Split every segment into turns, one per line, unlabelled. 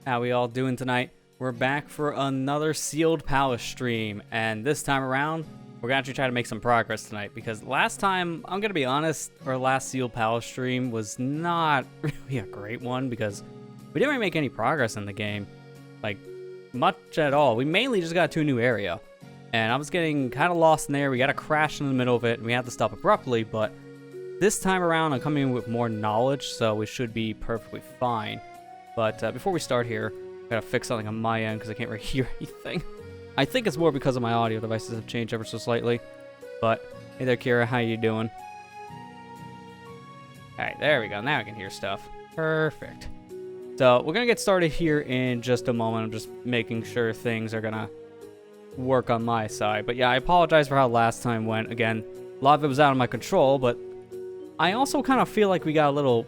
How we all doing tonight? We're back for another Sealed Palace stream, and this time around, we're gonna actually try to make some progress tonight, because last time, I'm gonna be honest, our last Sealed Palace stream was not really a great one, because we didn't really make any progress in the game, like, much at all. We mainly just got to a new area, and I was getting kind of lost in there. We got to crash in the middle of it, and we had to stop abruptly, but this time around, I'm coming in with more knowledge, so we should be perfectly fine. But before we start here, I gotta fix something on my end because I can't really hear anything. I think it's more because of my audio devices have changed ever so slightly. But, hey there, Kira, how you doing? Alright, there we go. Now I can hear stuff. Perfect. So, we're gonna get started here in just a moment. I'm just making sure things are gonna work on my side. But yeah, I apologize for how last time went. Again, a lot of it was out of my control, but I also kind of feel like we got a little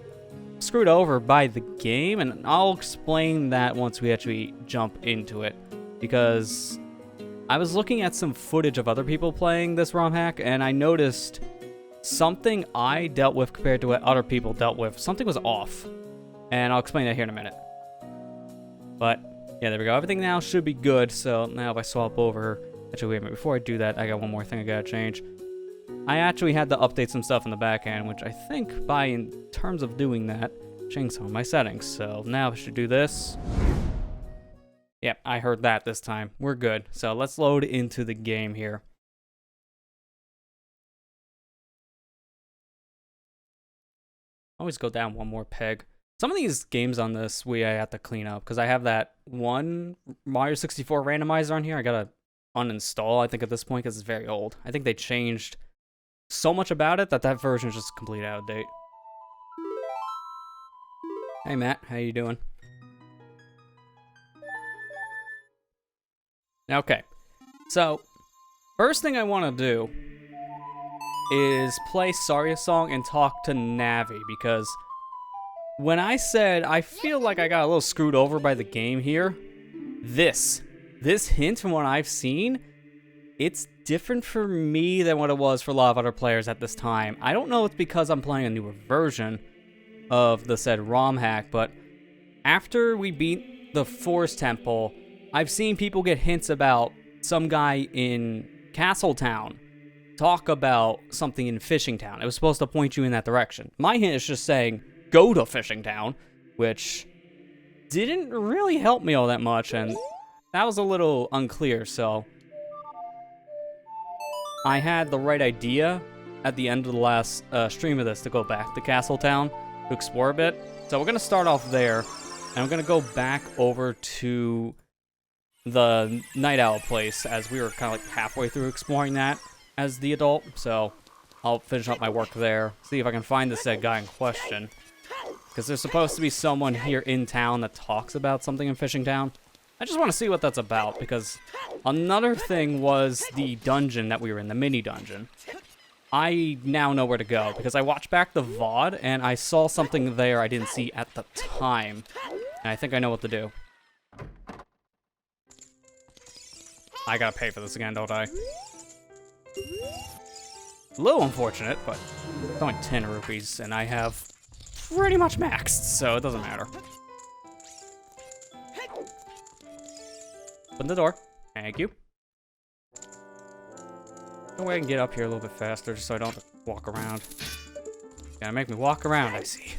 screwed over by the game, and I'll explain that once we actually jump into it, because I was looking at some footage of other people playing this ROM hack, and I noticed something I dealt with compared to what other people dealt with. Something was off, and I'll explain that here in a minute. But yeah, there we go. Everything now should be good. So now if I swap over, actually wait a minute, before I do that, I got one more thing I gotta change. I actually had to update some stuff in the back end, which I think in terms of doing that, changed some of my settings. So now I should do this. Yep, I heard that this time. We're good. So let's load into the game here. Always go down one more peg. Some of these games on this Wii I have to clean up, because I have that one Mario 64 randomizer on here. I gotta uninstall, I think, at this point, because it's very old. I think they changed so much about it that version is just complete out of date. Hey Matt, how you doing? Okay, so first thing I want to do is play Saria song and talk to Navi, because when I said I feel like I got a little screwed over by the game here, this hint from what I've seen, it's different for me than what it was for a lot of other players at this time. I don't know if it's because I'm playing a newer version of the said ROM hack, but after we beat the Forest Temple, I've seen people get hints about some guy in Castle Town talk about something in Fishing Town. It was supposed to point you in that direction. My hint is just saying, go to Fishing Town, which didn't really help me all that much, and that was a little unclear, so I had the right idea at the end of the last stream of this to go back to Castle Town to explore a bit. So we're going to start off there, and I'm going to go back over to the Night Owl place, as we were kind of like halfway through exploring that as the adult. So I'll finish up my work there, see if I can find the said guy in question, because there's supposed to be someone here in town that talks about something in Fishing Town. I just want to see what that's about, because another thing was the dungeon that we were in, the mini dungeon. I now know where to go, because I watched back the VOD, and I saw something there I didn't see at the time. And I think I know what to do. I gotta pay for this again, don't I? A little unfortunate, but it's only 10 rupees, and I have pretty much maxed, so it doesn't matter. Open the door. Thank you. No way I can get up here a little bit faster, just so I don't have to walk around. Gotta make me walk around, I see.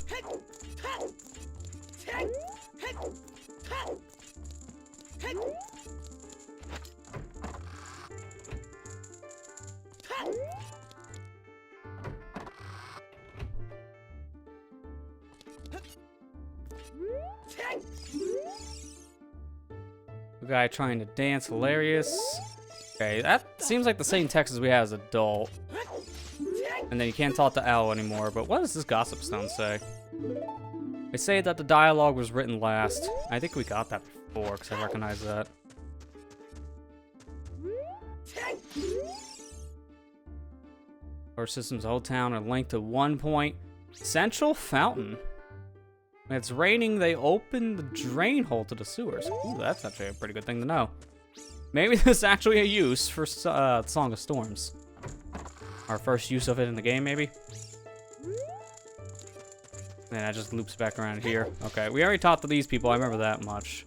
Guy trying to dance, hilarious. Okay, that seems like the same text as we had as adult. And then you can't talk to Owl anymore, but what does this gossip stone say? They say that the dialogue was written last. I think we got that before, because I recognize that. Our systems, the whole town are linked to one point. Central Fountain. When it's raining, they open the drain hole to the sewers. Ooh, that's actually a pretty good thing to know. Maybe there's actually a use for Song of Storms. Our first use of it in the game, maybe? And that just loops back around here. Okay, we already talked to these people. I remember that much.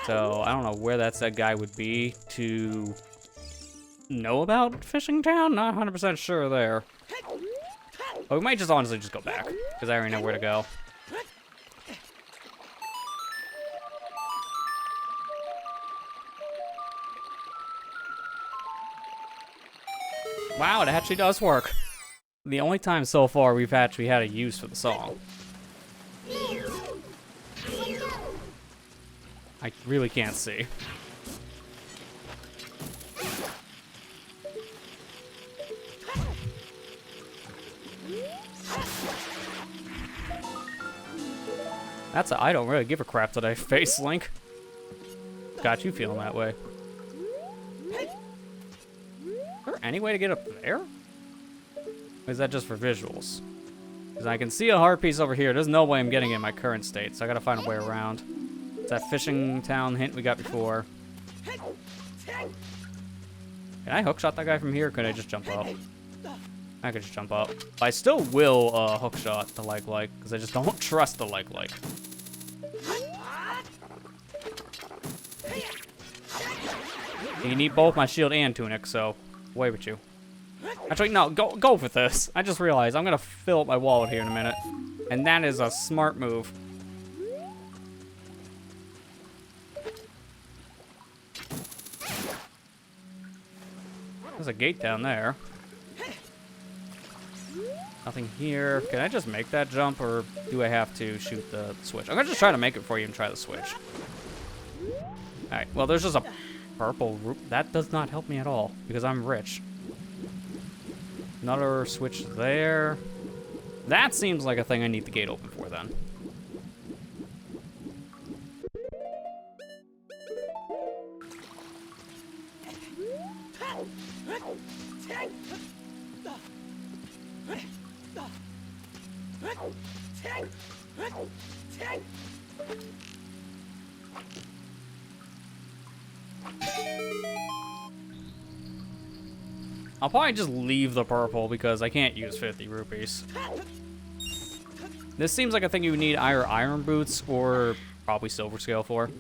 So, I don't know where that said guy would be to know about Fishing Town. Not 100% sure there. But we might just honestly just go back, because I already know where to go. Wow, it actually does work. The only time so far we've actually had a use for the song. I really can't see. I don't really give a crap today, Face Link. Got you feeling that way. Is there any way to get up there? Or is that just for visuals? Because I can see a heart piece over here. There's no way I'm getting it in my current state, so I gotta find a way around. It's that Fishing Town hint we got before. Can I hookshot that guy from here, or could I just jump up? I could just jump up. I still will hookshot the like, because I just don't trust the like. You need both my shield and tunic, so away with you. Actually, no, go with this. I just realized I'm gonna fill up my wallet here in a minute, and that is a smart move. There's a gate down there. Nothing here. Can I just make that jump, or do I have to shoot the switch? I'm gonna just try to make it for you and try the switch. Alright, well, there's just a purple root. That does not help me at all, because I'm rich. Another switch there. That seems like a thing I need the gate open for, then. I'll probably just leave the purple because I can't use 50 rupees. This seems like a thing you would need either iron boots or probably silver scale for.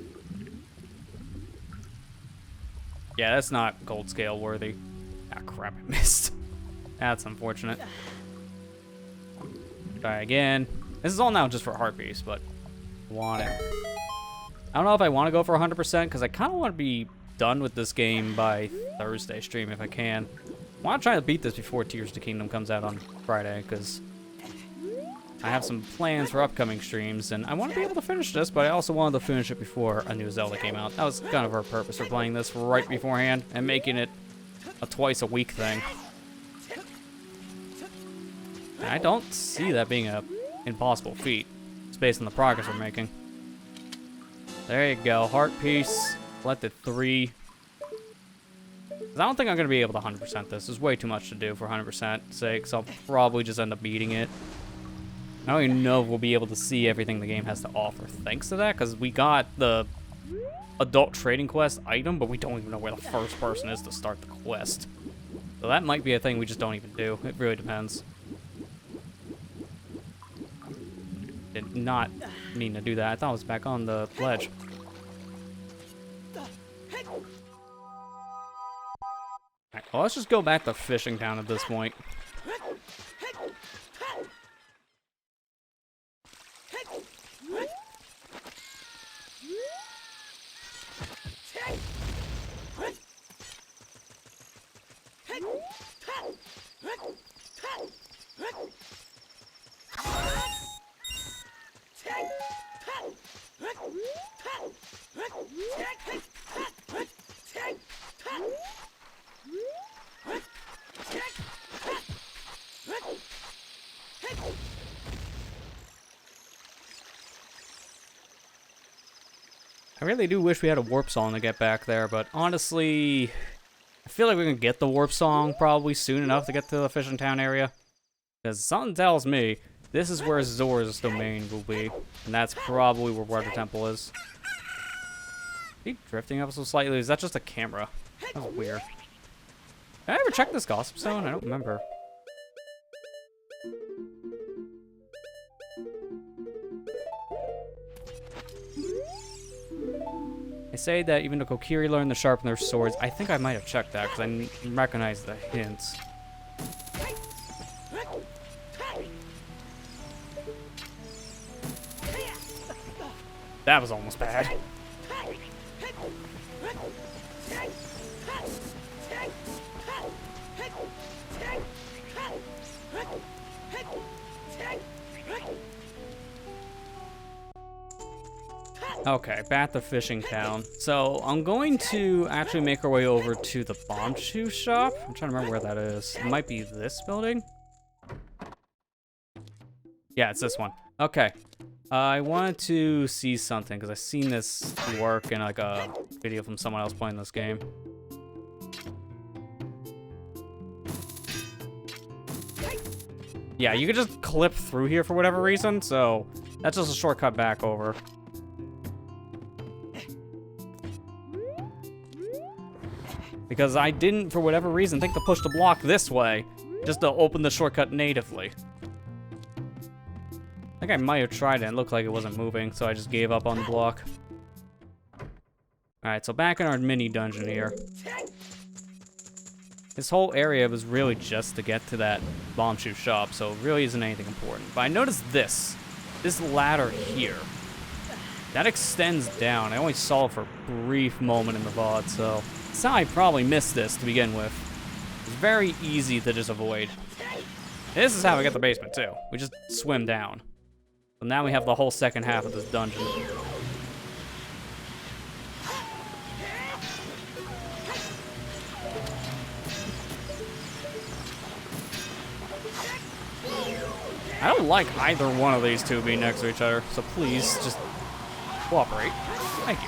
Yeah, that's not gold scale worthy. Ah, crap, I missed. That's unfortunate. Try again. This is all now just for heart piece, but want it. I don't know if I want to go for 100% because I kind of want to be done with this game by Thursday stream if I can. I want to try to beat this before Tears of the Kingdom comes out on Friday, because I have some plans for upcoming streams, and I want to be able to finish this, but I also wanted to finish it before a new Zelda came out. That was kind of our purpose for playing this right beforehand, and making it a twice-a-week thing. And I don't see that being an impossible feat. It's based on the progress we're making. There you go, heart piece, selected 3. I don't think I'm going to be able to 100% this. There's way too much to do for 100% sake, so I'll probably just end up beating it. I don't even know if we'll be able to see everything the game has to offer thanks to that, because we got the adult trading quest item, but we don't even know where the first person is to start the quest. So that might be a thing we just don't even do. It really depends. Did not mean to do that. I thought I was back on the ledge. Alright, well, let's just go back to Fishing Town at this point. I really do wish we had a warp song to get back there, but honestly, I feel like we can get the warp song probably soon enough to get to the Fishing Town area. Because something tells me this is where Zora's domain will be, and that's probably where Water Temple is. Is he drifting up so slightly? Is that just a camera? That was weird. Did I ever check this Gossip Stone? I don't remember. They say that even the Kokiri learn to sharpen their swords. I think I might have checked that because I recognize the hints. That was almost bad. Okay, back to fishing town. So I'm going to actually make our way over to the bomb shoe shop. I'm trying to remember where that is. It might be this building. Yeah, it's this one. Okay. I wanted to see something because I've seen this work in like a video from someone else playing this game. Yeah, you could just clip through here for whatever reason, so that's just a shortcut back over. Because I didn't, for whatever reason, think to push the block this way, just to open the shortcut natively. I think I might have tried it and it looked like it wasn't moving, so I just gave up on the block. Alright, so back in our mini dungeon here. This whole area was really just to get to that bomb shoe shop, so it really isn't anything important. But I noticed this ladder here. That extends down. I only saw it for a brief moment in the VOD, so that's how I probably missed this to begin with. It's very easy to just avoid. This is how we get the basement too. We just swim down. So now we have the whole second half of this dungeon. I don't like either one of these two being next to each other, so please just cooperate. Thank you.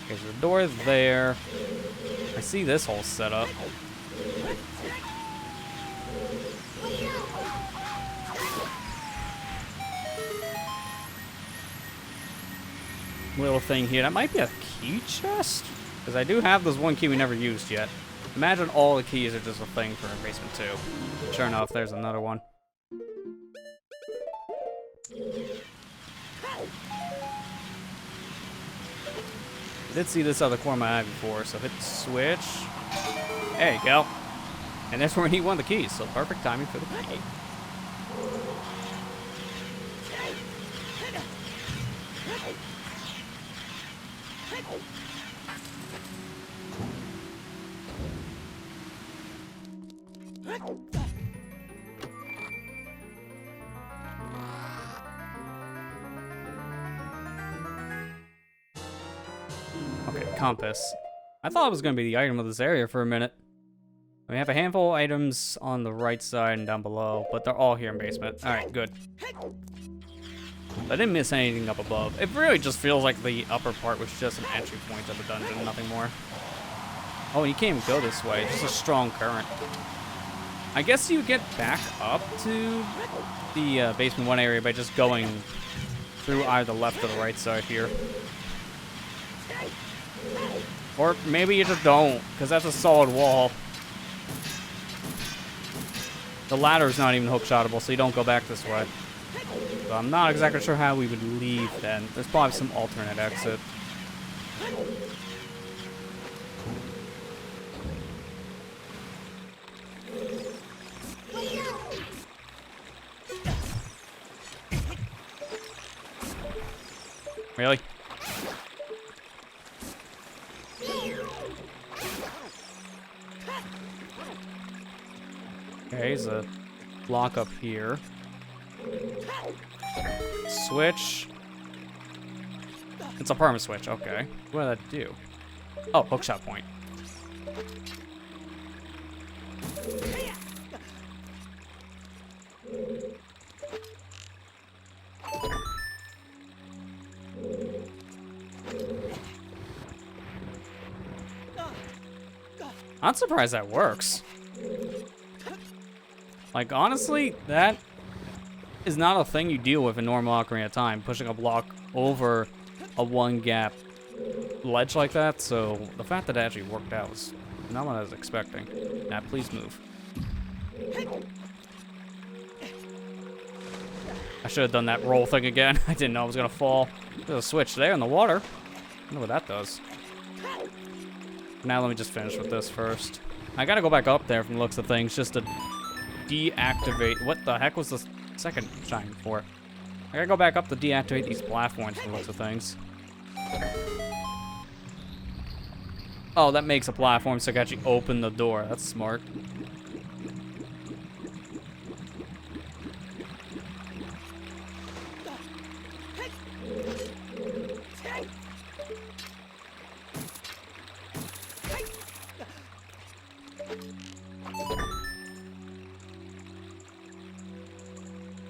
Okay, so the door is there. I see this whole setup. Little thing here. That might be a key chest? Because I do have this one key we never used yet. Imagine all the keys are just a thing for basement 2. Sure enough, there's another one. I did see this other corner of my eye before, so hit switch. There you go. And that's where we need one of the keys, so perfect timing for the key. Okay, compass. I thought it was going to be the item of this area for a minute. We have a handful of items on the right side and down below, but they're all here in basement. Alright, good. I didn't miss anything up above. It really just feels like the upper part was just an entry point of the dungeon, nothing more. Oh, and you can't even go this way. It's just a strong current. I guess you get back up to the basement 1 area by just going through either the left or the right side here. Or maybe you just don't, because that's a solid wall. The ladder is not even hook-shottable, so you don't go back this way. So I'm not exactly sure how we would leave then. There's probably some alternate exit. Really? Okay, there's a block up here. Switch. It's a perma switch, okay. What did that do? Oh, hookshot point. I'm surprised that works. Like, honestly, that is not a thing you deal with in normal Ocarina of Time, pushing a block over a one-gap ledge like that, so the fact that it actually worked out was not what I was expecting. Now, please move. I should have done that roll thing again. I didn't know I was gonna fall. There's a switch there in the water. I wonder what that does. Now let me just finish with this first. I gotta go back up there from the looks of things just to deactivate. What the heck was the second shine for? I gotta go back up to deactivate these platforms from the looks of things. Oh, that makes a platform so I can actually open the door. That's smart.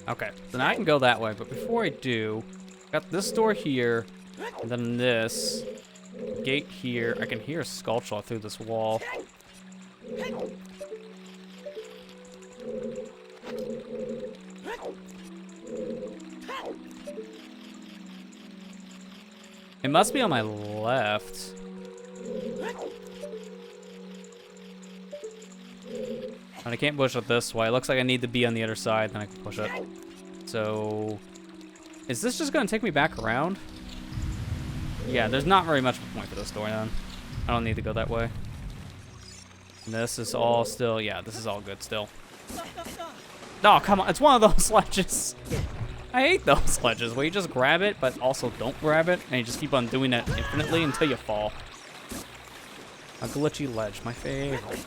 Okay, so now I can go that way, but before I do, got this door here, and then this gate here. I can hear a sculpture through this wall. It must be on my left. And I can't push it this way. It looks like I need to be on the other side, then I can push it. So, is this just gonna take me back around? Yeah, there's not very much of a point for this door then. I don't need to go that way. And this is all still, yeah, this is all good still. Oh, come on, it's one of those ledges. I hate those ledges where you just grab it, but also don't grab it, and you just keep on doing it infinitely until you fall. A glitchy ledge, my favorite.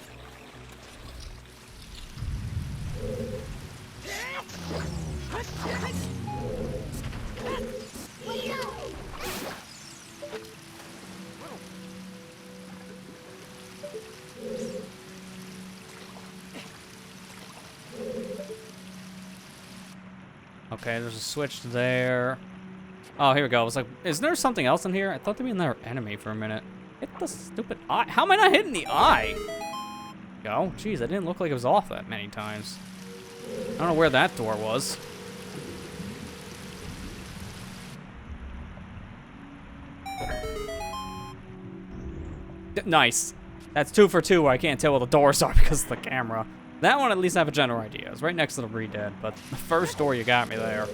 Okay, there's a switch there. Oh, here we go. I was like, is there something else in here? I thought there'd be another enemy for a minute. Hit the stupid eye. How am I not hitting the eye? Go. Jeez, I didn't look like it was off that many times. I don't know where that door was. Nice. That's 2 for 2 where I can't tell where the doors are because of the camera. That one at least I have a general idea. It's right next to the Redead, but the first door you got me there.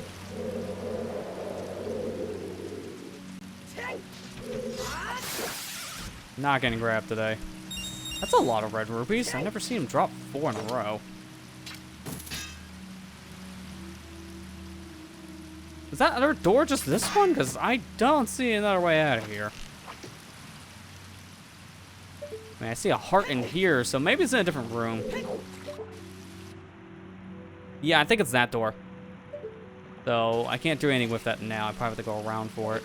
Not getting grabbed today. That's a lot of red rupees. I've never seen him drop 4 in a row. Is that other door just this one? Because I don't see another way out of here. I mean, I see a heart in here, so maybe it's in a different room. Yeah, I think it's that door. So, I can't do anything with that now. I probably have to go around for it.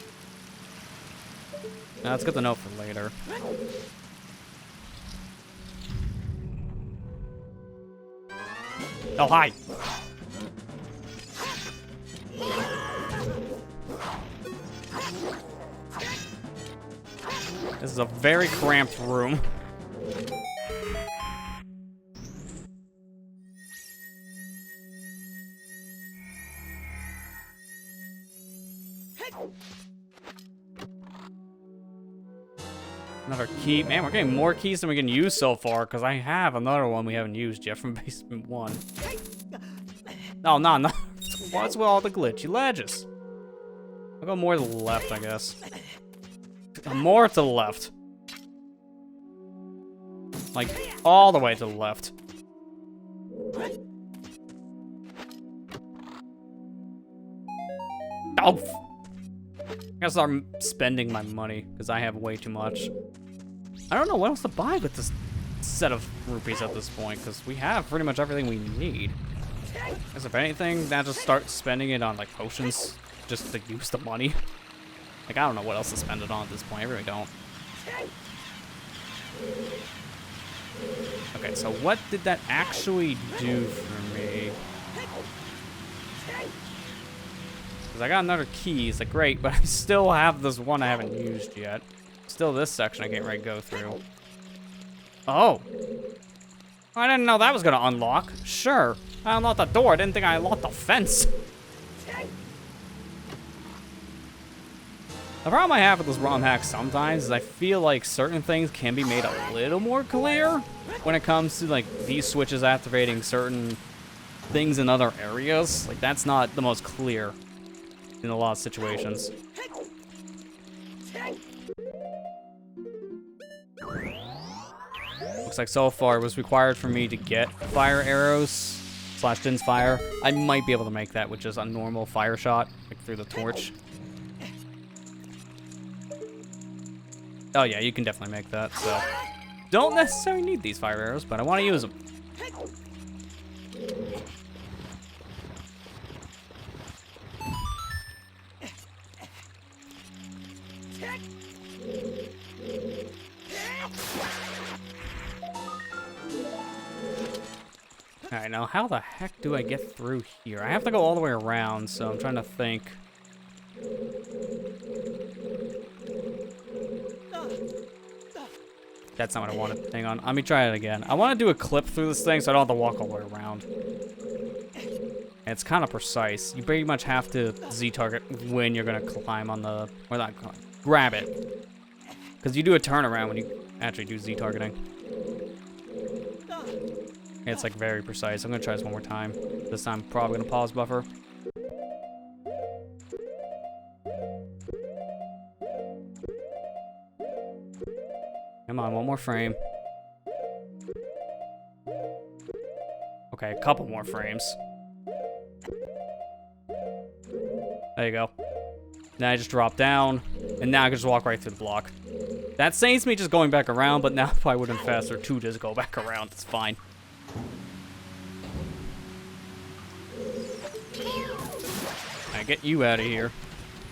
Now, that's good to know for later. Oh, hi! This is a very cramped room. Another key. Man, we're getting more keys than we can use so far, because I have another one we haven't used yet from basement 1. Oh, no. What's with all the glitchy ledges? I'll go more to the left, I guess. More to the left. Like, all the way to the left. Oh! I gotta start spending my money, because I have way too much. I don't know what else to buy with this set of rupees at this point, because we have pretty much everything we need. As if anything, now just start spending it on, like, potions, just to use the money. Like, I don't know what else to spend it on at this point, I really don't. Okay, so what did that actually do for me? I got another key. It's like, great, but I still have this one I haven't used yet. Still this section I can't really go through. Oh. I didn't know that was going to unlock. Sure. I unlocked the door. I didn't think I unlocked the fence. The problem I have with this ROM hack sometimes is I feel like certain things can be made a little more clear when it comes to, like, these switches activating certain things in other areas, like, that's not the most clear in a lot of situations. Looks like so far it was required for me to get fire arrows / Din's fire. I might be able to make that with just a normal fire shot, like through the torch. Oh yeah, you can definitely make that, so. Don't necessarily need these fire arrows, but I want to use them. Alright, now how the heck do I get through here? I have to go all the way around, so I'm trying to think. That's not what I wanted. Hang on, let me try it again. I want to do a clip through this thing so I don't have to walk all the way around. And it's kind of precise. You pretty much have to Z-target when you're going to climb on the... Or not climb. Grab it. Because you do a turnaround when you actually do Z-targeting. It's like very precise. I'm gonna try this one more time. This time, probably gonna pause buffer. Come on, one more frame. Okay, a couple more frames. There you go. Now I just drop down, and now I can just walk right through the block. That saves me just going back around, but now if I would have been faster to just go back around, it's fine. I get you out of here.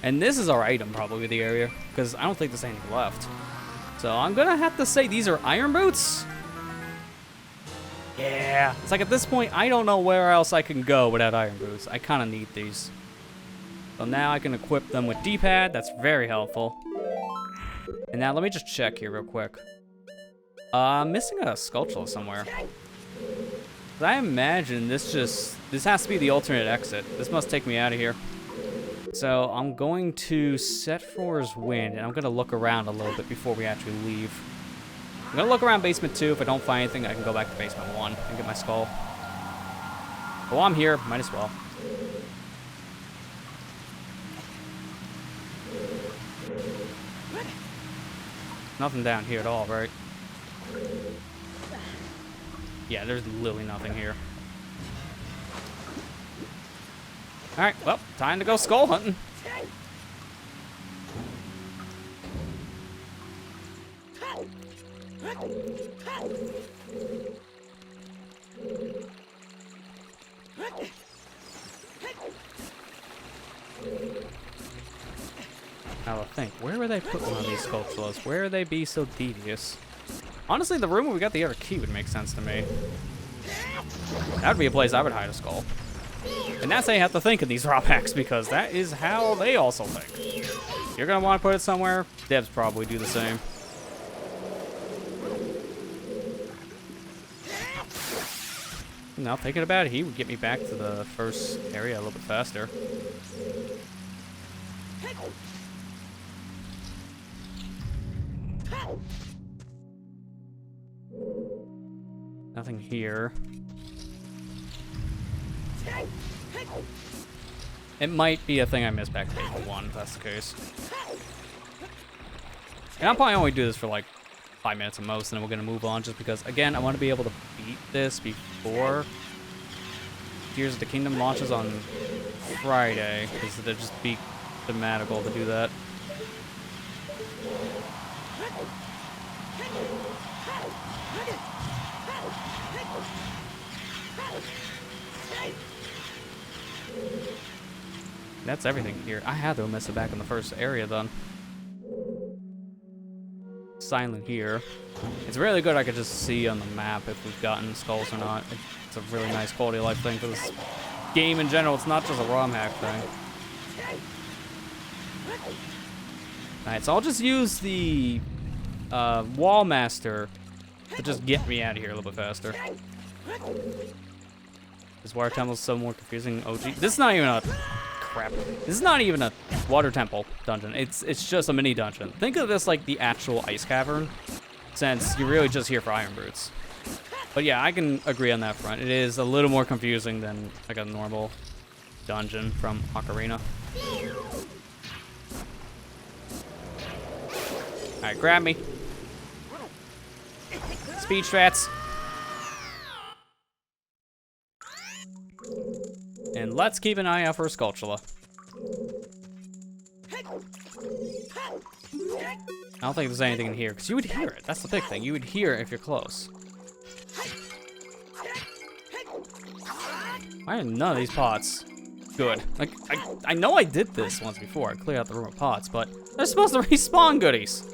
And this is our item, probably, with the area, because I don't think there's anything left. So I'm gonna have to say these are iron boots. Yeah, it's like at this point, I don't know where else I can go without iron boots. I kind of need these. So now I can equip them with D-pad. That's very helpful. And now let me just check here real quick. I'm missing a sculpture somewhere. I imagine this has to be the alternate exit. This must take me out of here. So I'm going to set For's Wind, and I'm going to look around a little bit before we actually leave. I'm going to look around basement 2. If I don't find anything, I can go back to basement 1 and get my skull. But while I'm here, might as well. Nothing down here at all, right? Yeah, there's literally nothing here. Alright, well, time to go skull hunting. Now I think, where were they putting on these sculptures? Where would they be so devious? Honestly, the room where we got the other key would make sense to me. That would be a place I would hide a skull. And that's how you have to think in these raw packs, because that is how they also think. You're going to want to put it somewhere. Devs probably do the same. Now, thinking about it, he would get me back to the first area a little bit faster. Nothing here. It might be a thing I missed back to Basement 1, if that's the case. And I'll probably only do this for like 5 minutes at most, and then we're going to move on, just because, again, I want to be able to beat this before Tears of the Kingdom launches on Friday, because it'd just be thematical to do that. That's everything here. I had to miss it back in the first area, then. Silent here. It's really good I could just see on the map if we've gotten skulls or not. It's a really nice quality of life thing for this game in general. It's not just a ROM hack thing. Alright, so I'll just use the Wall Master to just get me out of here a little bit faster. This water temple is so more confusing. OG. This is not even a... Crap. This is not even a water temple dungeon. It's just a mini dungeon. Think of this like the actual ice cavern, since you're really just here for iron boots. But yeah, I can agree on that front. It is a little more confusing than like a normal dungeon from Ocarina. Alright, grab me. Speed strats. And let's keep an eye out for a Skulltula. I don't think there's anything in here, because you would hear it. That's the big thing. You would hear it if you're close. Why are none of these pots good? Like, I know I did this once before. I cleared out the room of pots, but they're supposed to respawn goodies.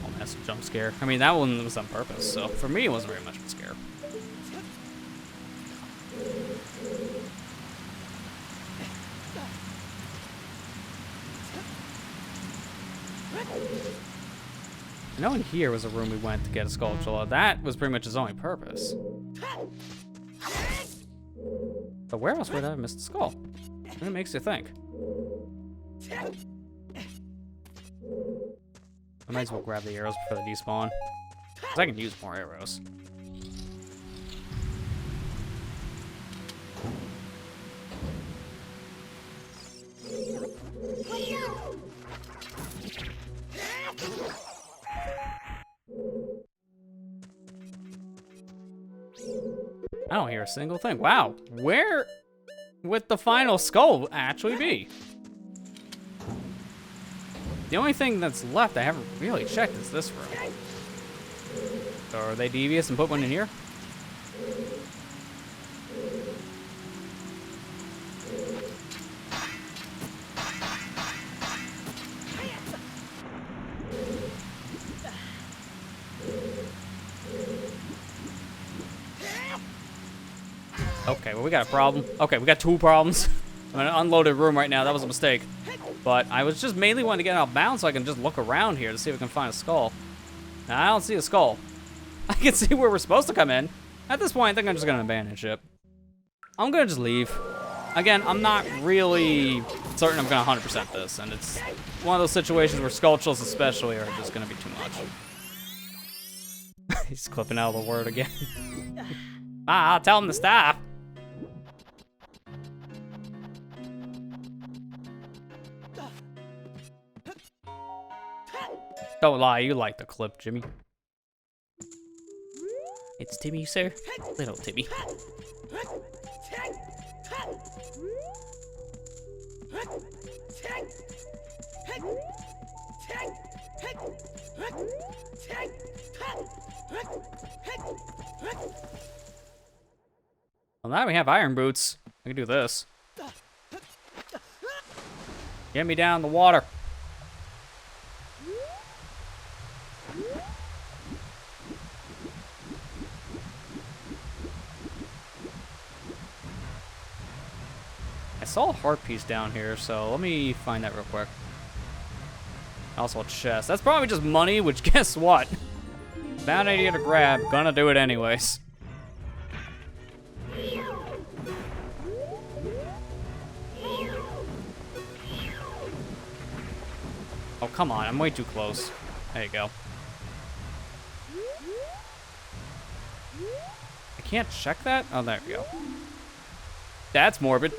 Oh, that's a jump scare. I mean, that one was on purpose, so for me, it wasn't very much of a scare. I know in here was a room we went to get a Skulltula. That was pretty much its only purpose. But where else would I have missed the skull? It makes you think. I might as well grab the arrows before they despawn. Because I can use more arrows. I don't hear a single thing. Wow, where would the final skull actually be? The only thing that's left I haven't really checked is this room. So are they devious and put one in here? Okay, well, we got a problem. Okay, we got two problems. I'm in an unloaded room right now. That was a mistake. But I was just mainly wanting to get out of bounds so I can just look around here to see if we can find a skull. Now, I don't see a skull. I can see where we're supposed to come in. At this point, I think I'm just going to abandon ship. I'm going to just leave. Again, I'm not really certain I'm going to 100% this. And it's one of those situations where Skulltulas especially are just going to be too much. He's clipping out the word again. I'll tell him to stop. Don't lie, you like the clip, Jimmy. It's Timmy, sir. Little Timmy. Well, now we have iron boots. I can do this. Get me down the water. I saw a heart piece down here, so let me find that real quick. Also a chest. That's probably just money, which guess what? Bad idea to grab. Gonna do it anyways. Oh, come on. I'm way too close. There you go. I can't check that? Oh, there we go. That's morbid.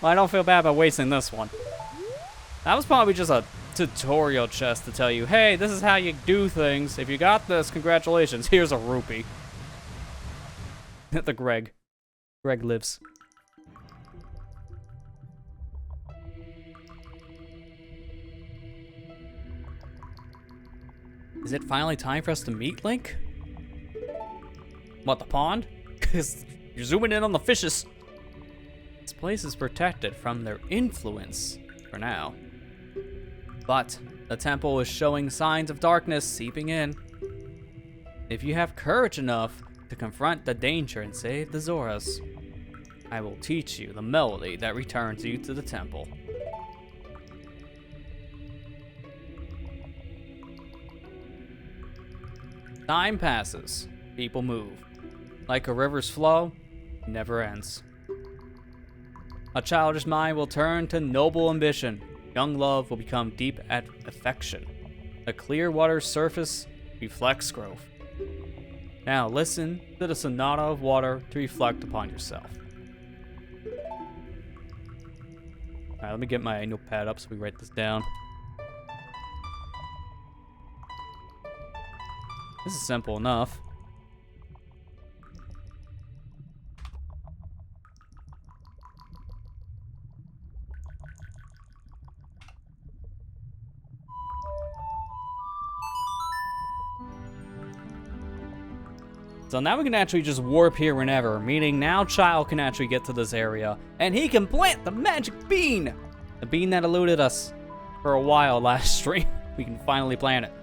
Well, I don't feel bad about wasting this one. That was probably just a tutorial chest to tell you, hey, this is how you do things. If you got this, congratulations. Here's a rupee. The Greg. Greg lives. Is it finally time for us to meet, Link? What, the pond? Because you're zooming in on the fishes. This place is protected from their influence for now. But the temple is showing signs of darkness seeping in. If you have courage enough to confront the danger and save the Zoras, I will teach you the melody that returns you to the temple. Time passes. People move. like a river's flow, never ends. A childish mind will turn to noble ambition. Young love will become deep affection. A clear water's surface reflects growth. Now listen to the sonata of water to reflect upon yourself. Alright, let me get my notepad up so we write this down. This is simple enough. So now we can actually just warp here whenever, meaning now Child can actually get to this area, and he can plant the magic bean! The bean that eluded us for a while last stream. We can finally plant it.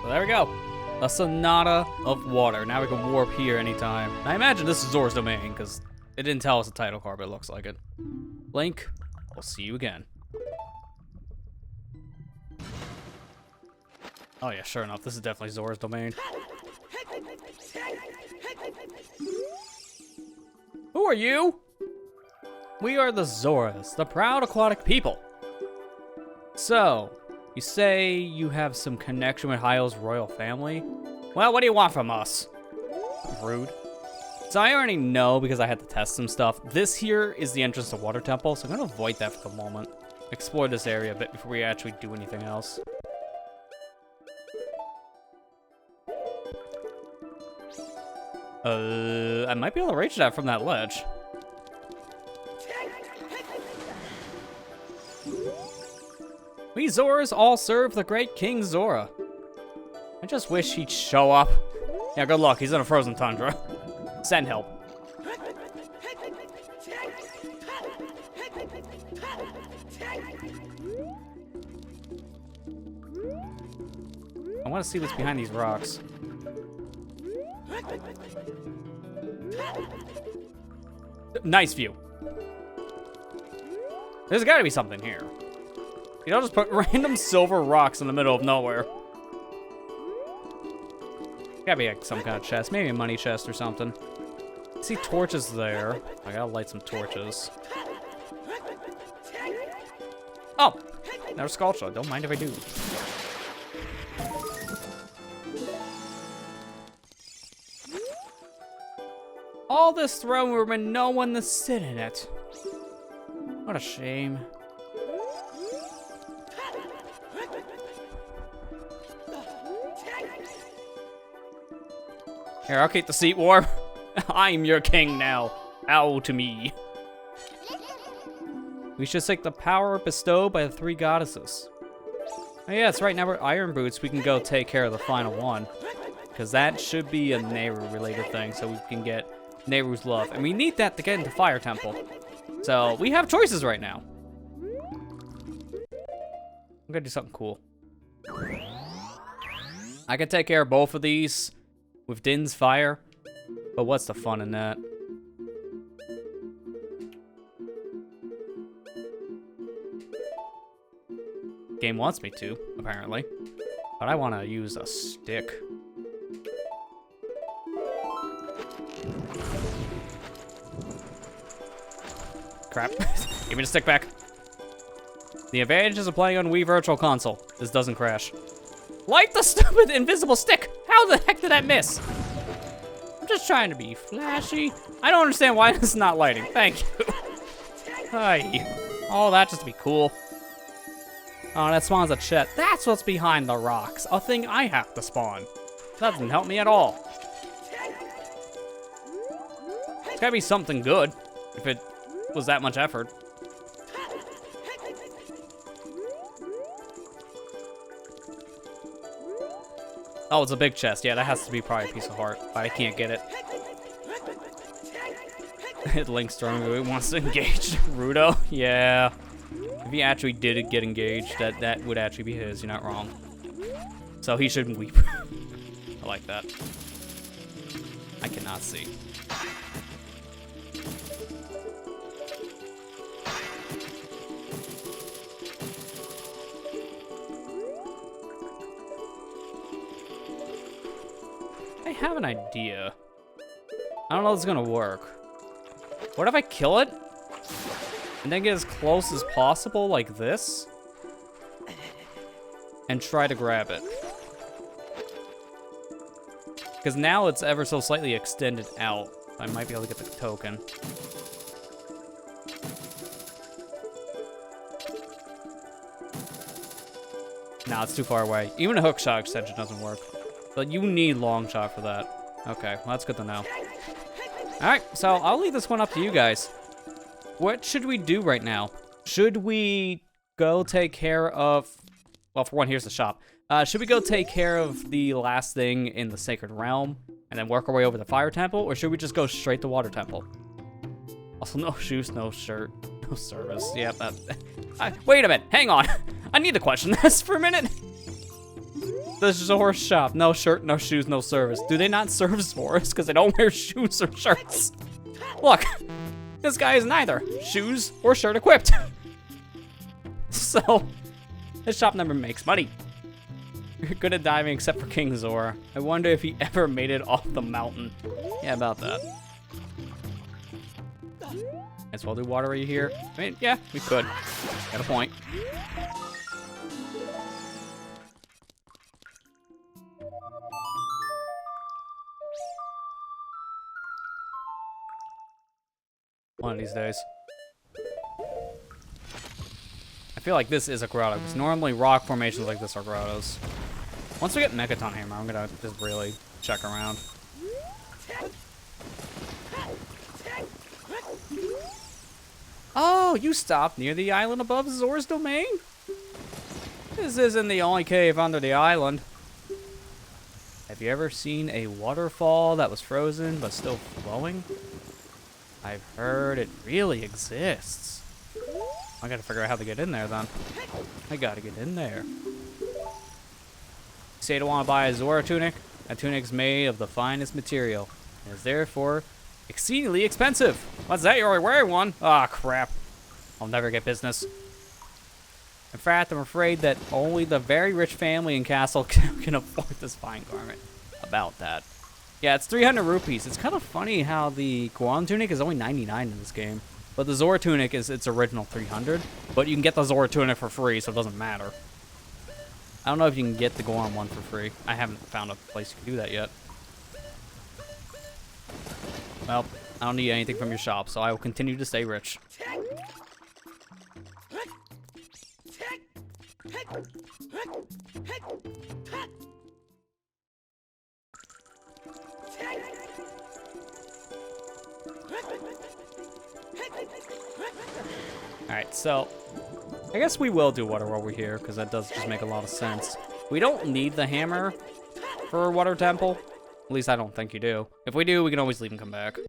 So there we go. A Sonata of Water. Now we can warp here anytime. I imagine this is Zora's domain, because it didn't tell us the title card, but it looks like it. Link, we'll see you again. Oh yeah, sure enough, this is definitely Zora's domain. Who are you? We are the Zoras, the proud aquatic people. So, you say you have some connection with Hyle's royal family? Well, what do you want from us? Rude. So I already know because I had to test some stuff. This here is the entrance to Water Temple, so I'm gonna avoid that for the moment. Explore this area a bit before we actually do anything else. I might be able to reach that from that ledge. We Zoras all serve the great King Zora. I just wish he'd show up. Yeah, good luck. He's in a frozen tundra. Send help. I want to see what's behind these rocks. Nice view. There's got to be something here. You don't just put random silver rocks in the middle of nowhere. Gotta be like some kind of chest, maybe a money chest or something. I see torches there. I gotta light some torches. Oh, another sculpture. Don't mind if I do. All this throne room and no one to sit in it. What a shame. Here, I'll keep the seat warm. I'm your king now. Bow to me. We should seek the power bestowed by the three goddesses. Oh yeah, that's right. Now we're Iron Boots. We can go take care of the final one. Because that should be a Nehru-related thing, so we can get Nehru's love. And we need that to get into Fire Temple. So, we have choices right now. I'm gonna do something cool. I can take care of both of these with Din's fire, but what's the fun in that? Game wants me to, apparently. But I want to use a stick. Crap. Give me the stick back. The advantages of playing on Wii Virtual Console. This doesn't crash. Light the stupid invisible stick! How the heck did that miss? I'm just trying to be flashy. I don't understand why this is not lighting. Thank you. Hi. Oh, that just to be cool. Oh, that spawns a chest. That's what's behind the rocks. A thing I have to spawn. That doesn't help me at all. It's gotta be something good, if it was that much effort. Oh, it's a big chest. Yeah, that has to be probably a piece of heart, but I can't get it. It links strong. It wants to engage Rudo. Yeah. If he actually did get engaged, that would actually be his. You're not wrong. So he shouldn't weep. I like that. I cannot see. I have an idea. I don't know if it's gonna work. What if I kill it? And then get as close as possible like this? And try to grab it. Because now it's ever so slightly extended out. I might be able to get the token. Nah, it's too far away. Even a hook shot extension doesn't work. But you need long shot for that. Okay, well, that's good to know. Alright, so I'll leave this one up to you guys. What should we do right now? Should we go take care of... Well, for one, here's the shop. Should we go take care of the last thing in the Sacred Realm and then work our way over to the Fire Temple? Or should we just go straight to Water Temple? Also, no shoes, no shirt, no service. Yep. Wait a minute. Hang on. I need to question this for a minute. The Zora shop. No shirt, no shoes, no service. Do they not serve Zoras because they don't wear shoes or shirts? Look. This guy is neither shoes or shirt equipped. So, this shop never makes money. You're good at diving except for King Zora. I wonder if he ever made it off the mountain. Yeah, about that. Might as well do water right here. I mean, yeah, we could. Got a point. One of these days. I feel like this is a grotto, because normally rock formations like this are grottos. Once we get Megaton Hammer, I'm gonna just really check around. Oh, you stopped near the island above Zora's domain? This isn't the only cave under the island. Have you ever seen a waterfall that was frozen but still flowing? I've heard it really exists. I gotta figure out how to get in there then. I gotta get in there. Say you don't want to buy a Zora tunic? A tunic's made of the finest material and is therefore exceedingly expensive. What's that? You're already wearing one? Ah, crap. I'll never get business. In fact, I'm afraid that only the very rich family and castle can afford this fine garment. About that. Yeah, it's 300 rupees. It's kind of funny how the Goron tunic is only 99 in this game. But the Zora tunic is its original 300. But you can get the Zora tunic for free, so it doesn't matter. I don't know if you can get the Goron one for free. I haven't found a place you can do that yet. Well, I don't need anything from your shop, so I will continue to stay rich. Alright, so I guess we will do water while we're here, because that does just make a lot of sense. We don't need the hammer for Water Temple. At least I don't think you do. If we do, we can always leave and come back. So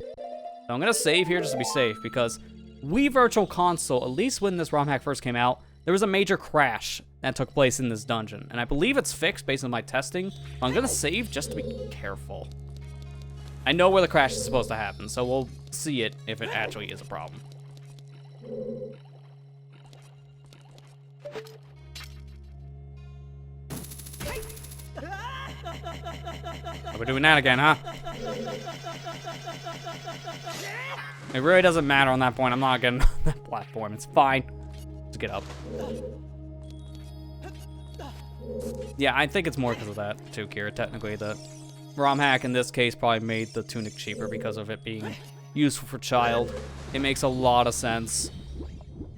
I'm going to save here just to be safe, because Wii Virtual Console, at least when this ROM hack first came out, there was a major crash that took place in this dungeon. And I believe it's fixed based on my testing. I'm going to save just to be careful. I know where the crash is supposed to happen, so we'll see it if it actually is a problem. Oh, we're doing that again, huh? It really doesn't matter on that point. I'm not getting on that platform. It's fine. Just get up. Yeah, I think it's more because of that, too, Kira. Technically, the ROM hack in this case probably made the tunic cheaper because of it being useful for child. It makes a lot of sense.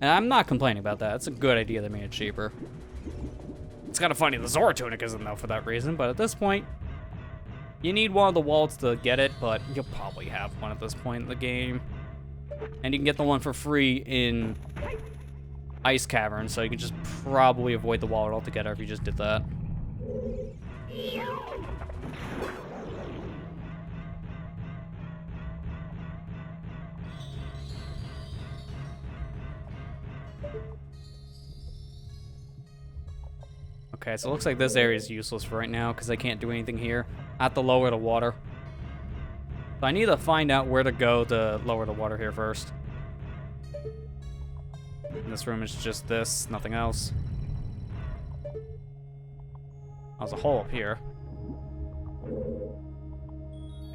And I'm not complaining about that. It's a good idea they made it cheaper. It's kind of funny the Zora tunic isn't, though, for that reason. But at this point, you need one of the wallets to get it, but you'll probably have one at this point in the game. And you can get the one for free in Ice Cavern, so you can just probably avoid the wallet altogether if you just did that. Okay, so it looks like this area is useless for right now because I can't do anything here. I have to lower the water. So I need to find out where to go to lower the water here first. And this room is just this, nothing else. There's a hole up here.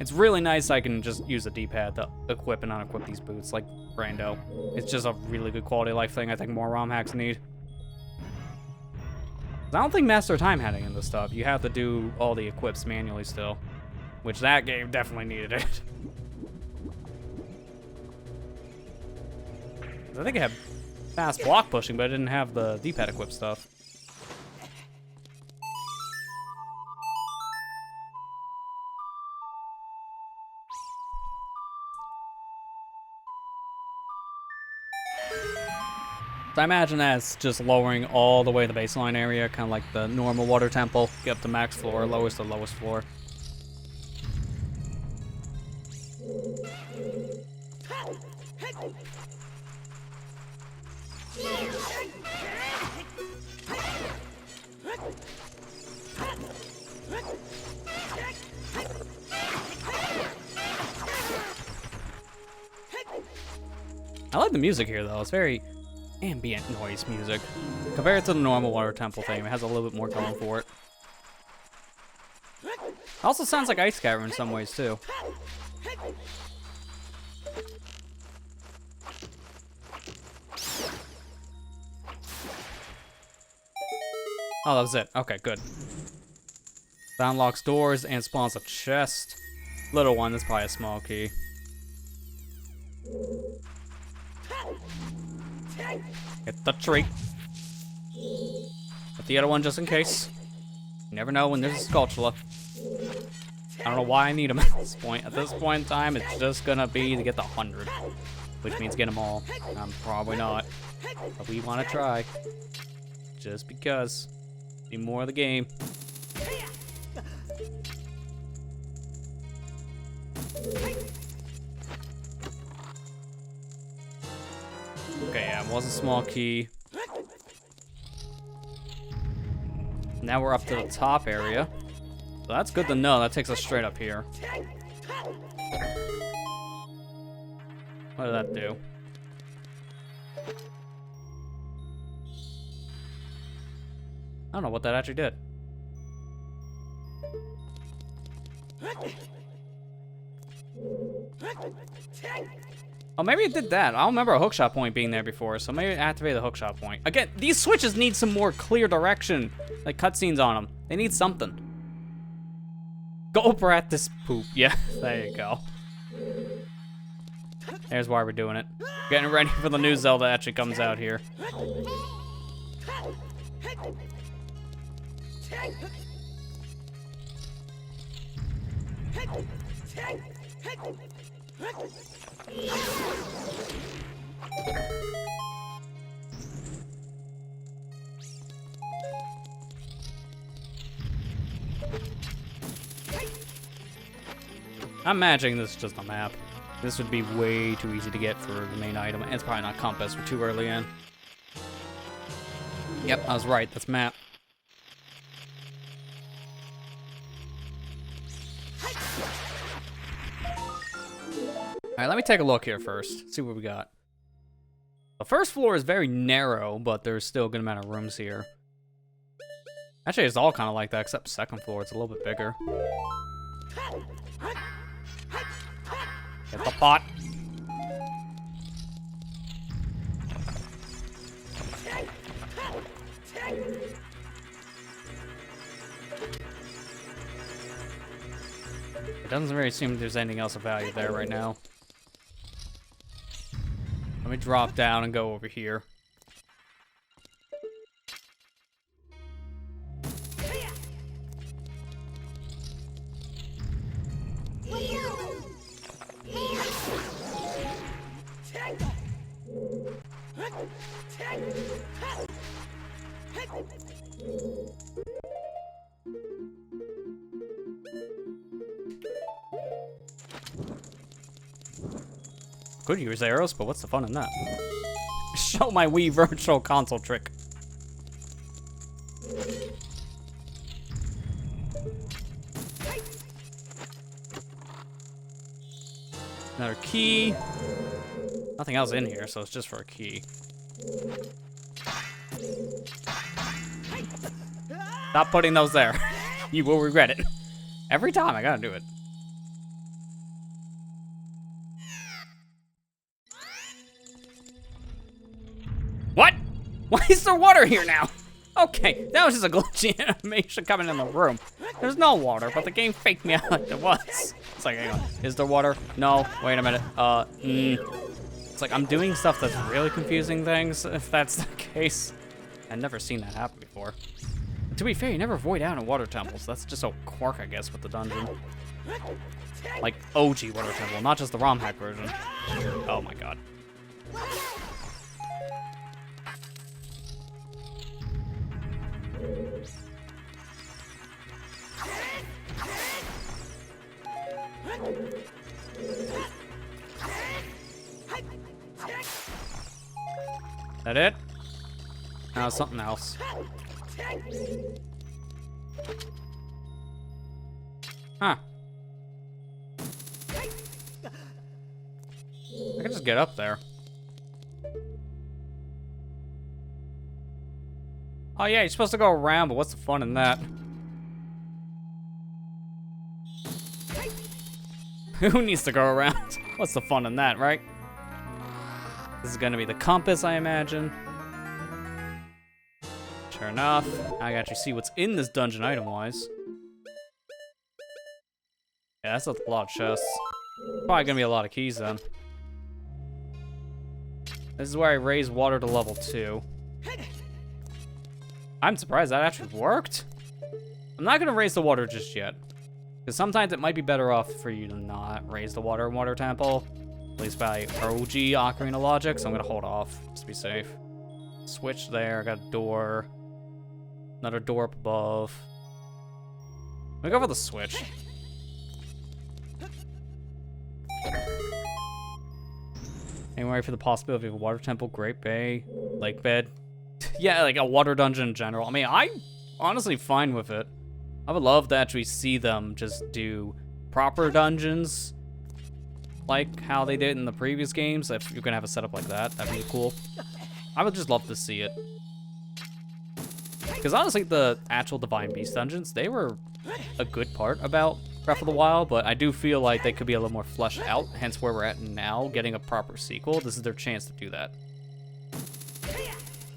It's really nice I can just use the D-pad to equip and unequip these boots like Brando. It's just a really good quality of life thing I think more ROM hacks need. I don't think Master Time had any of this stuff. You have to do all the equips manually still, which that game definitely needed it. I think it had fast block pushing, but it didn't have the D-pad equip stuff. So I imagine that's just lowering all the way to the baseline area, kind of like the normal water temple. Get up to max floor, lowest to lowest floor. I like the music here though, it's very ambient noise music. Compared to the normal water temple theme, it has a little bit more going for it. Also sounds like Ice Cavern in some ways too. Oh, that was it. Okay, good. That unlocks doors and spawns a chest. Little one, that's probably a small key. Get the tree. Get the other one just in case. You never know when there's a Skulltula. I don't know why I need them at this point. At this point in time, it's just gonna be to get the 100. Which means get them all. I'm probably not. But we want to try. Just because. Need more of the game. Okay, yeah, it was a small key. Now we're up to the top area. So that's good to know. That takes us straight up here. What did that do? I don't know what that actually did. Oh, maybe it did that. I don't remember a hookshot point being there before, so maybe activate the hookshot point. Again, these switches need some more clear direction, like cutscenes on them. They need something. Go at this poop. Yeah, there you go. There's why we're doing it. Getting ready for the new Zelda that actually comes out here. I'm imagining this is just a map. This would be way too easy to get for the main item, and it's probably not compass. We're too early in. Yep, I was right. That's map. Alright, let me take a look here first. See what we got. The first floor is very narrow, but there's still a good amount of rooms here. Actually, it's all kind of like that, except second floor. It's a little bit bigger. Get the pot. It doesn't really seem there's anything else of value there right now. Let me drop down and go over here. Could use arrows, but what's the fun in that? Show my Wii Virtual Console trick. Another key. Nothing else in here, so it's just for a key. Stop putting those there. You will regret it. Every time I gotta do it. Why is there water here now? Okay, that was just a glitchy animation coming in the room. There's no water, but the game faked me out like there was. It's like, hang on, is there water? No, wait a minute. It's like I'm doing stuff that's really confusing things, if that's the case. I've never seen that happen before. To be fair, you never void out in water temples. That's just a quirk, I guess, with the dungeon. Like OG water temple, not just the ROM hack version. Oh my god. That it? No, something else. Huh. I can just get up there. Oh yeah, you're supposed to go around, but what's the fun in that? Who needs to go around? What's the fun in that, right? This is gonna be the compass, I imagine. Sure enough, I can actually see what's in this dungeon item-wise. Yeah, that's a lot of chests. Probably gonna be a lot of keys then. This is where I raise water to level 2. I'm surprised that actually worked. I'm not gonna raise the water just yet. Because sometimes it might be better off for you to not raise the water in Water Temple. At least by OG Ocarina logic, so I'm gonna hold off, just to be safe. Switch there, I got a door. Another door up above. Let me go for the switch. Anyway, for the possibility of a water temple, Great Bay, Lake Bed. Yeah, like a water dungeon in general. I mean, I'm honestly fine with it. I would love to actually see them just do proper dungeons, like how they did in the previous games. If you're gonna have a setup like that, that'd be cool. I would just love to see it. Because honestly, the actual Divine Beast dungeons, they were a good part about Breath of the Wild, but I do feel like they could be a little more fleshed out, hence where we're at now, getting a proper sequel. This is their chance to do that.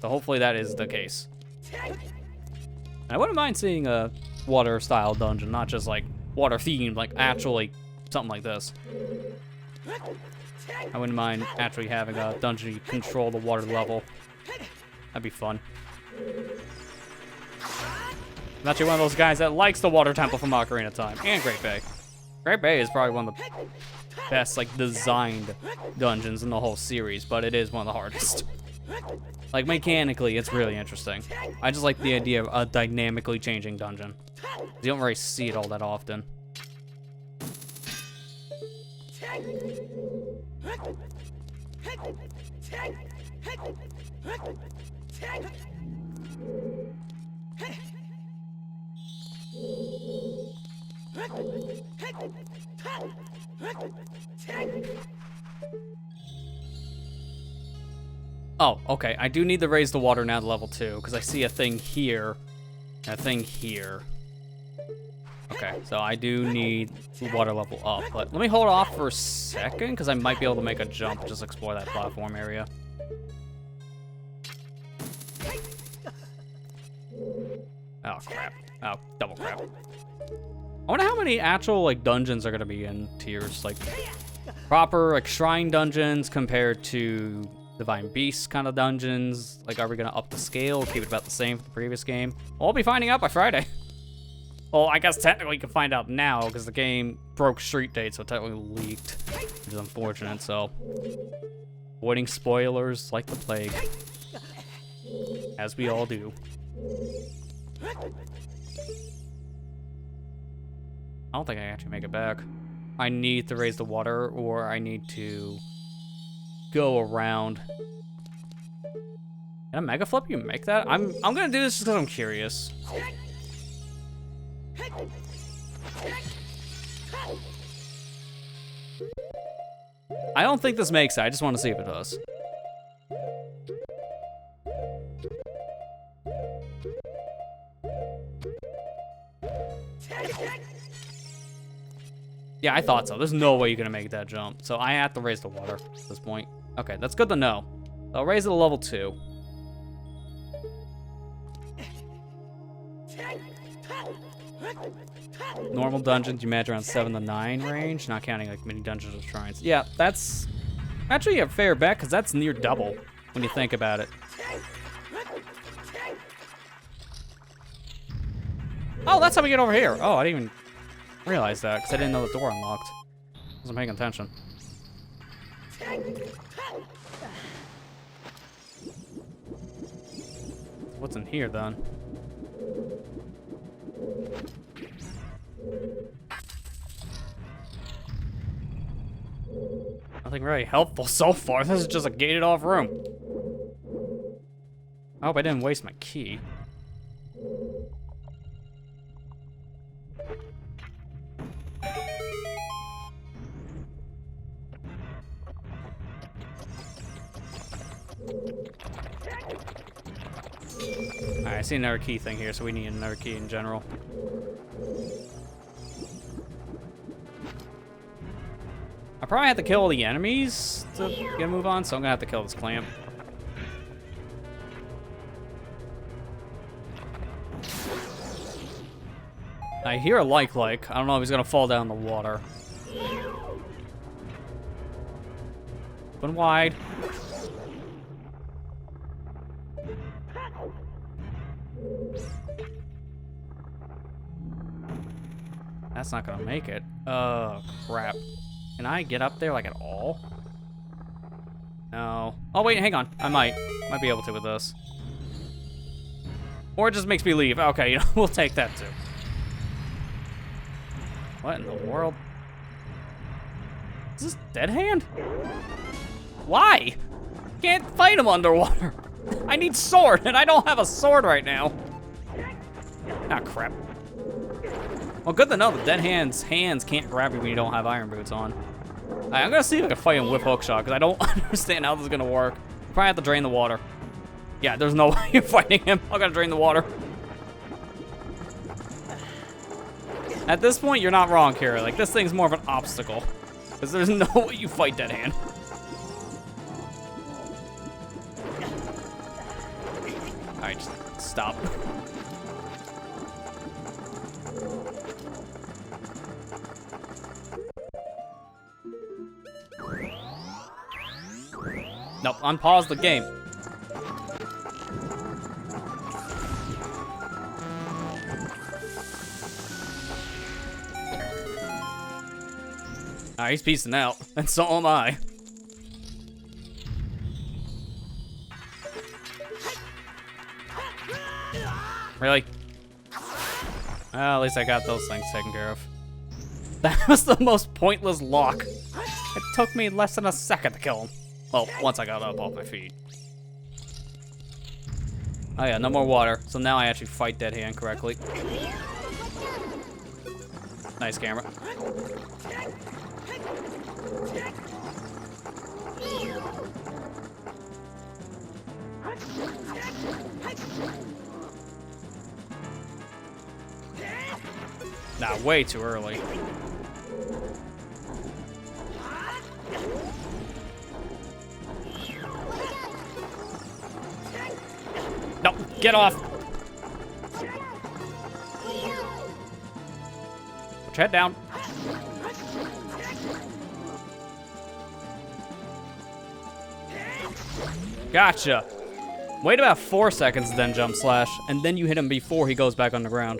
So hopefully that is the case. And I wouldn't mind seeing a water-style dungeon, not just like water-themed, like actually something like this. I wouldn't mind actually having a dungeon you control the water level. That'd be fun. I'm actually one of those guys that likes the Water Temple from Ocarina of Time, and Great Bay. Great Bay is probably one of the best, like, designed dungeons in the whole series, but it is one of the hardest. Like, mechanically, it's really interesting. I just like the idea of a dynamically changing dungeon. You don't really see it all that often. Oh, okay. I do need to raise the water now to level 2, because I see a thing here and a thing here. Okay, so I do need the water level up, but let me hold off for a second, because I might be able to make a jump, just explore that platform area. Oh, crap. Oh, double crap. I wonder how many actual, like, dungeons are going to be in tiers, like, proper, like, shrine dungeons compared to Divine Beast kind of dungeons. Like, are we going to up the scale, keep it about the same for the previous game? Well, I'll be finding out by Friday. Well, I guess technically you can find out now, because the game broke street date, so it technically leaked, which is unfortunate, so avoiding spoilers like the plague, as we all do. I don't think I can actually make it back. I need to raise the water, or I need to go around. Can a Mega Flip you make that? I'm gonna do this just because I'm curious. I don't think this makes it. I just want to see if it does. Yeah, I thought so. There's no way you're gonna make that jump. So I have to raise the water at this point. Okay, that's good to know. I'll raise it to level 2. Normal dungeons, you match around 7 to 9 range, not counting like mini dungeons or shrines. Yeah, that's actually a fair bet, because that's near double when you think about it. Oh, that's how we get over here. Oh, I didn't even realize that, because I didn't know the door unlocked. Wasn't paying attention. What's in here, then? Nothing really helpful so far. This is just a gated off room. I hope I didn't waste my key. Alright, I see another key thing here, so we need another key in general. I probably have to kill all the enemies to get a move on, so I'm gonna have to kill this clamp. I hear a like. I don't know if he's gonna fall down the water. Open wide. That's not gonna make it. Oh, crap. Can I get up there, like, at all? No. Oh, wait, hang on. I might be able to with this. Or it just makes me leave. Okay, you know, we'll take that, too. What in the world? Is this Dead Hand? Why? Can't fight him underwater. I need sword, and I don't have a sword right now. Ah, crap. Well, good to know the Dead Hand's hands can't grab you when you don't have iron boots on. Alright, I'm gonna see if I can fight him with hookshot, because I don't understand how this is gonna work. Probably have to drain the water. Yeah, there's no way you're fighting him. I gotta drain the water. At this point, you're not wrong, Kira. Like, this thing's more of an obstacle. Because there's no way you fight Dead Hand. Alright, just stop. Nope, unpause the game. Alright, he's peacing out, and so am I. Really? Well, at least I got those things taken care of. That was the most pointless lock. It took me less than a second to kill him. Well, once I got up off my feet. Oh yeah, no more water. So now I actually fight Dead Hand correctly. Nice camera. Nah, way too early. No, get off. Put your head down. Gotcha. Wait about 4 seconds, then jump slash, and then you hit him before he goes back underground.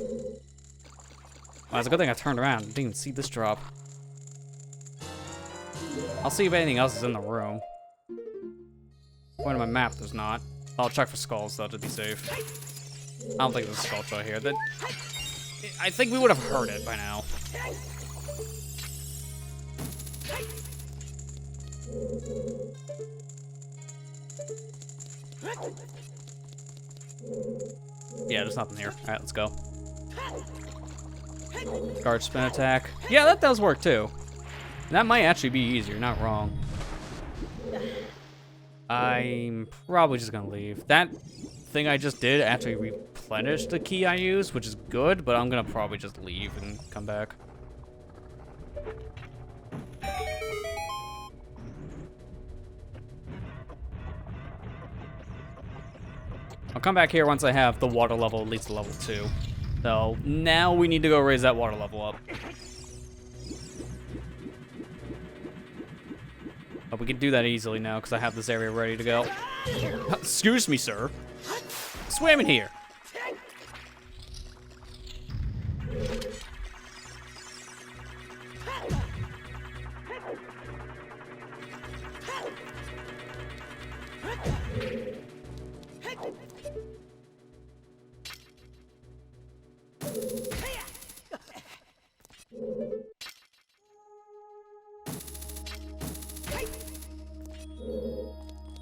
Well, it's a good thing I turned around. I didn't even see this drop. I'll see if anything else is in the room. According to my map, there's not. I'll check for skulls, though, to be safe. I don't think there's a skull right here. I think we would have heard it by now. Yeah, there's nothing here. Alright, let's go. Guard spin attack. Yeah, that does work too. That might actually be easier, not wrong. I'm probably just gonna leave. That thing I just did actually replenished the key I used, which is good, but I'm gonna probably just leave and come back. I'll come back here once I have the water level at least level 2. So now we need to go raise that water level up. But we can do that easily now because I have this area ready to go. Excuse me, sir. Swim in here.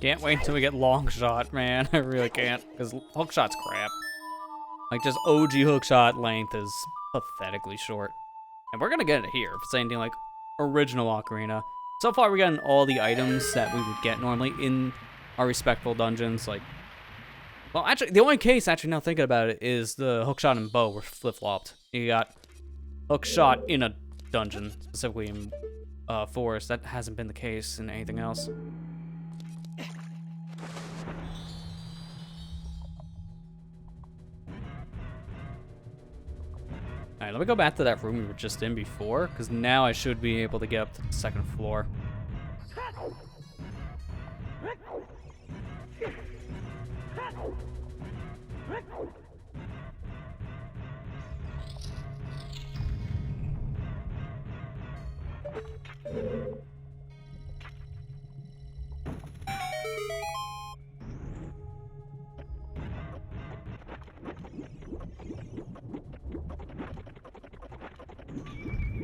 Can't wait until we get long shot, man. I really can't, because hook shot's crap. Like, just OG hook shot length is pathetically short. And we're gonna get it here if it's anything like original Ocarina. So far, we've gotten all the items that we would get normally in our respectful dungeons. Like, well, actually, the only case, actually, now thinking about it, is the hook shot and bow were flip-flopped. You got hook shot in a dungeon, specifically in forest. That hasn't been the case in anything else. Alright, let me go back to that room we were just in before, because now I should be able to get up to the second floor.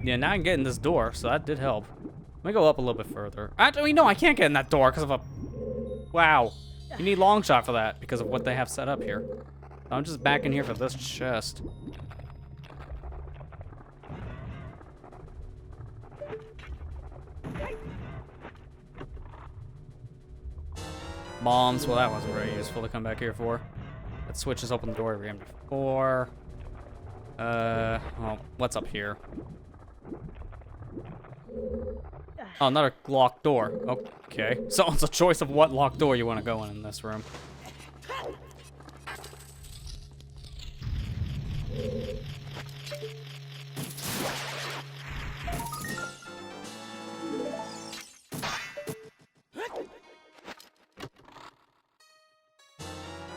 Yeah, now I can get in this door, so that did help. Let me go up a little bit further. Actually, no, I can't get in that door because of a... Wow. You need long shot for that because of what they have set up here. I'm just back in here for this chest. Bombs, well, that wasn't very useful to come back here for. That switch has opened the door again before. Well, what's up here? Oh, another locked door. Okay. So it's a choice of what locked door you want to go in this room.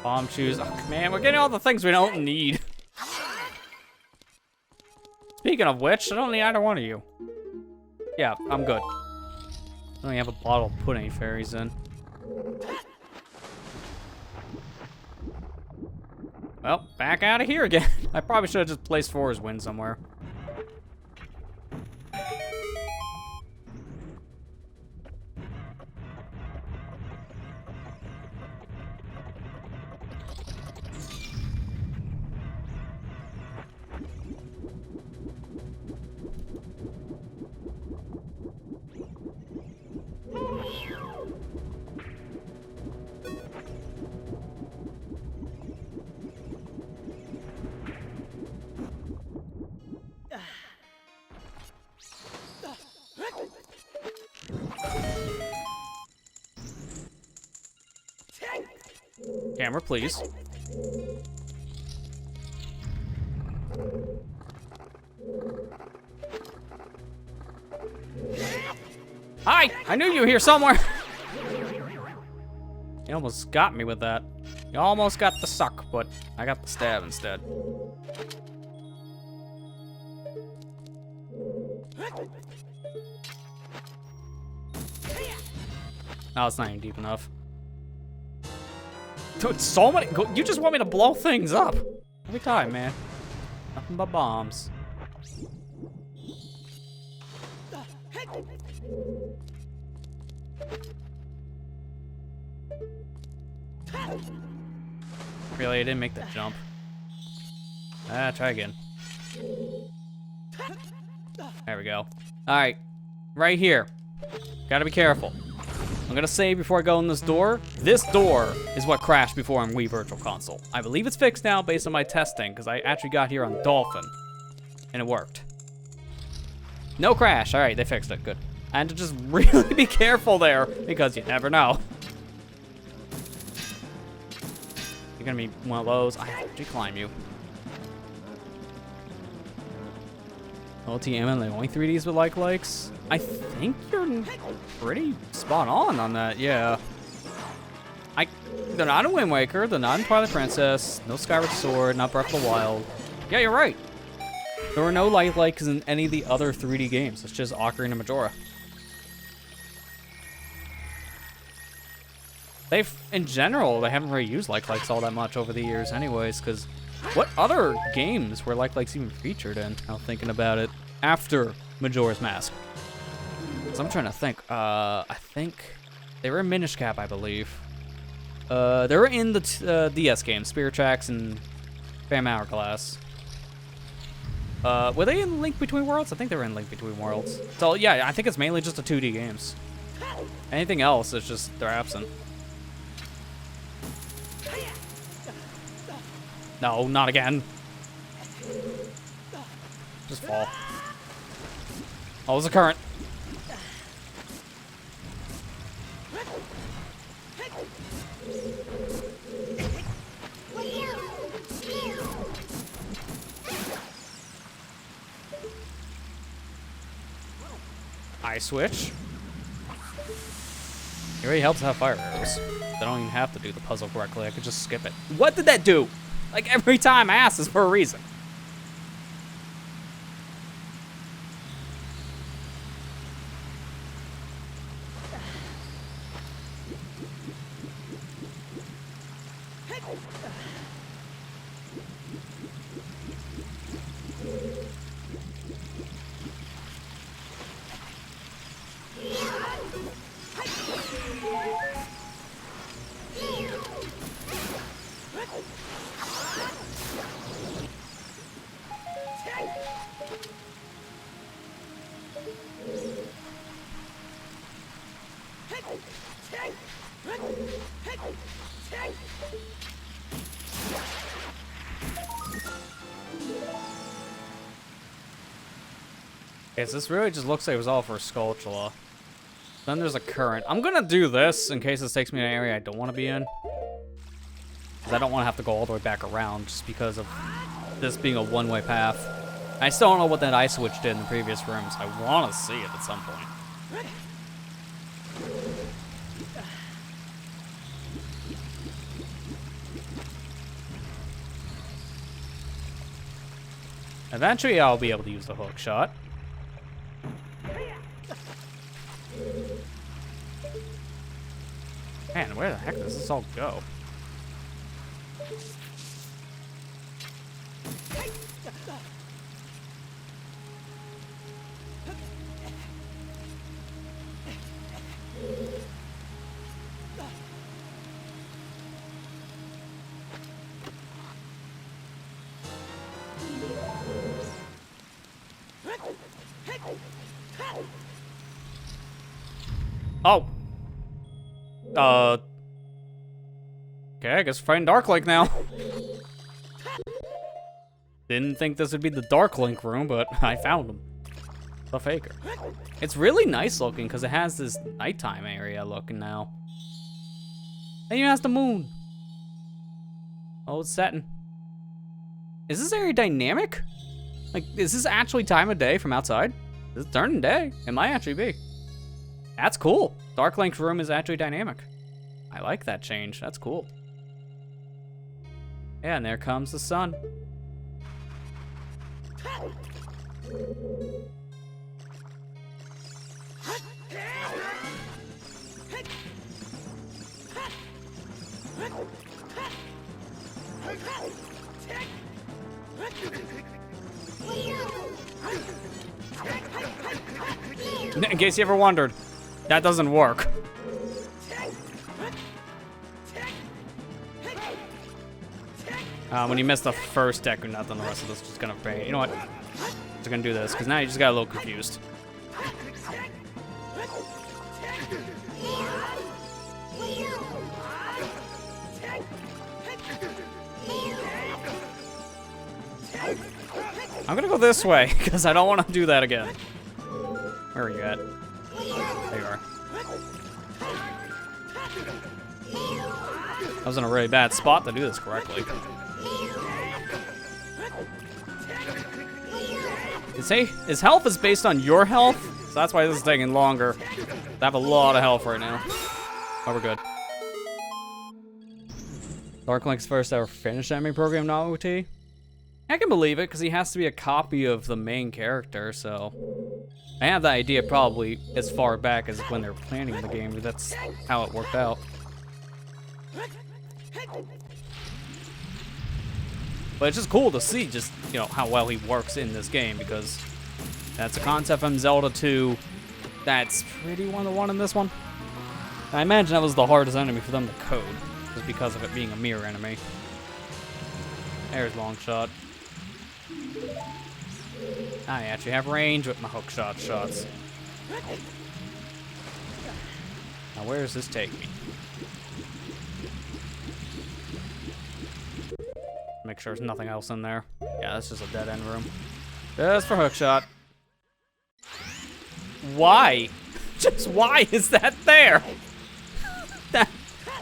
Bomb shoes. Oh, man, we're getting all the things we don't need. Speaking of which, I don't need either one of you. Yeah, I'm good. I don't even have a bottle to put any fairies in. Well, back out of here again. I probably should have just placed Forest Wind somewhere. Camera, please. Hi! I knew you were here somewhere! You almost got me with that. You almost got the suck, but I got the stab instead. Oh, it's not even deep enough. Dude, so many. You just want me to blow things up every time, man. Nothing but bombs. Really, I didn't make the jump. Try again. There we go. All right, right here. Gotta be careful. I'm gonna say before I go in this door is what crashed before on Wii Virtual Console. I believe it's fixed now based on my testing, because I actually got here on Dolphin, and it worked. No crash, all right, they fixed it, good. I had to just really be careful there, because you never know. You're gonna be one of those, I have to climb you. LTM and the only 3Ds with likes? I think you're pretty spot on that, yeah. They're not in Wind Waker, they're not in Twilight Princess, no Skyward Sword, not Breath of the Wild. Yeah, you're right. There were no light likes in any of the other 3D games. It's just Ocarina of Majora. In general, they haven't really used like likes all that much over the years anyways, because what other games were like likes even featured in? Now thinking about it, after Majora's Mask. So I'm trying to think. I think they were in Minish Cap, I believe. They were in the DS games, Spirit Tracks and Phantom Hourglass. Were they in Link Between Worlds? I think they were in Link Between Worlds. So yeah, I think it's mainly just the 2D games. Anything else is just, they're absent. No, not again. Just fall. Oh, there's a current. Eye switch. It really helps to have fire arrows. I don't even have to do the puzzle correctly. I could just skip it. What did that do? Like every time I ask this for a reason. Okay, so this really just looks like it was all for Skulltula. Then there's a current. I'm gonna do this in case this takes me to an area I don't want to be in. Because I don't want to have to go all the way back around just because of this being a one-way path. I still don't know what that eye switch did in the previous rooms. I want to see it at some point. Eventually, I'll be able to use the hook shot. Man, where the heck does this all go? Oh. Okay, I guess we're fighting Dark Link now. Didn't think this would be the Dark Link room, but I found him. The Faker. It's really nice looking because it has this nighttime area looking now. And it has the moon. Oh, it's setting. Is this area dynamic? Like, is this actually time of day from outside? Is it turning day? It might actually be. That's cool. Dark Link's room is actually dynamic. I like that change. That's cool. Yeah, and there comes the sun. In case you ever wondered, that doesn't work. When you miss the first deck or nothing, the rest of this is just gonna pay. You know what? I'm just gonna do this, because now you just got a little confused. I'm gonna go this way, because I don't want to do that again. Where are you at? There you are. I was in a really bad spot to do this correctly. His health is based on your health, so that's why this is taking longer. I have a lot of health right now. Oh, we're good. Dark Link's first ever finished enemy program novelty. I can believe it, because he has to be a copy of the main character, so... I have that idea probably as far back as when they were planning the game, but that's how it worked out. But it's just cool to see just, you know, how well he works in this game, because that's a concept from Zelda 2 that's pretty one-to-one in this one. I imagine that was the hardest enemy for them to code, just because of it being a mirror enemy. There's long shot. I actually have range with my hook shots. Now where does this take me? Make sure there's nothing else in there. Yeah, that's just a dead end room. Just for hook shot. Why? Just why is that there?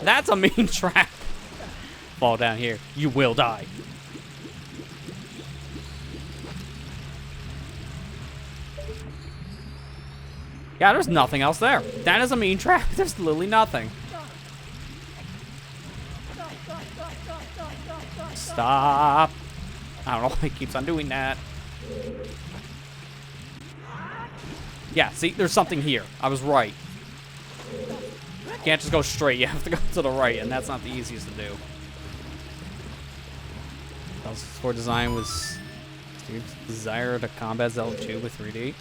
That's a mean trap. Fall down here. You will die. Yeah, there's nothing else there. That is a mean trap. There's literally nothing. Stop. I don't know why he keeps on doing that. Yeah, see, there's something here. I was right. You can't just go straight. You have to go to the right, and that's not the easiest to do. Core design was Steve's desire to combat Zelda 2 with 3D.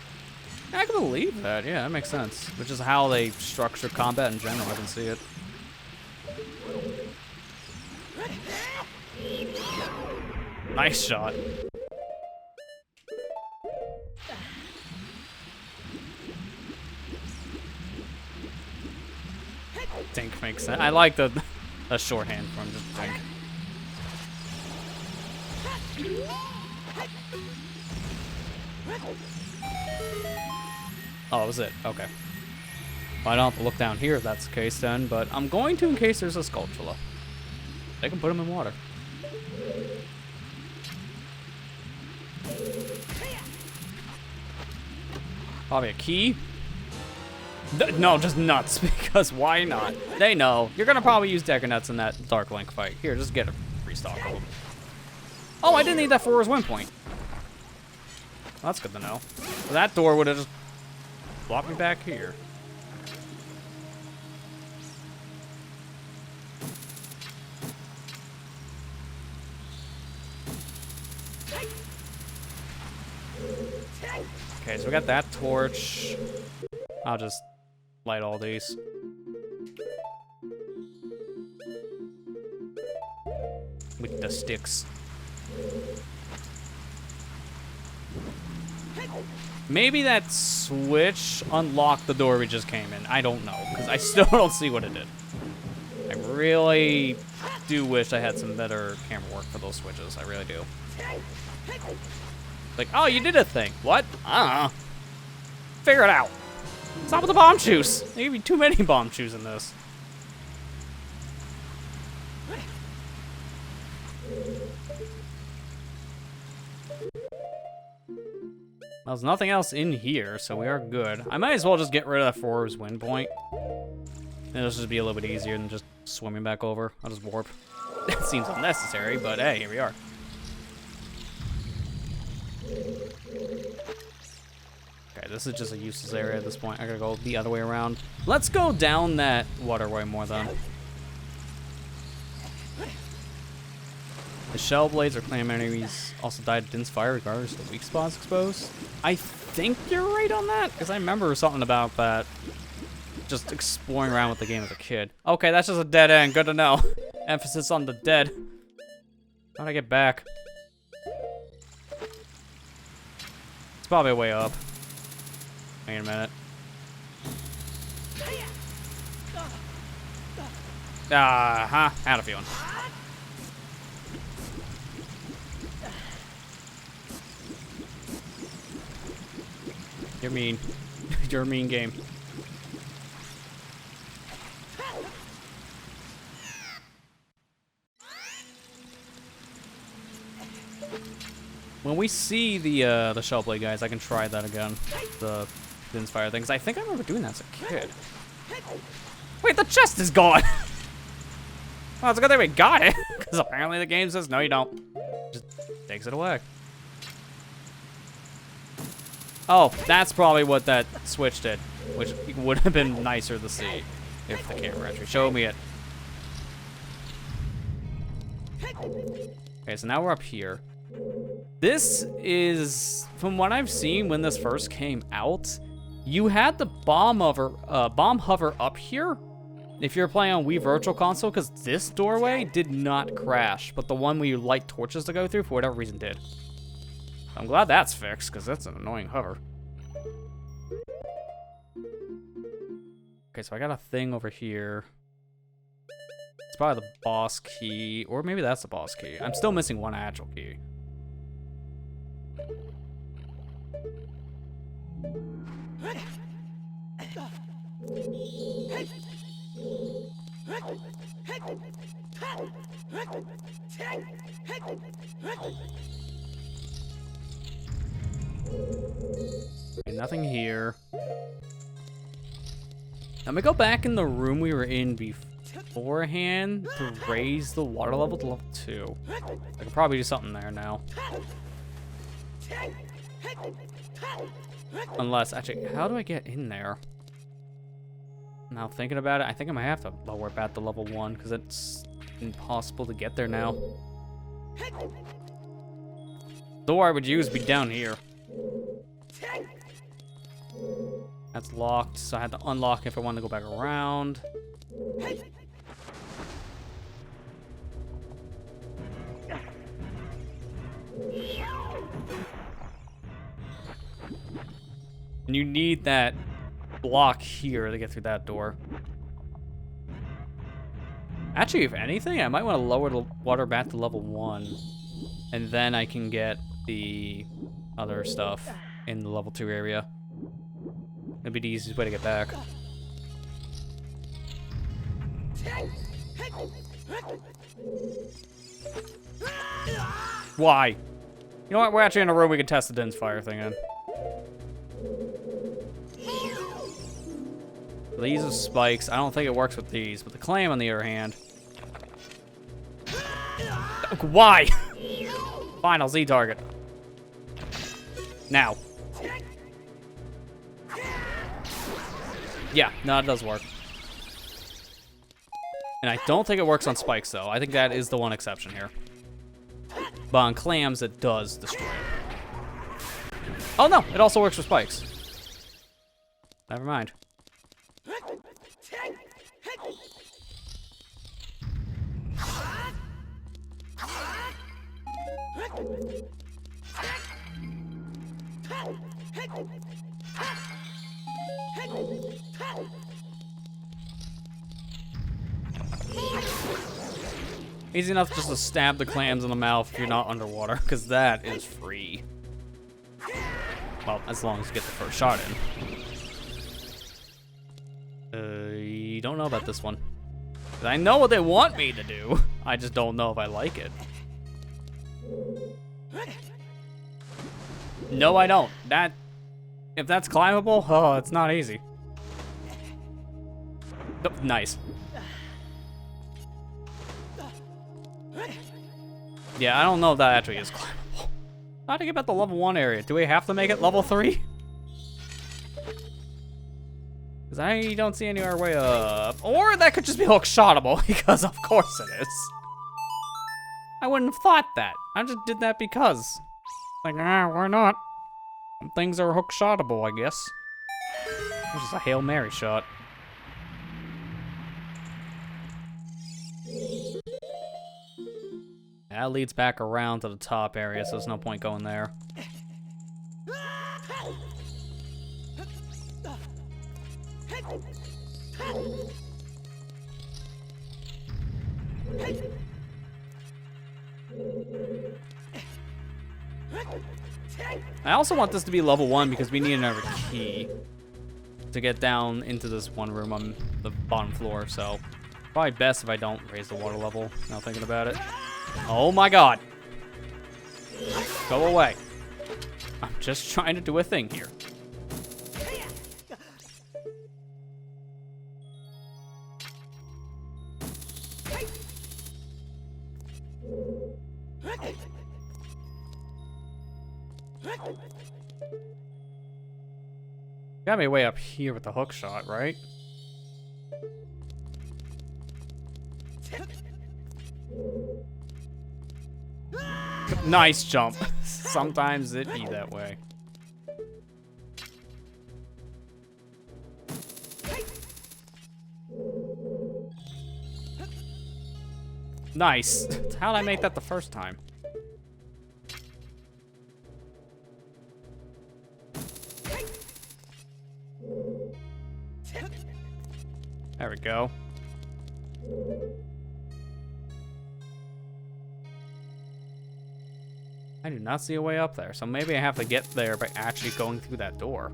I can believe that. Yeah, that makes sense. Which is how they structure combat in general. I can see it. Nice shot. Dink makes sense. I like the shorthand from just Dink. Oh, that was it. Okay. Well, I don't have to look down here if that's the case then, but I'm going to in case there's a Skulltula. They can put them in water. Probably a key? No, just nuts, because why not? They know. You're going to probably use Decker Nuts in that Dark Link fight. Here, just get a free stock of them. Oh, I didn't need that for his win point. Well, that's good to know. So that door would have just blocked me back here. Okay, so we got that torch. I'll just light all these. With the sticks. Maybe that switch unlocked the door we just came in. I don't know, because I still don't see what it did. I really do wish I had some better camera work for those switches. I really do. Like, oh, you did a thing. What? I don't know. Figure it out. Stop with the bomb shoes. There gave me too many bomb shoes in this. There's nothing else in here, so we are good. I might as well just get rid of that Forbes win point. And it'll just be a little bit easier than just swimming back over. I'll just warp. That seems unnecessary, but hey, here we are. Okay, this is just a useless area at this point. I gotta go the other way around. Let's go down that waterway more then. The shell blades or clam enemies also died to Din's fire regardless of the weak spots exposed. I think you're right on that, because I remember something about that. Just exploring around with the game as a kid. Okay, that's just a dead end. Good to know. Emphasis on the dead. How'd I get back? It's probably a way up. Wait a minute. Had a feeling. You're mean. You're a mean game. when we see the shell blade guys, I can try that again. The inspire thing, 'cause I think I remember doing that as a kid. Wait, the chest is gone. Well, it's a good thing we got it, because apparently the game says no, you don't. Just takes it away. Oh, that's probably what that switch did, which would have been nicer to see if the camera actually showed me it. Okay, so now we're up here. This is, from what I've seen when this first came out, you had the bomb hover up here if you're playing on Wii Virtual Console, because this doorway did not crash, but the one where you light torches to go through, for whatever reason, did. I'm glad that's fixed, because that's an annoying hover. Okay, so I got a thing over here. It's probably the boss key, or maybe that's the boss key. I'm still missing one actual key. Okay, nothing here. I'm gonna go back in the room we were in beforehand to raise the water level to level 2. I could probably do something there now. Unless, actually, how do I get in there? Now thinking about it, I think I might have to lower it back to level 1 because it's impossible to get there now. The door I would use would be down here. That's locked, so I had to unlock if I wanted to go back around. And you need that block here to get through that door. Actually, if anything, I might want to lower the water back to level 1. And then I can get the other stuff in the level 2 area. That'd be the easiest way to get back. Why? You know what? We're actually in a room we can test the Din's fire thing in. These are spikes. I don't think it works with these, but the clam on the other hand. Why? Fine, I'll Z target. Now. Yeah, no, it does work. And I don't think it works on spikes, though. I think that is the one exception here. But on clams, it does destroy it. Oh, no, it also works for spikes. Never mind. Easy enough just to stab the clams in the mouth if you're not underwater, because that is free. Well, as long as you get the first shot in. You don't know about this one. I know what they want me to do. I just don't know if I like it. No, I don't. If that's climbable, oh, it's not easy. Oh, nice. Yeah, I don't know if that actually is climbable. How to get about the level 1 area? Do we have to make it level 3? Because I don't see anywhere way up. Or that could just be hook shotable, because of course it is. I wouldn't have thought that. I just did that because. Like, why not? Some things are hook shotable, I guess. This is a Hail Mary shot. That leads back around to the top area, so there's no point going there. I also want this to be level 1 because we need another key to get down into this one room on the bottom floor, so probably best if I don't raise the water level, now thinking about it. Oh my god. Go away. I'm just trying to do a thing here. Got me way up here with the hook shot, right? Nice jump. Sometimes it be that way. Nice. How'd I make that the first time? There we go. I do not see a way up there, so maybe I have to get there by actually going through that door.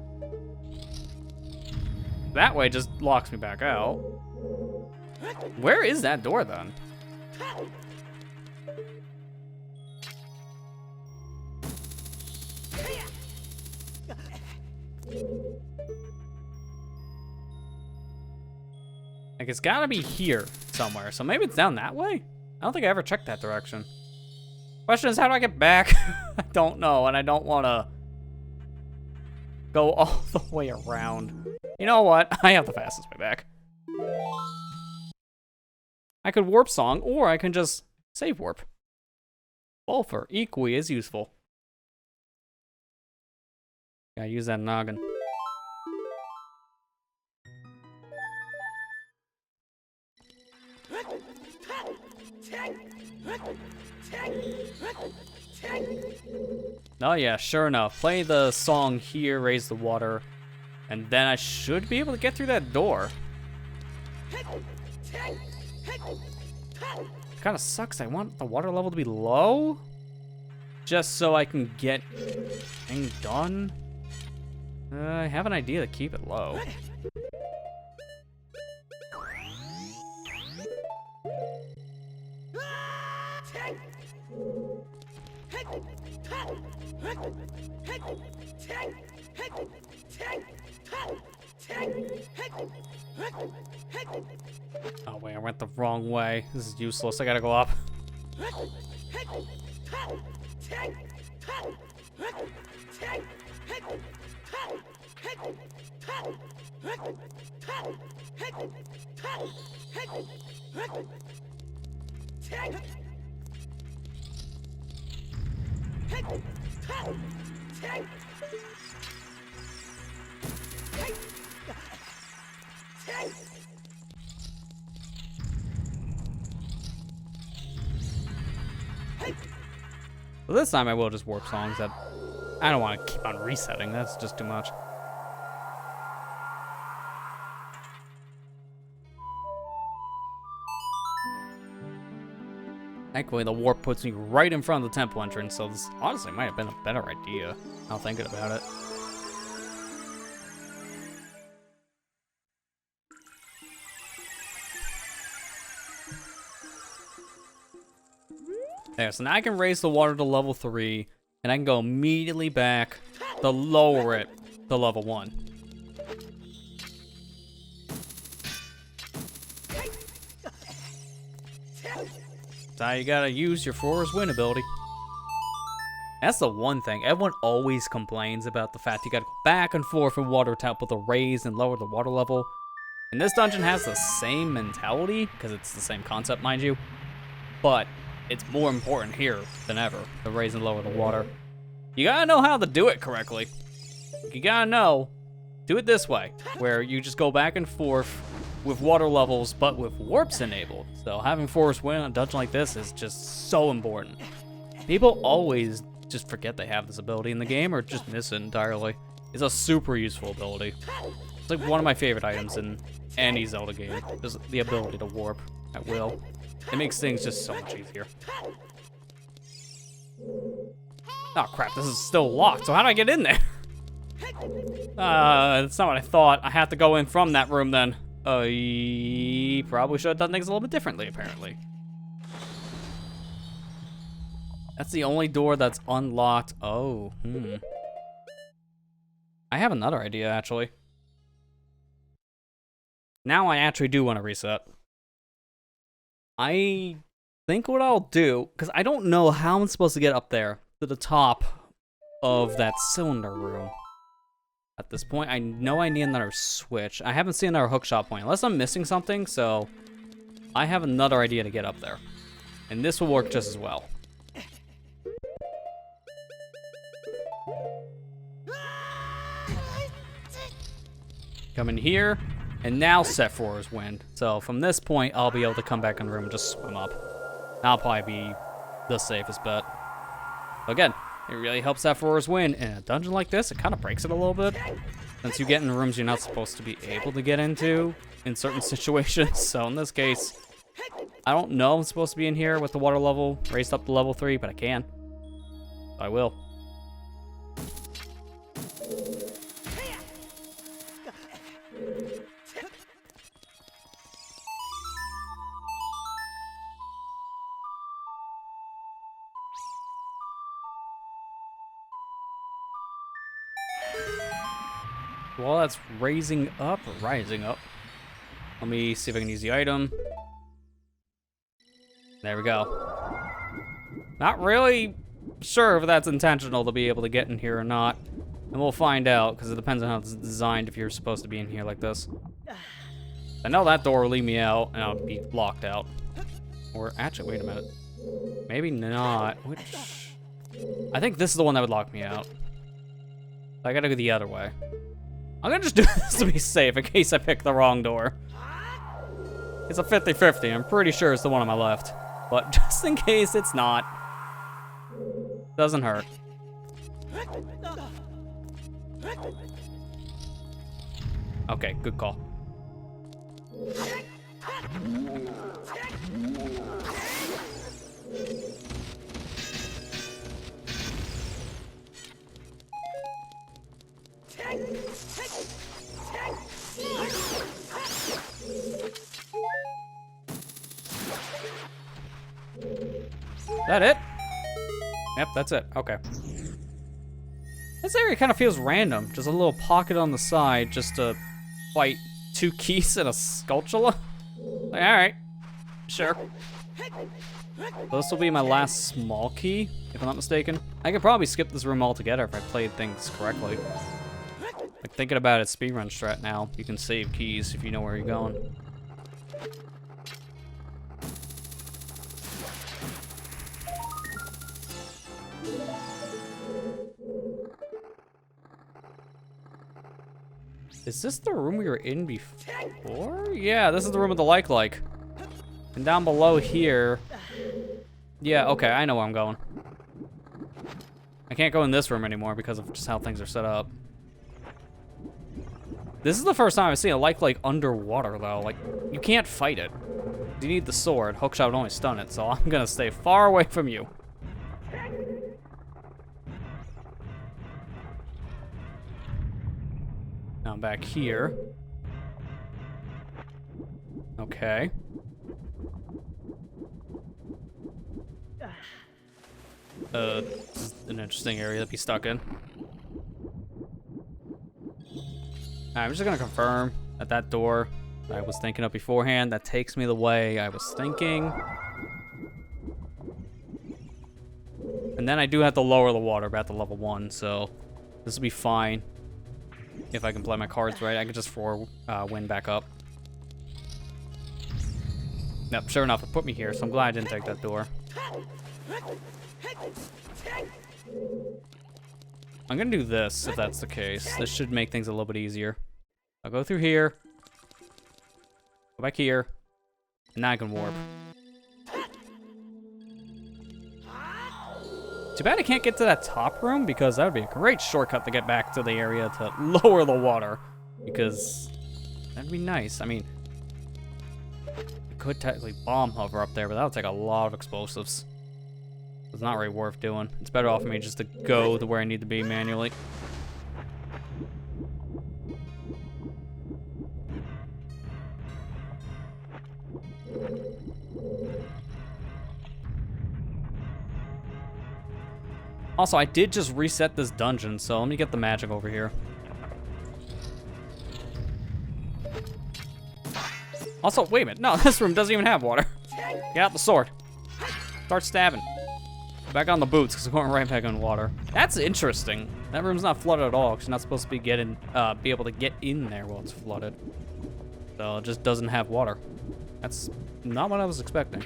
That way just locks me back out. Where is that door then? Like, it's gotta be here somewhere, so maybe it's down that way? I don't think I ever checked that direction. Question is, how do I get back? I don't know, and I don't want to go all the way around. You know what? I have the fastest way back. I could warp song, or I can just save warp. Both are equally as useful. Gotta use that noggin. Oh yeah, sure enough. Play the song here, raise the water, and then I should be able to get through that door. Kind of sucks. I want the water level to be low, just so I can get things done. I have an idea to keep it low. Oh wait, I went the wrong way. This is useless. I gotta go up. Well, this time I will just warp songs that I don't want to keep on resetting. That's just too much. Thankfully, the warp puts me right in front of the temple entrance, so this honestly might have been a better idea. Now thinking about it. There, so now I can raise the water to level 3, and I can go immediately back to lower it to level 1. That's how you gotta use your Forest Wind ability. That's the one thing. Everyone always complains about the fact you gotta go back and forth from water temple to raise and lower the water level. And this dungeon has the same mentality, because it's the same concept, mind you. But it's more important here than ever to raise and lower the water. You gotta know how to do it correctly. You gotta know, do it this way, where you just go back and forth with water levels, but with warps enabled. So having Forest Wind on a dungeon like this is just so important. People always just forget they have this ability in the game, or just miss it entirely. It's a super useful ability. It's like one of my favorite items in any Zelda game, is the ability to warp at will. It makes things just so much easier. Oh crap, this is still locked, so how do I get in there? That's not what I thought. I have to go in from that room then. Probably should have done things a little bit differently, apparently. That's the only door that's unlocked. Oh, I have another idea, actually. Now I actually do want to reset. I think what I'll do, because I don't know how I'm supposed to get up there to the top of that cylinder room. At this point, I know I need another switch. I haven't seen another hookshot point, unless I'm missing something, so I have another idea to get up there. And this will work just as well. Come in here, and now set forward wind. So from this point, I'll be able to come back in the room and just swim up. That'll probably be the safest bet. Again, it really helps that forward wind. In a dungeon like this, it kind of breaks it a little bit. Since you get in rooms you're not supposed to be able to get into in certain situations. So in this case, I don't know I'm supposed to be in here with the water level raised up to level 3, but I can. I will. Well, that's rising up. Let me see if I can use the item. There we go. Not really sure if that's intentional to be able to get in here or not. And we'll find out, because it depends on how it's designed if you're supposed to be in here like this. I know that door will leave me out, and I'll be locked out. Or, actually, wait a minute. Maybe not. Which... I think this is the one that would lock me out. I gotta go the other way. I'm gonna just do this to be safe in case I pick the wrong door. It's a 50-50. I'm pretty sure it's the one on my left. But just in case it's not. Doesn't hurt. Okay, good call. That it? Yep, that's it. Okay. This area kind of feels random. Just a little pocket on the side just to fight 2 keys and a sculptula. Like, alright. Sure. So this will be my last small key, if I'm not mistaken. I could probably skip this room altogether if I played things correctly. Like, thinking about it, speedrun strat now, you can save keys if you know where you're going. Is this the room we were in before? Yeah, this is the room with the like. And down below here... Yeah, okay, I know where I'm going. I can't go in this room anymore because of just how things are set up. This is the first time I've seen a like underwater, though. Like, you can't fight it. You need the sword. Hookshot would only stun it, so I'm gonna stay far away from you. Now I'm back here. Okay. This is an interesting area to be stuck in. I'm just gonna confirm that that door I was thinking of beforehand, that takes me the way I was thinking. And then I do have to lower the water back to level 1, so this will be fine. If I can play my cards right, I can just wind back up. Yep, sure enough, it put me here, so I'm glad I didn't take that door. I'm gonna do this, if that's the case. This should make things a little bit easier. I'll go through here. Go back here. And now I can warp. Too bad I can't get to that top room, because that would be a great shortcut to get back to the area to lower the water. Because that'd be nice. I mean, I could technically bomb hover up there, but that would take a lot of explosives. It's not really worth doing. It's better off for me just to go to where I need to be manually. Also, I did just reset this dungeon, so let me get the magic over here. Also, wait a minute. No, this room doesn't even have water. Get out the sword. Start stabbing. Back on the boots, because I'm going right back on water. That's interesting. That room's not flooded at all, because you're not supposed to be able to get in there while it's flooded. So it just doesn't have water. That's not what I was expecting.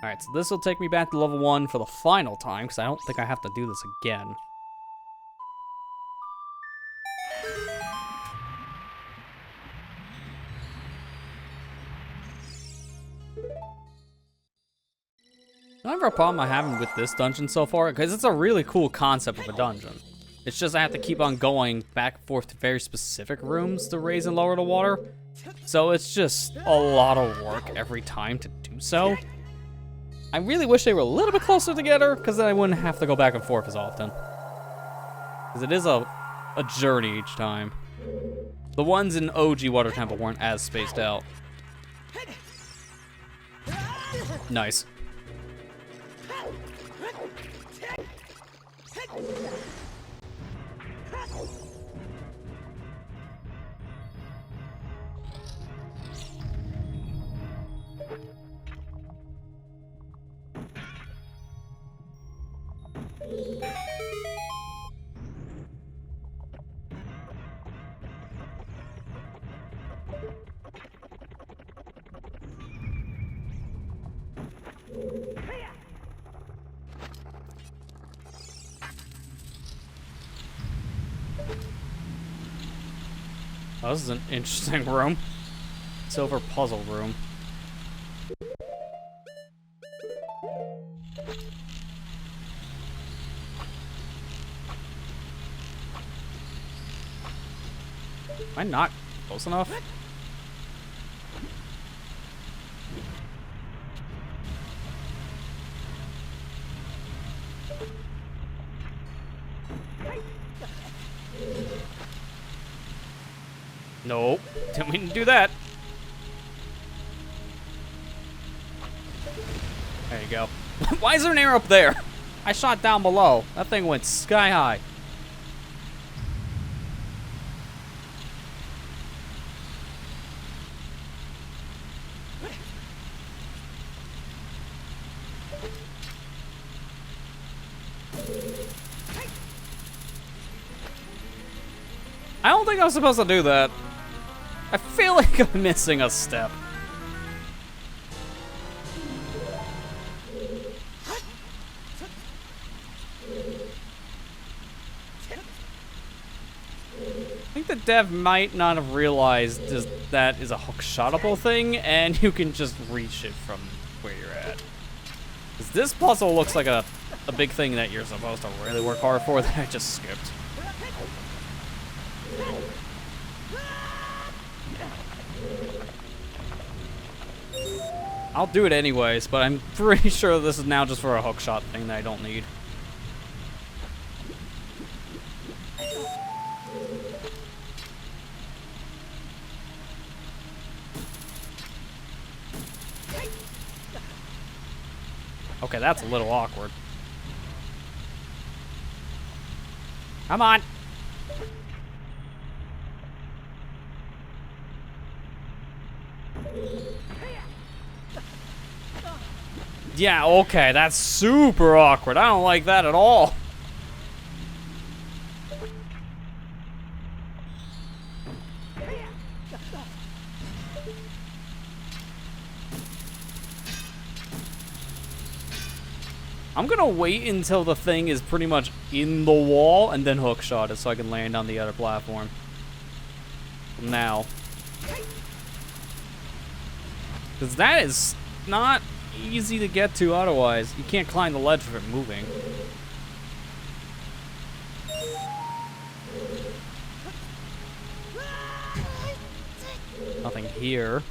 Alright, so this will take me back to level 1 for the final time, because I don't think I have to do this again. Another problem I'm having with this dungeon so far, because it's a really cool concept of a dungeon. It's just I have to keep on going back and forth to very specific rooms to raise and lower the water. So it's just a lot of work every time to do so. I really wish they were a little bit closer together, because then I wouldn't have to go back and forth as often. Because it is a journey each time. The ones in OG Water Temple weren't as spaced out. Nice. Oh, this is an interesting room. Silver puzzle room. Am I not close enough? Nope, didn't mean to do that. There you go. Why is there an arrow up there? I shot down below. That thing went sky high. I don't think I'm supposed to do that. I feel like I'm missing a step. I think the dev might not have realized that is a hook-shotable thing, and you can just reach it from where you're at. Because this puzzle looks like a big thing that you're supposed to really work hard for that I just skipped. I'll do it anyways, but I'm pretty sure this is now just for a hookshot thing that I don't need. Okay, that's a little awkward. Come on. Yeah, okay, that's super awkward. I don't like that at all. I'm gonna wait until the thing is pretty much in the wall and then hookshot it so I can land on the other platform. Now. Because that is not easy to get to otherwise. You can't climb the ledge with it moving. Nothing here.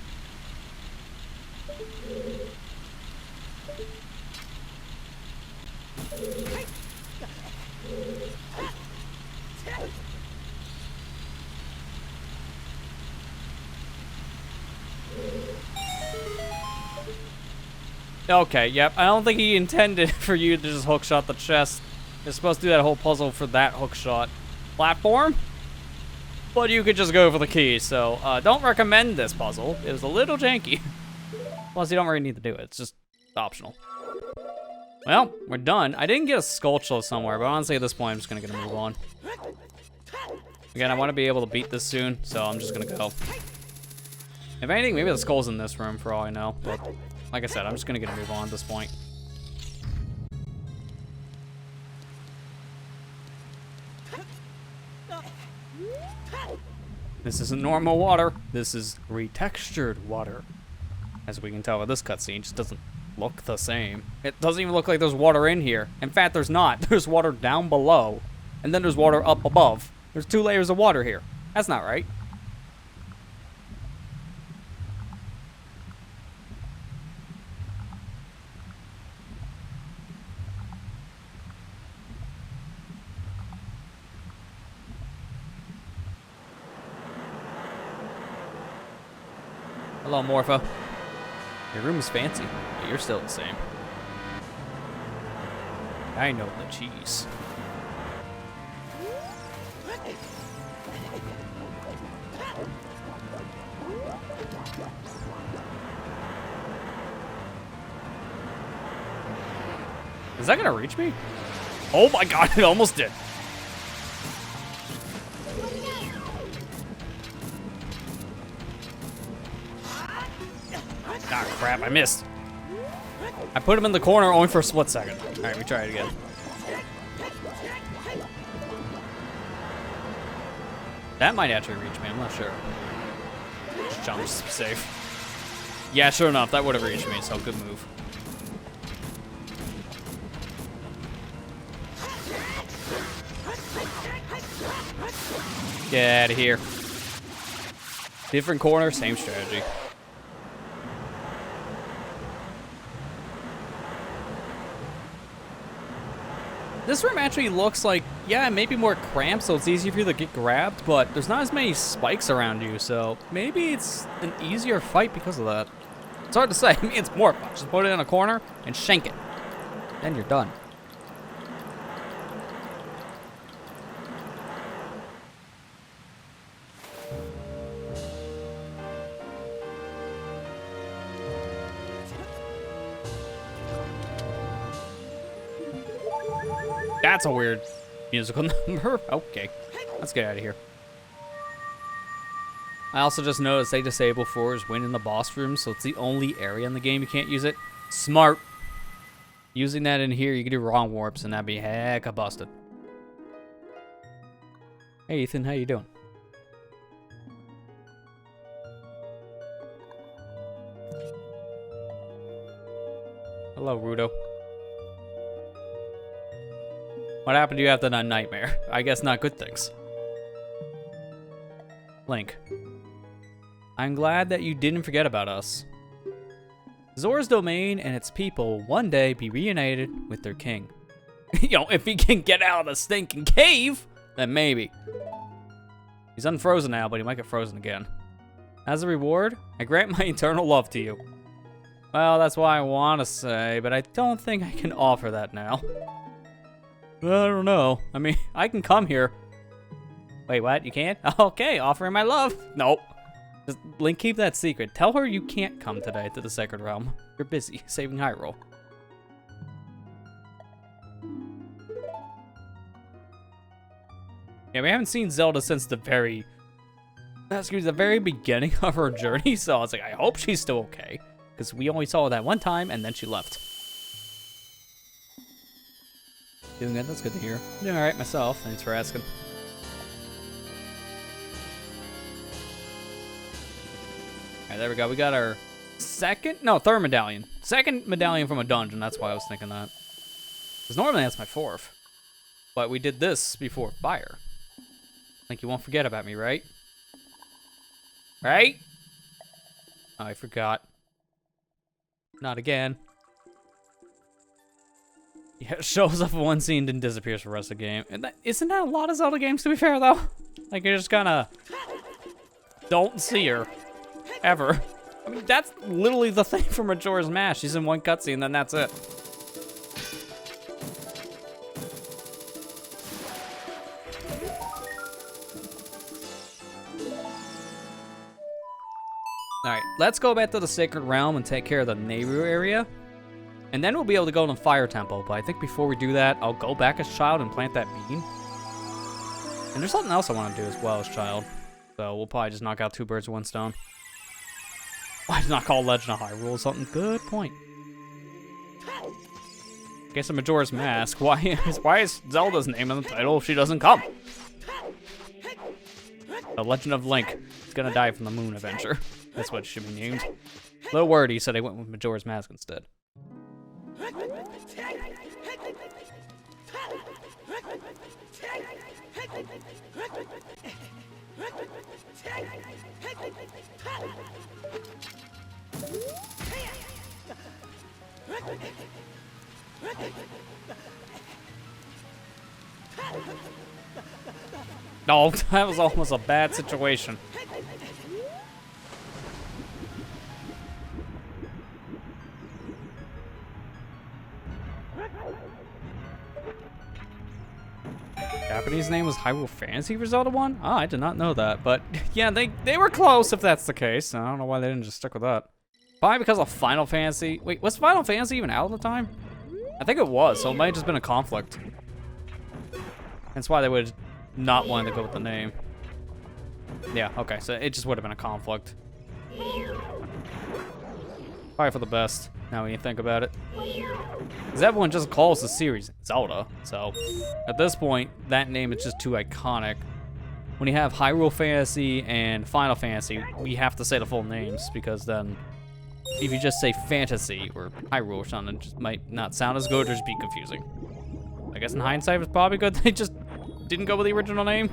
Okay, yep. I don't think he intended for you to just hookshot the chest. You're supposed to do that whole puzzle for that hookshot platform. But you could just go for the key, so don't recommend this puzzle. It was a little janky. Plus, you don't really need to do it. It's just optional. Well, we're done. I didn't get a skull somewhere, but honestly, at this point, I'm just gonna move on. Again, I want to be able to beat this soon, so I'm just gonna go. If anything, maybe the skull's in this room for all I know. But like I said, I'm just gonna move on at this point. This isn't normal water. This is retextured water. As we can tell with this cutscene, it just doesn't look the same. It doesn't even look like there's water in here. In fact, there's not. There's water down below, and then there's water up above. There's 2 layers of water here. That's not right. Hello, Morpho. Your room is fancy, but you're still the same. I know the cheese. Is that gonna reach me? Oh my god, it almost did. Ah, crap, I missed. I put him in the corner only for a split second. All right, we try it again. That might actually reach me, I'm not sure. Just jump, just to be safe. Yeah, sure enough, that would have reached me, so good move. Get out of here. Different corner, same strategy. This room actually looks like, yeah, maybe more cramped, so it's easier for you to get grabbed, but there's not as many spikes around you, so maybe it's an easier fight because of that. It's hard to say. I mean, it's more fun. Just put it in a corner and shank it. Then you're done. That's a weird musical number. Okay, let's get out of here. I also just noticed they disable For's Wind in the boss room, so it's the only area in the game you can't use it. Smart. Using that in here, you could do wrong warps, and that'd be hecka busted. Hey, Ethan, how you doing? Hello, Rudo. What happened to you after that nightmare? I guess not good things. Link. I'm glad that you didn't forget about us. Zora's domain and its people one day be reunited with their king. You know, if he can get out of the stinking cave, then maybe. He's unfrozen now, but he might get frozen again. As a reward, I grant my eternal love to you. Well, that's what I want to say, but I don't think I can offer that now. I don't know. I mean, I can come here. Wait, what? You can't? Okay, offering my love. Nope. Just, Link, keep that secret. Tell her you can't come today to the Sacred Realm. You're busy saving Hyrule. Yeah, we haven't seen Zelda since the very beginning of her journey, so I was like, I hope she's still okay. Because we only saw her that one time, and then she left. Doing good, that's good to hear. Doing alright myself, thanks for asking. Alright, there we go. We got our third medallion. Second medallion from a dungeon, that's why I was thinking that. Because normally that's my fourth. But we did this before fire. Like you won't forget about me, right? Right? Oh, I forgot. Not again. Yeah, it shows up in one scene, then disappears for the rest of the game. And isn't that a lot of Zelda games, to be fair, though? Like, you just kind of don't see her. Ever. I mean, that's literally the thing from Majora's Mask. She's in one cutscene, then that's it. Alright, let's go back to the Sacred Realm and take care of the Nehru area. And then we'll be able to go to the Fire Temple. But I think before we do that, I'll go back as Child and plant that bean. And there's something else I want to do as well as Child. So we'll probably just knock out 2 birds with 1 stone. Why is it not called Legend of Hyrule or something? Good point. Guess a Majora's Mask. Why is Zelda's name in the title if she doesn't come? The Legend of Link is gonna die from the moon adventure. That's what it should be named. Little wordy, so they went with Majora's Mask instead. No, that was almost a bad situation. Japanese name was Hyrule Fantasy for Zelda 1? Oh, I did not know that. But yeah, they were close if that's the case. I don't know why they didn't just stick with that. Probably because of Final Fantasy. Wait, was Final Fantasy even out at the time? I think it was, so it might have just been a conflict. That's why they would not want to go with the name. Yeah, okay, so it just would have been a conflict. Probably for the best, now when you think about it. Because everyone just calls the series Zelda, so at this point, that name is just too iconic. When you have Hyrule Fantasy and Final Fantasy, we have to say the full names, because then if you just say Fantasy or Hyrule or something, it just might not sound as good or just be confusing. I guess in hindsight, it's probably good they just didn't go with the original name.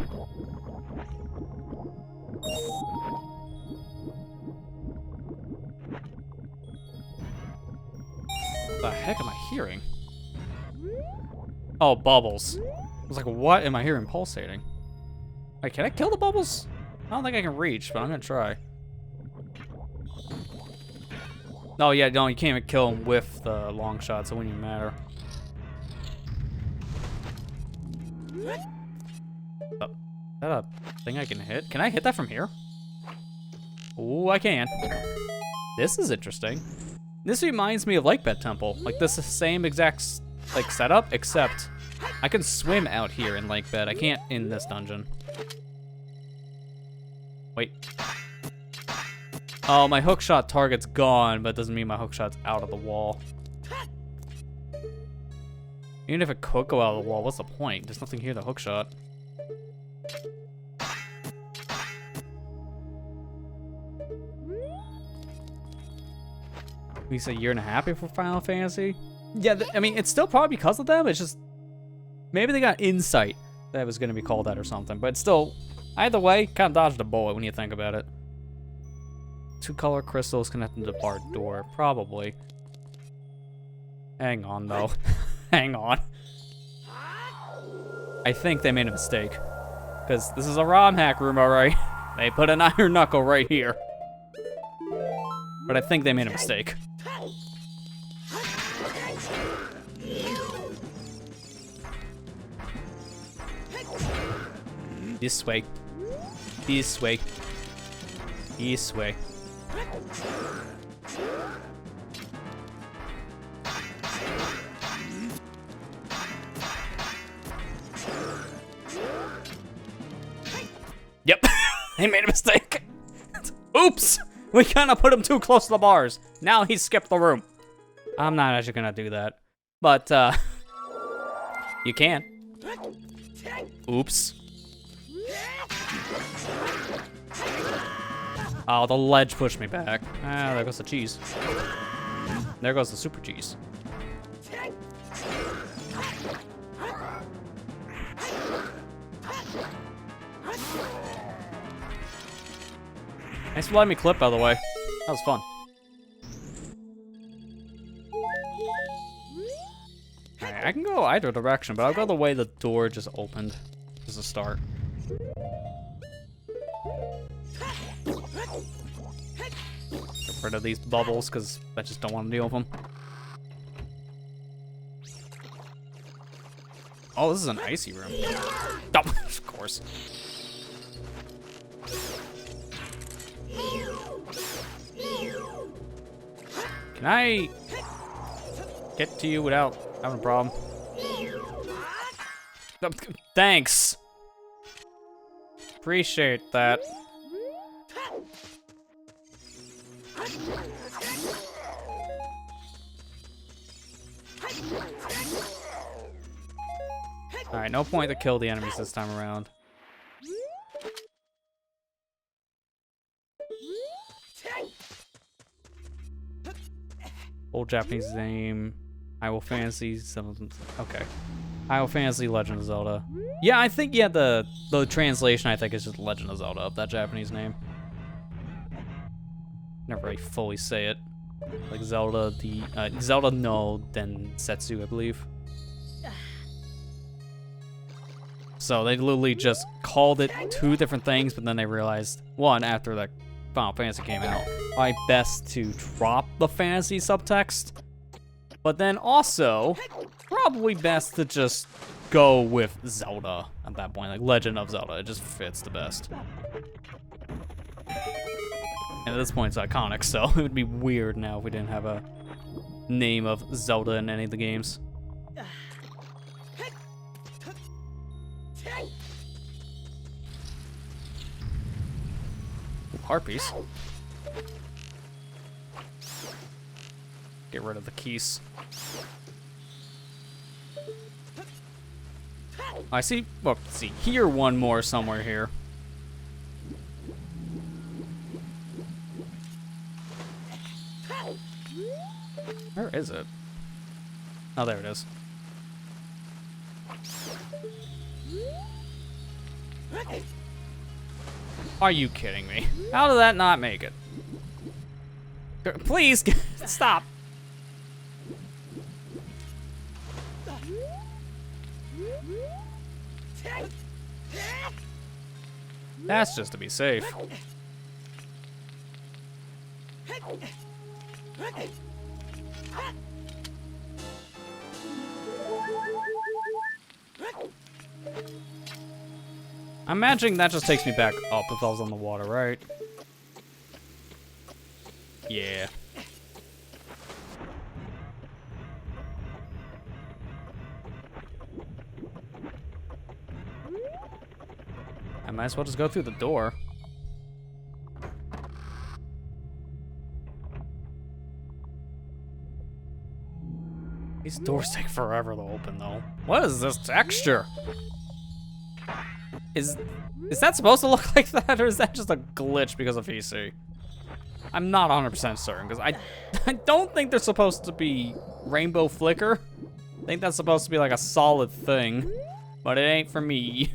What the heck am I hearing? Oh, bubbles. I was like, what am I hearing pulsating? Wait, can I kill the bubbles? I don't think I can reach, but I'm gonna try. Oh yeah, no, you can't even kill them with the long shot, so it wouldn't even matter. Oh, is that a thing I can hit? Can I hit that from here? Oh, I can. This is interesting. This reminds me of Lake Bed Temple. Like this is the same exact like setup, except I can swim out here in Lake Bed. I can't in this dungeon. Wait. Oh, my hookshot target's gone, but it doesn't mean my hookshot's out of the wall. Even if it could go out of the wall, what's the point? There's nothing here to hookshot. We say 1.5 years before Final Fantasy? Yeah, I mean, it's still probably because of them. It's just, maybe they got insight that it was going to be called that or something. But still, either way, kind of dodged a bullet when you think about it. 2 color crystals connected to the barred door, probably. Hang on, though. Hang on. I think they made a mistake. Because this is a ROM hack room, alright? They put an iron knuckle right here. But I think they made a mistake. This way. This way. This way. Yep, they made a mistake. Oops, we kind of put him too close to the bars. Now he skipped the room. I'm not actually gonna do that, but you can. Oops. Oh, the ledge pushed me back. Ah, there goes the cheese. There goes the super cheese. Thanks for letting me clip, by the way. That was fun. Alright, I can go either direction, but I'll go the way the door just opened as a start. rid of these bubbles because I just don't want to deal with them. Oh, this is an icy room. Oh, of course. Can I get to you without having a problem? Thanks. Appreciate that. Alright, no point to kill the enemies this time around. Old Japanese name. Hyrule Fantasy. Some of them. Okay. Hyrule Fantasy, Legend of Zelda. Yeah, I think the translation I think is just Legend of Zelda of that Japanese name. Never really fully say it. Like Zelda Zelda no Densetsu, I believe. So they literally just called it two different things, but then they realized, one, after the Final Fantasy came out, probably best to drop the fantasy subtext. But then also, probably best to just go with Zelda at that point, like Legend of Zelda. It just fits the best. And at this point, it's iconic, so it would be weird now if we didn't have a name of Zelda in any of the games. Harpies. Get rid of the keys. I see. Well, let's see. Here, one more somewhere here. Where is it? Oh, there it is. Are you kidding me? How did that not make it? Please, stop. That's just to be safe. I'm imagining that just takes me back up if I was on the water, right? Yeah. I might as well just go through the door. These doors take forever to open, though. What is this texture? Is that supposed to look like that, or is that just a glitch because of PC? I'm not 100% certain, because I don't think they're supposed to be rainbow flicker. I think that's supposed to be like a solid thing, but it ain't for me.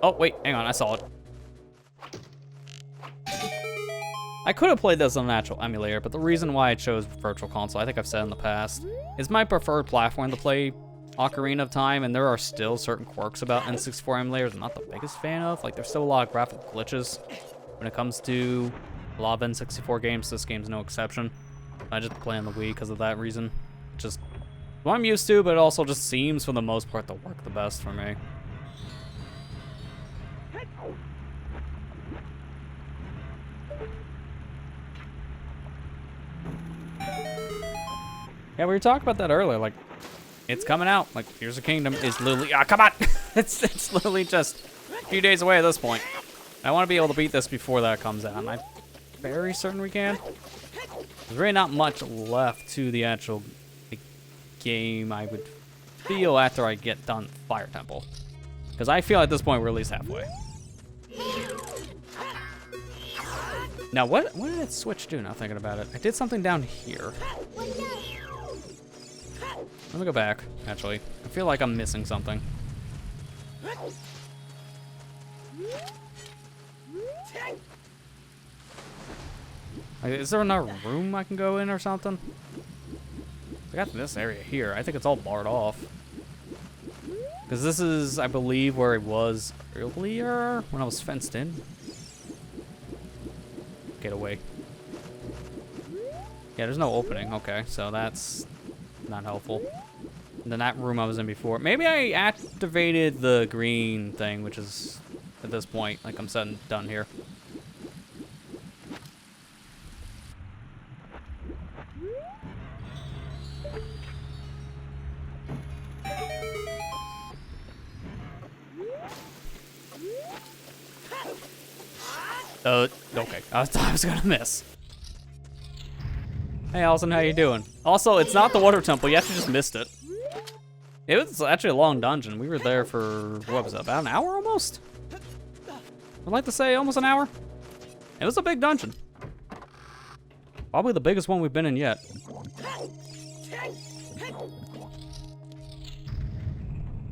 Oh, wait, hang on, I saw it. I could have played this on an actual emulator, but the reason why I chose Virtual Console, I think I've said in the past, is my preferred platform to play Ocarina of Time, and there are still certain quirks about N64 emulators I'm not the biggest fan of. Like, there's still a lot of graphical glitches when it comes to a lot of N64 games. This game's no exception. I just play on the Wii because of that reason. Just what I'm used to, but it also just seems, for the most part, to work the best for me. Yeah, we were talking about that earlier. Like, it's coming out. Like, Tears of the Kingdom is literally... Ah, come on! it's literally just a few days away at this point. I want to be able to beat this before that comes out, and I'm very certain we can. There's really not much left to the actual game, I would feel, after I get done Fire Temple. Because I feel at this point we're at least halfway. Now, what did it switch to now thinking about it? I did something down here. Let me go back, actually. I feel like I'm missing something. Like, is there another room I can go in or something? I got this area here. I think it's all barred off. Because this is, I believe, where it was earlier when I was fenced in. Get away. Yeah, there's no opening. Okay, so that's not helpful. And then that room I was in before. Maybe I activated the green thing, which is, at this point, like I'm said and done here. Okay. I thought I was gonna miss. Hey, Allison, how you doing? Also, it's not the water temple. You actually just missed it. It was actually a long dungeon. We were there for, what was it, about an hour almost? I'd like to say almost an hour. It was a big dungeon. Probably the biggest one we've been in yet.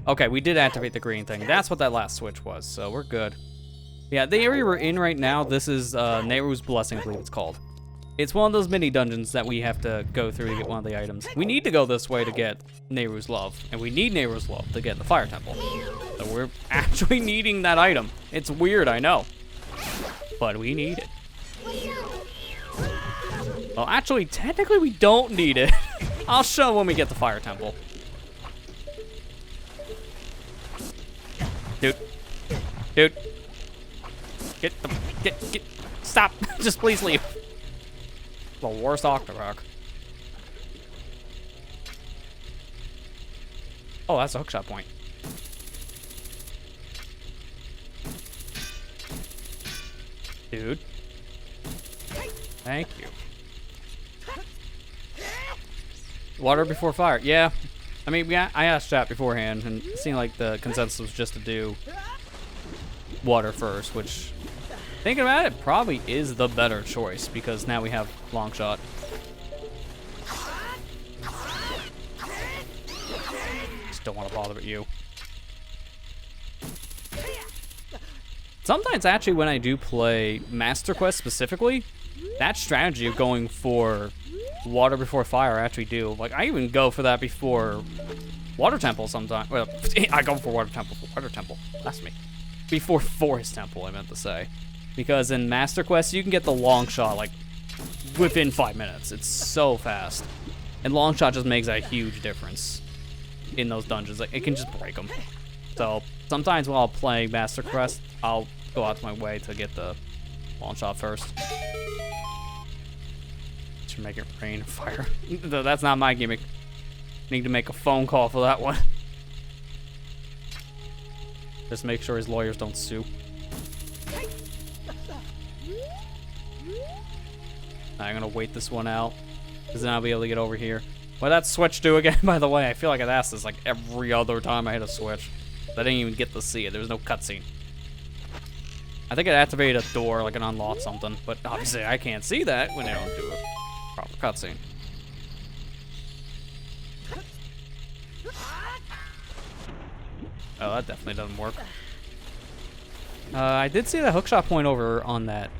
Okay, we did activate the green thing. That's what that last switch was, so we're good. Yeah, the area we're in right now, this is Nehru's Blessing, I believe it's called. It's one of those mini dungeons that we have to go through to get one of the items. We need to go this way to get Nehru's Love, and we need Nehru's Love to get the Fire Temple. So we're actually needing that item. It's weird, I know, but we need it. Well, actually, technically we don't need it. I'll show when we get the Fire Temple. Dude. Get, stop. Just please leave. The worst Octorok. Oh, that's a hookshot point. Dude. Thank you. Water before fire. Yeah. I mean, I asked chat beforehand, and it seemed like the consensus was just to do water first, which, thinking about it, probably is the better choice, because now we have long shot. Just don't want to bother with you. Sometimes, actually, when I do play Master Quest specifically, that strategy of going for water before fire, I actually do. Like, I even go for that before Water Temple sometimes. Well, I go for Water Temple. That's me. Before Forest Temple, I meant to say. Because in Master Quest, you can get the long shot, like, within 5 minutes. It's so fast. And long shot just makes a huge difference in those dungeons. Like, it can just break them. So, sometimes while playing Master Quest, I'll go out to my way to get the long shot first. Should make it rain fire. That's not my gimmick. Need to make a phone call for that one. Just make sure his lawyers don't sue. I'm gonna wait this one out, because then I'll be able to get over here. What that switch do again, by the way? I feel like I've asked this like every other time I hit a switch. I didn't even get to see it. There was no cutscene. I think it activated a door, like it unlocked something, but obviously I can't see that when they don't do a proper cutscene. Oh, that definitely doesn't work. I did see the hookshot point over on that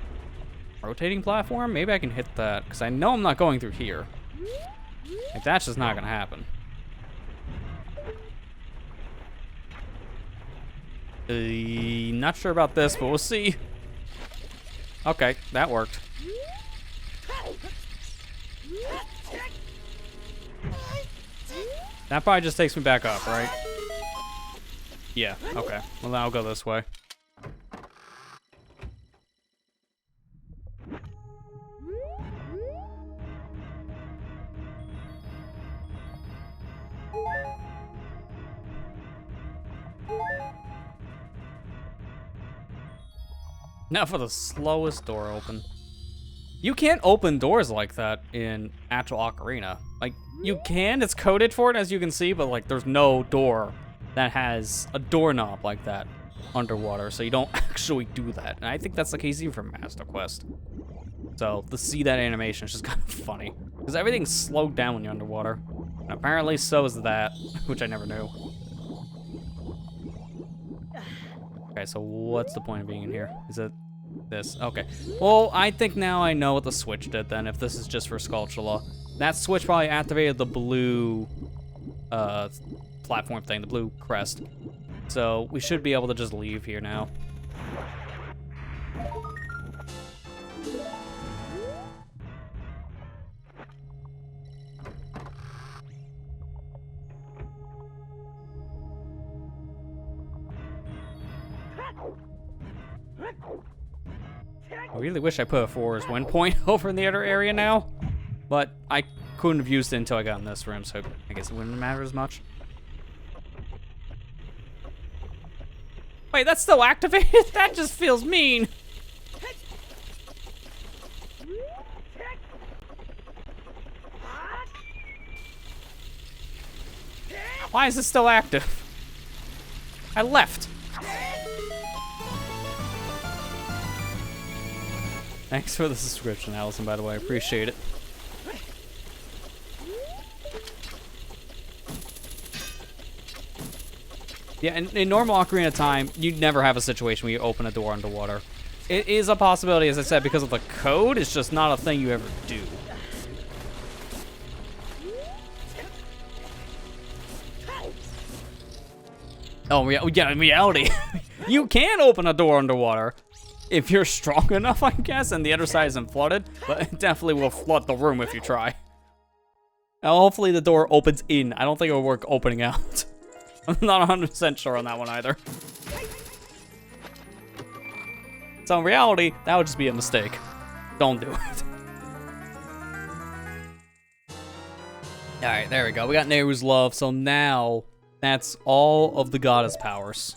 rotating platform. Maybe I can hit that, because I know I'm not going through here. Like, that's just not going to happen. Not sure about this, but we'll see. Okay, that worked. That probably just takes me back up, right? Yeah, okay. Well, then I'll go this way. Now for the slowest door open. You can't open doors like that in actual Ocarina. Like, you can, it's coded for it as you can see, but like there's no door that has a doorknob like that underwater, so you don't actually do that. And I think that's the case even for Master Quest. So to see that animation is just kind of funny, because everything's slowed down when you're underwater. And apparently so is that, which I never knew. Okay, so what's the point of being in here? Is it this? Okay. Well, I think now I know what the switch did then, if this is just for Skulltula. That switch probably activated the blue platform thing, the blue crest. So we should be able to just leave here now. I really wish I put a forest wind point over in the other area now, but I couldn't have used it until I got in this room, so I guess it wouldn't matter as much. Wait, that's still activated? That just feels mean. Why is it still active? I left. Thanks for the subscription, Allison, by the way. I appreciate it. Yeah, in normal Ocarina of Time, you'd never have a situation where you open a door underwater. It is a possibility, as I said, because of the code. It's just not a thing you ever do. Oh, yeah, in reality, you can open a door underwater. If you're strong enough, I guess, and the other side isn't flooded, but it definitely will flood the room if you try. Now, hopefully the door opens in. I don't think it will work opening out. I'm not 100% sure on that one either. So in reality, that would just be a mistake. Don't do it. Alright, there we go. We got Nehru's Love, so now that's all of the goddess powers.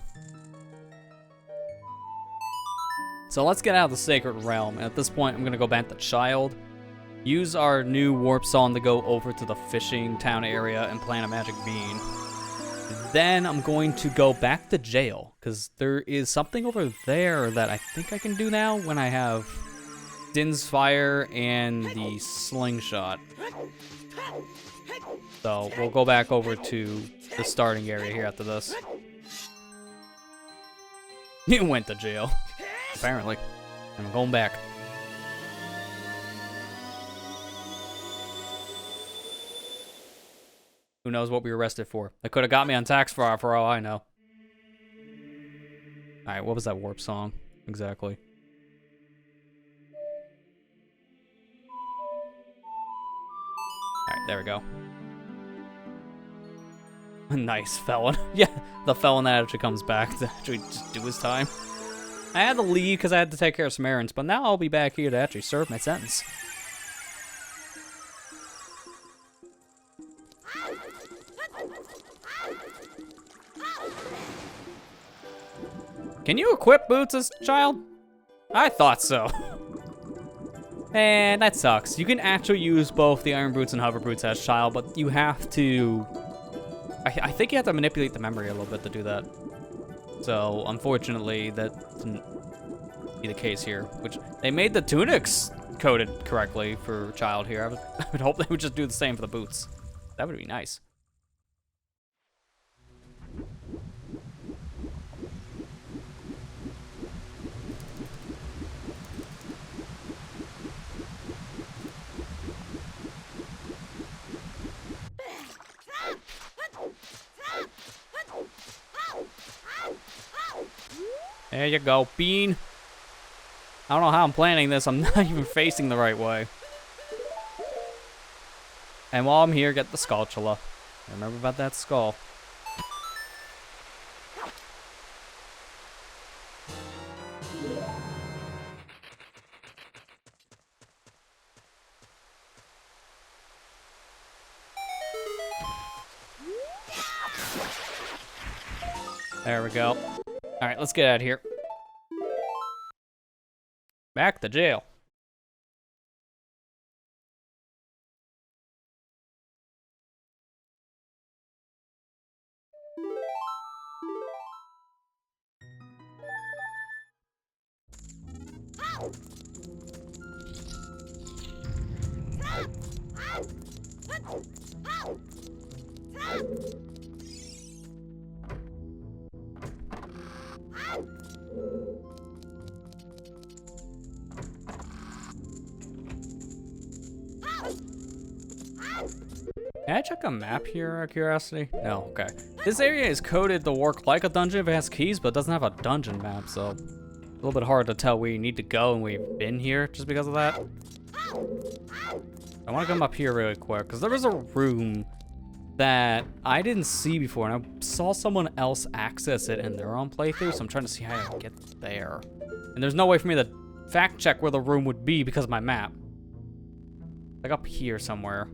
So let's get out of the Sacred Realm, and at this point I'm gonna go back to Child, use our new warp song to go over to the fishing town area and plant a magic bean. Then I'm going to go back to jail, because there is something over there that I think I can do now when I have Din's Fire and the Slingshot. So we'll go back over to the starting area here after this. You went to jail. Apparently. I'm going back. Who knows what we were arrested for? They could have got me on tax fraud for all I know. Alright, what was that warp song? Exactly. Alright, there we go. Nice felon. Yeah, the felon that actually comes back to actually just do his time. I had to leave because I had to take care of some errands, but now I'll be back here to actually serve my sentence. Can you equip boots as a child? I thought so. And that sucks. You can actually use both the iron boots and hover boots as child, but you have to... I think you have to manipulate the memory a little bit to do that. So, unfortunately, that didn't be the case here. Which, they made the tunics coded correctly for child here. I would hope they would just do the same for the boots. That would be nice. There you go, bean. I don't know how I'm planning this. I'm not even facing the right way. And while I'm here, get the Skulltula. Remember about that skull. There we go. All right, let's get out of here. Back to jail. Can I check a map here out of curiosity? No, okay. This area is coded to work like a dungeon if it has keys, but it doesn't have a dungeon map, so a little bit hard to tell where you need to go and we've been here just because of that. I want to come up here really quick because there was a room that I didn't see before, and I saw someone else access it in their own playthrough, so I'm trying to see how to get there. And there's no way for me to fact check where the room would be because of my map. Like up here somewhere.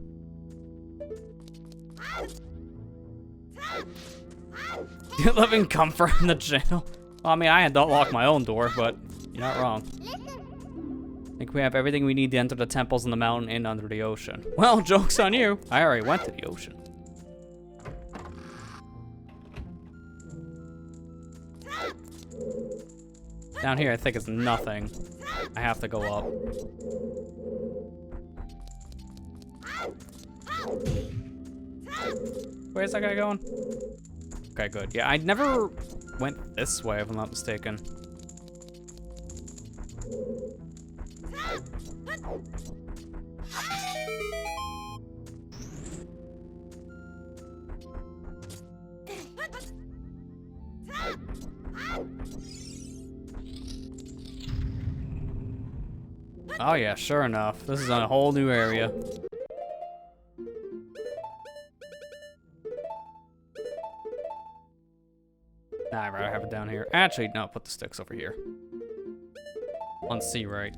You live in comfort in the jail. Well, I mean, I don't lock my own door, but you're not wrong. I think we have everything we need to enter the temples in the mountain and under the ocean. Well, joke's on you. I already went to the ocean. Down here, I think it's nothing. I have to go up. Where's that guy going? Okay, good. Yeah, I never went this way, if I'm not mistaken. Oh yeah, sure enough. This is a whole new area. Nah, I'd rather have it down here. Actually, no, put the sticks over here. On C, right?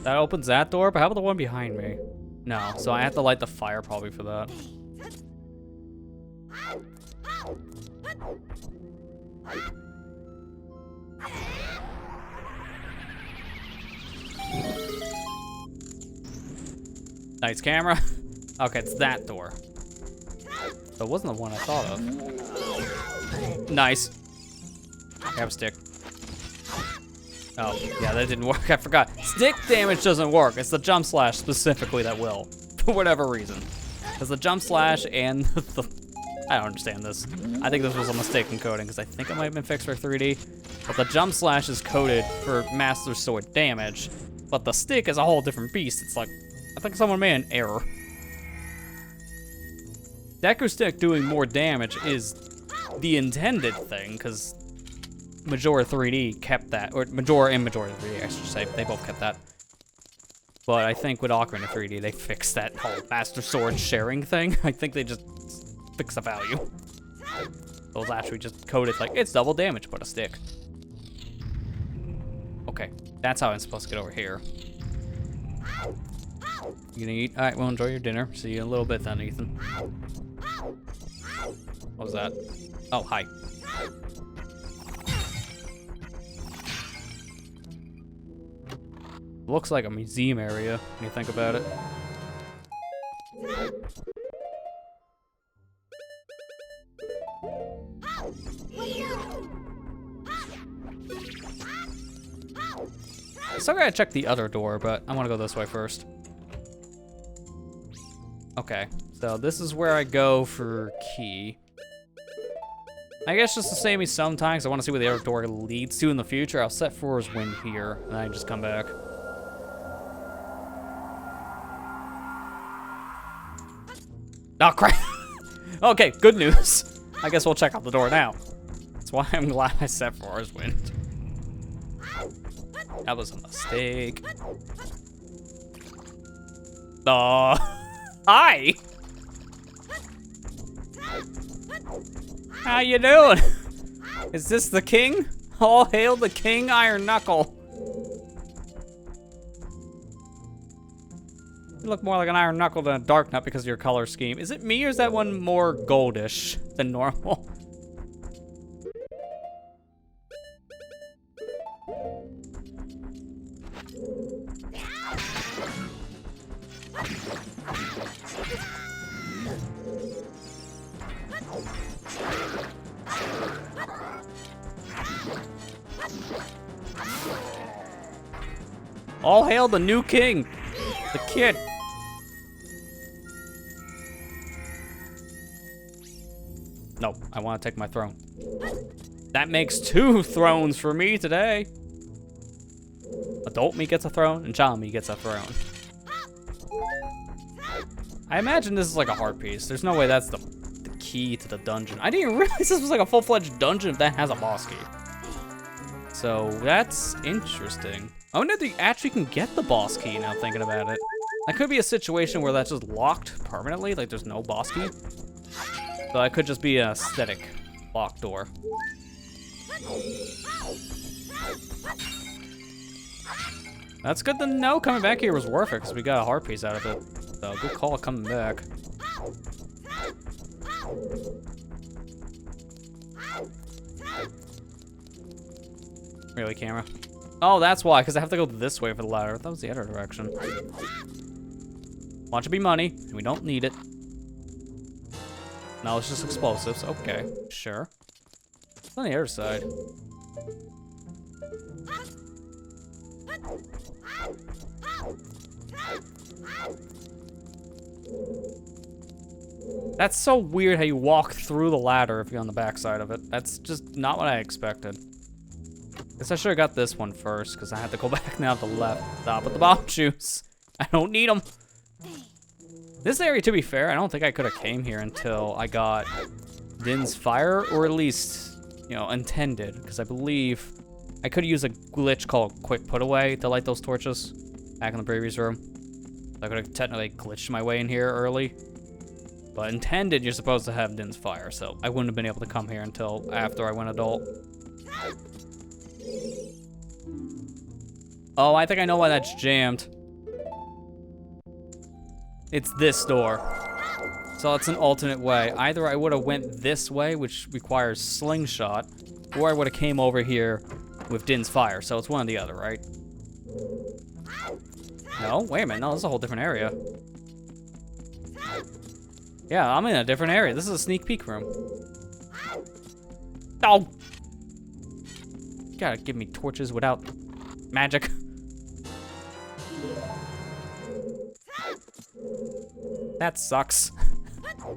That opens that door, but how about the one behind me? No, so I have to light the fire probably for that. Nice camera. Okay, it's that door. That wasn't the one I thought of. Nice. Grab a stick. Oh, yeah, that didn't work. I forgot. Stick damage doesn't work. It's the jump slash specifically that will, for whatever reason. Because the jump slash and the... I don't understand this. I think this was a mistake in coding, because I think it might have been fixed for 3D. But the jump slash is coded for Master Sword damage, but the stick is a whole different beast. It's like, I think someone made an error. Deku Stick doing more damage is the intended thing, because Majora 3D kept that, or Majora and Majora 3D, I should say, they both kept that. But I think with Ocarina 3D, they fixed that whole Master Sword sharing thing. I think they just fixed the value. Those actually just coded like, it's double damage, but a stick. Okay, that's how I'm supposed to get over here. You gonna eat? All right, well, enjoy your dinner. See you in a little bit then, Ethan. What was that? Oh, hi. Looks like a museum area when you think about it. I still gotta check the other door, but I wanna go this way first. Okay, so this is where I go for key. I guess just to save me sometimes, I wanna see where the other door leads to in the future. I'll set Flora's Wind here, and then I just come back. Oh, crap. Okay, good news. I guess we'll check out the door now. That's why I'm glad I set Flora's Wind. That was a mistake. Hi. How you doing? Is this the king? All hail the king, Iron Knuckle. You look more like an Iron Knuckle than a Dark Nut because of your color scheme. Is it me or is that one more goldish than normal? All hail the new king, the kid. No, I want to take my throne. That makes 2 thrones for me today. adult me gets a throne, and child me gets a throne. I imagine this is like a heart piece. There's no way that's the key to the dungeon. I didn't realize this was like a full-fledged dungeon that has a boss key. So that's interesting. I wonder if you actually can get the boss key now thinking about it. That could be a situation where that's just locked permanently, like there's no boss key. So that could just be an aesthetic locked door. That's good to know. Coming back here was worth it because we got a heart piece out of it. So good call coming back. Really, camera? Oh, that's why, because I have to go this way for the ladder. That was the other direction. Want to be money, and we don't need it. No, it's just explosives. Okay, sure. It's on the other side. That's so weird how you walk through the ladder if you're on the back side of it. That's just not what I expected. Guess I should have got this one first, because I had to go back now to the left. Stop with the bomb shoes. I don't need them. This area, to be fair, I don't think I could have came here until I got Din's Fire, or at least, you know, intended, because I believe I could use a glitch called Quick Put Away to light those torches back in the previous room. I could have technically glitched my way in here early. But intended, you're supposed to have Din's Fire, so I wouldn't have been able to come here until after I went adult. Oh, I think I know why that's jammed. It's this door. So it's an alternate way. Either I would have went this way, which requires slingshot, or I would have came over here with Din's Fire. So it's one or the other, right? No, wait a minute. No, this is a whole different area. Yeah, I'm in a different area. This is a sneak peek room. Oh! You gotta give me torches without magic. That sucks.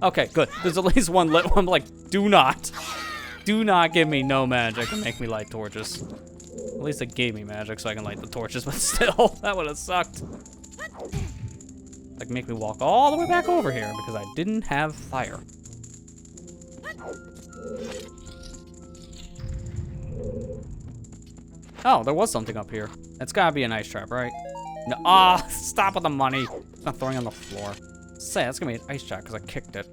Okay, good. There's at least one lit one. I'm like, do not give me no magic and make me light torches. At least it gave me magic so I can light the torches, but still, that would have sucked. Like, make me walk all the way back over here because I didn't have fire. Oh, there was something up here. It's gotta be an ice trap, right? No, stop with the money. It's not throwing on the floor. Say, that's gonna be an ice trap because I kicked it.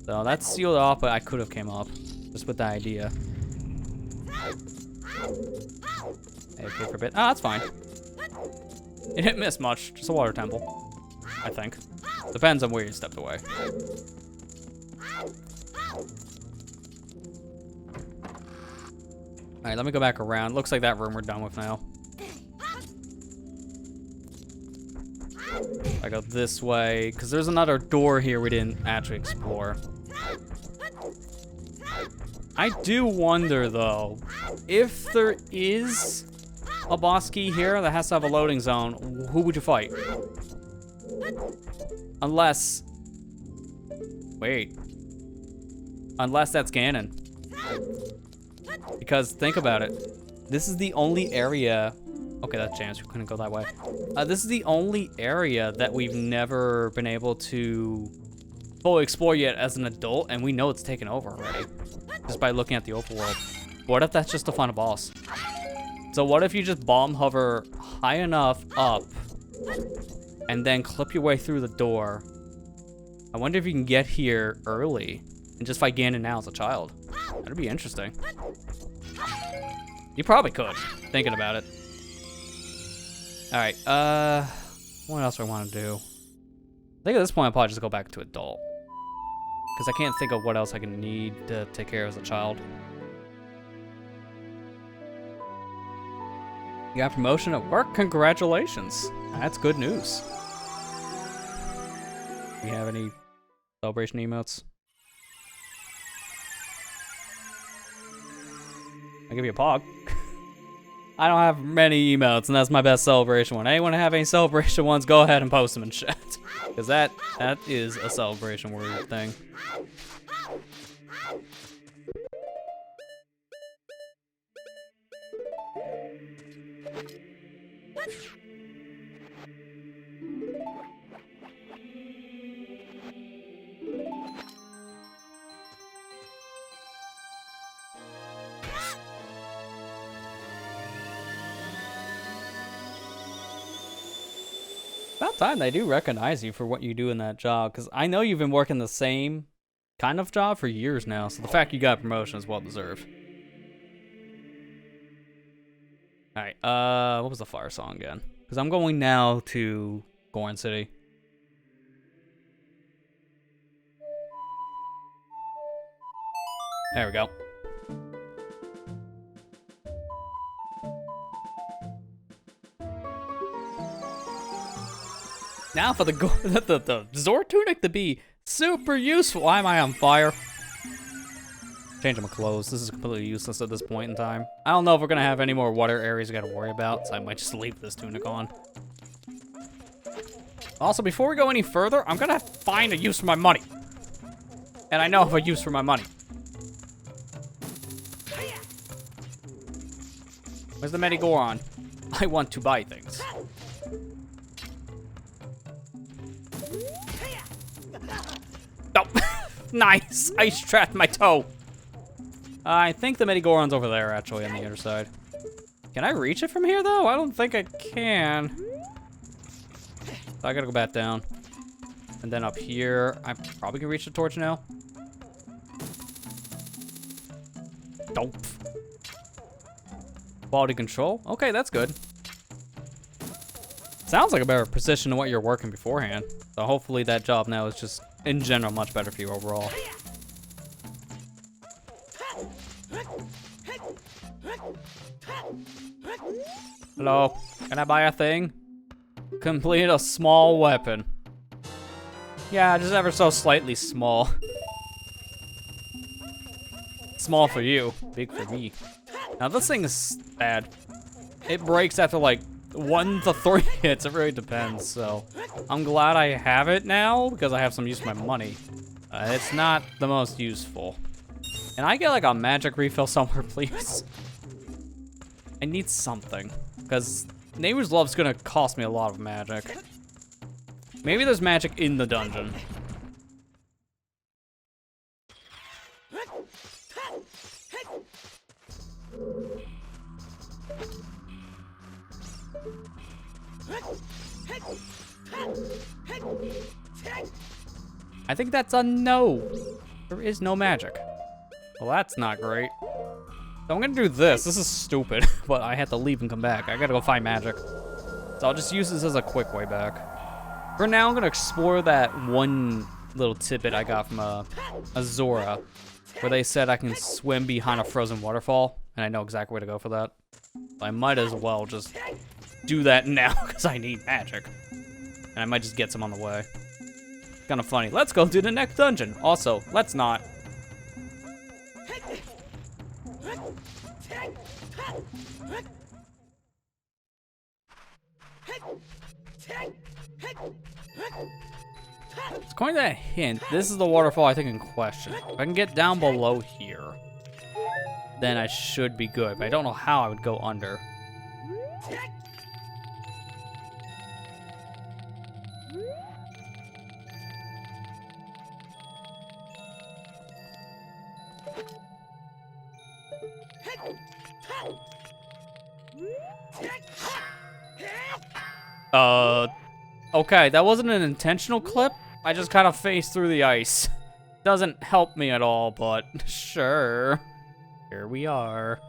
So that's sealed off, but I could have came up just with the idea. Okay, for a bit. Oh, that's fine. It didn't miss much. Just a water temple. I think. Depends on where you stepped away. Alright, let me go back around. Looks like that room we're done with now. I go this way, because there's another door here we didn't actually explore. I do wonder, though, if there is a boss key here that has to have a loading zone, who would you fight? Unless... Wait. Unless that's Ganon. Because think about it. This is the only area... Okay, that's James. We couldn't go that way. This is the only area that we've never been able to fully explore yet as an adult, and we know it's taken over already. Just by looking at the overworld. What if that's just the final boss? So what if you just bomb hover high enough up and then clip your way through the door? I wonder if you can get here early and just fight Ganon now as a child. That'd be interesting. You probably could, thinking about it. Alright, what else do I want to do? I think at this point I'll probably just go back to adult. Because I can't think of what else I can need to take care of as a child. You got promotion at work? Congratulations. That's good news. Do you have any celebration emotes? I'll give you a pog. I don't have many emotes, and that's my best celebration one. Anyone have any celebration ones, go ahead and post them in chat. Because that is a celebration word thing. About time they do recognize you for what you do in that job, because I know you've been working the same kind of job for years now, so the fact you got a promotion is well deserved. Alright, what was the fire song again? Because I'm going now to Goron City. There we go. Now for the Zor tunic to be super useful. Why am I on fire? Changing my clothes. This is completely useless at this point in time. I don't know if we're gonna have any more water areas we gotta worry about, so I might just leave this tunic on. Also, before we go any further, I'm gonna find a use for my money. And I know of a use for my money. Where's the Medigoron? I want to buy things. Oh, nice! I trapped my toe. I think the Medigoron's over there, actually, on the other side. Can I reach it from here, though? I don't think I can. So I gotta go back down. And then up here, I probably can reach the torch now. Dope. Quality control? Okay, that's good. Sounds like a better position than what you're working beforehand. So hopefully that job now is just, in general, much better for you overall. Hello, can I buy a thing? Complete a small weapon. Yeah, just ever so slightly small. Small for you, big for me. Now this thing is bad. It breaks after like 1 to 3 hits, it really depends, so. I'm glad I have it now, because I have some use for my money. It's not the most useful. Can I get like a magic refill somewhere, please? I need something, because Neighbor's Love's gonna cost me a lot of magic. Maybe there's magic in the dungeon. I think that's a no. There is no magic. Well, that's not great. So I'm gonna do this. This is stupid, but I have to leave and come back. I gotta go find magic. So I'll just use this as a quick way back. For now, I'm gonna explore that one little tidbit I got from Azora, where they said I can swim behind a frozen waterfall, and I know exactly where to go for that. So I might as well just do that now, because I need magic. And I might just get some on the way. Kind of funny. Let's go to the next dungeon. Also, let's not. According to that hint, this is the waterfall I think in question. If I can get down below here, then I should be good. But I don't know how I would go under. Okay, that wasn't an intentional clip. I just kind of phased through the ice. Doesn't help me at all, but sure. Here we are.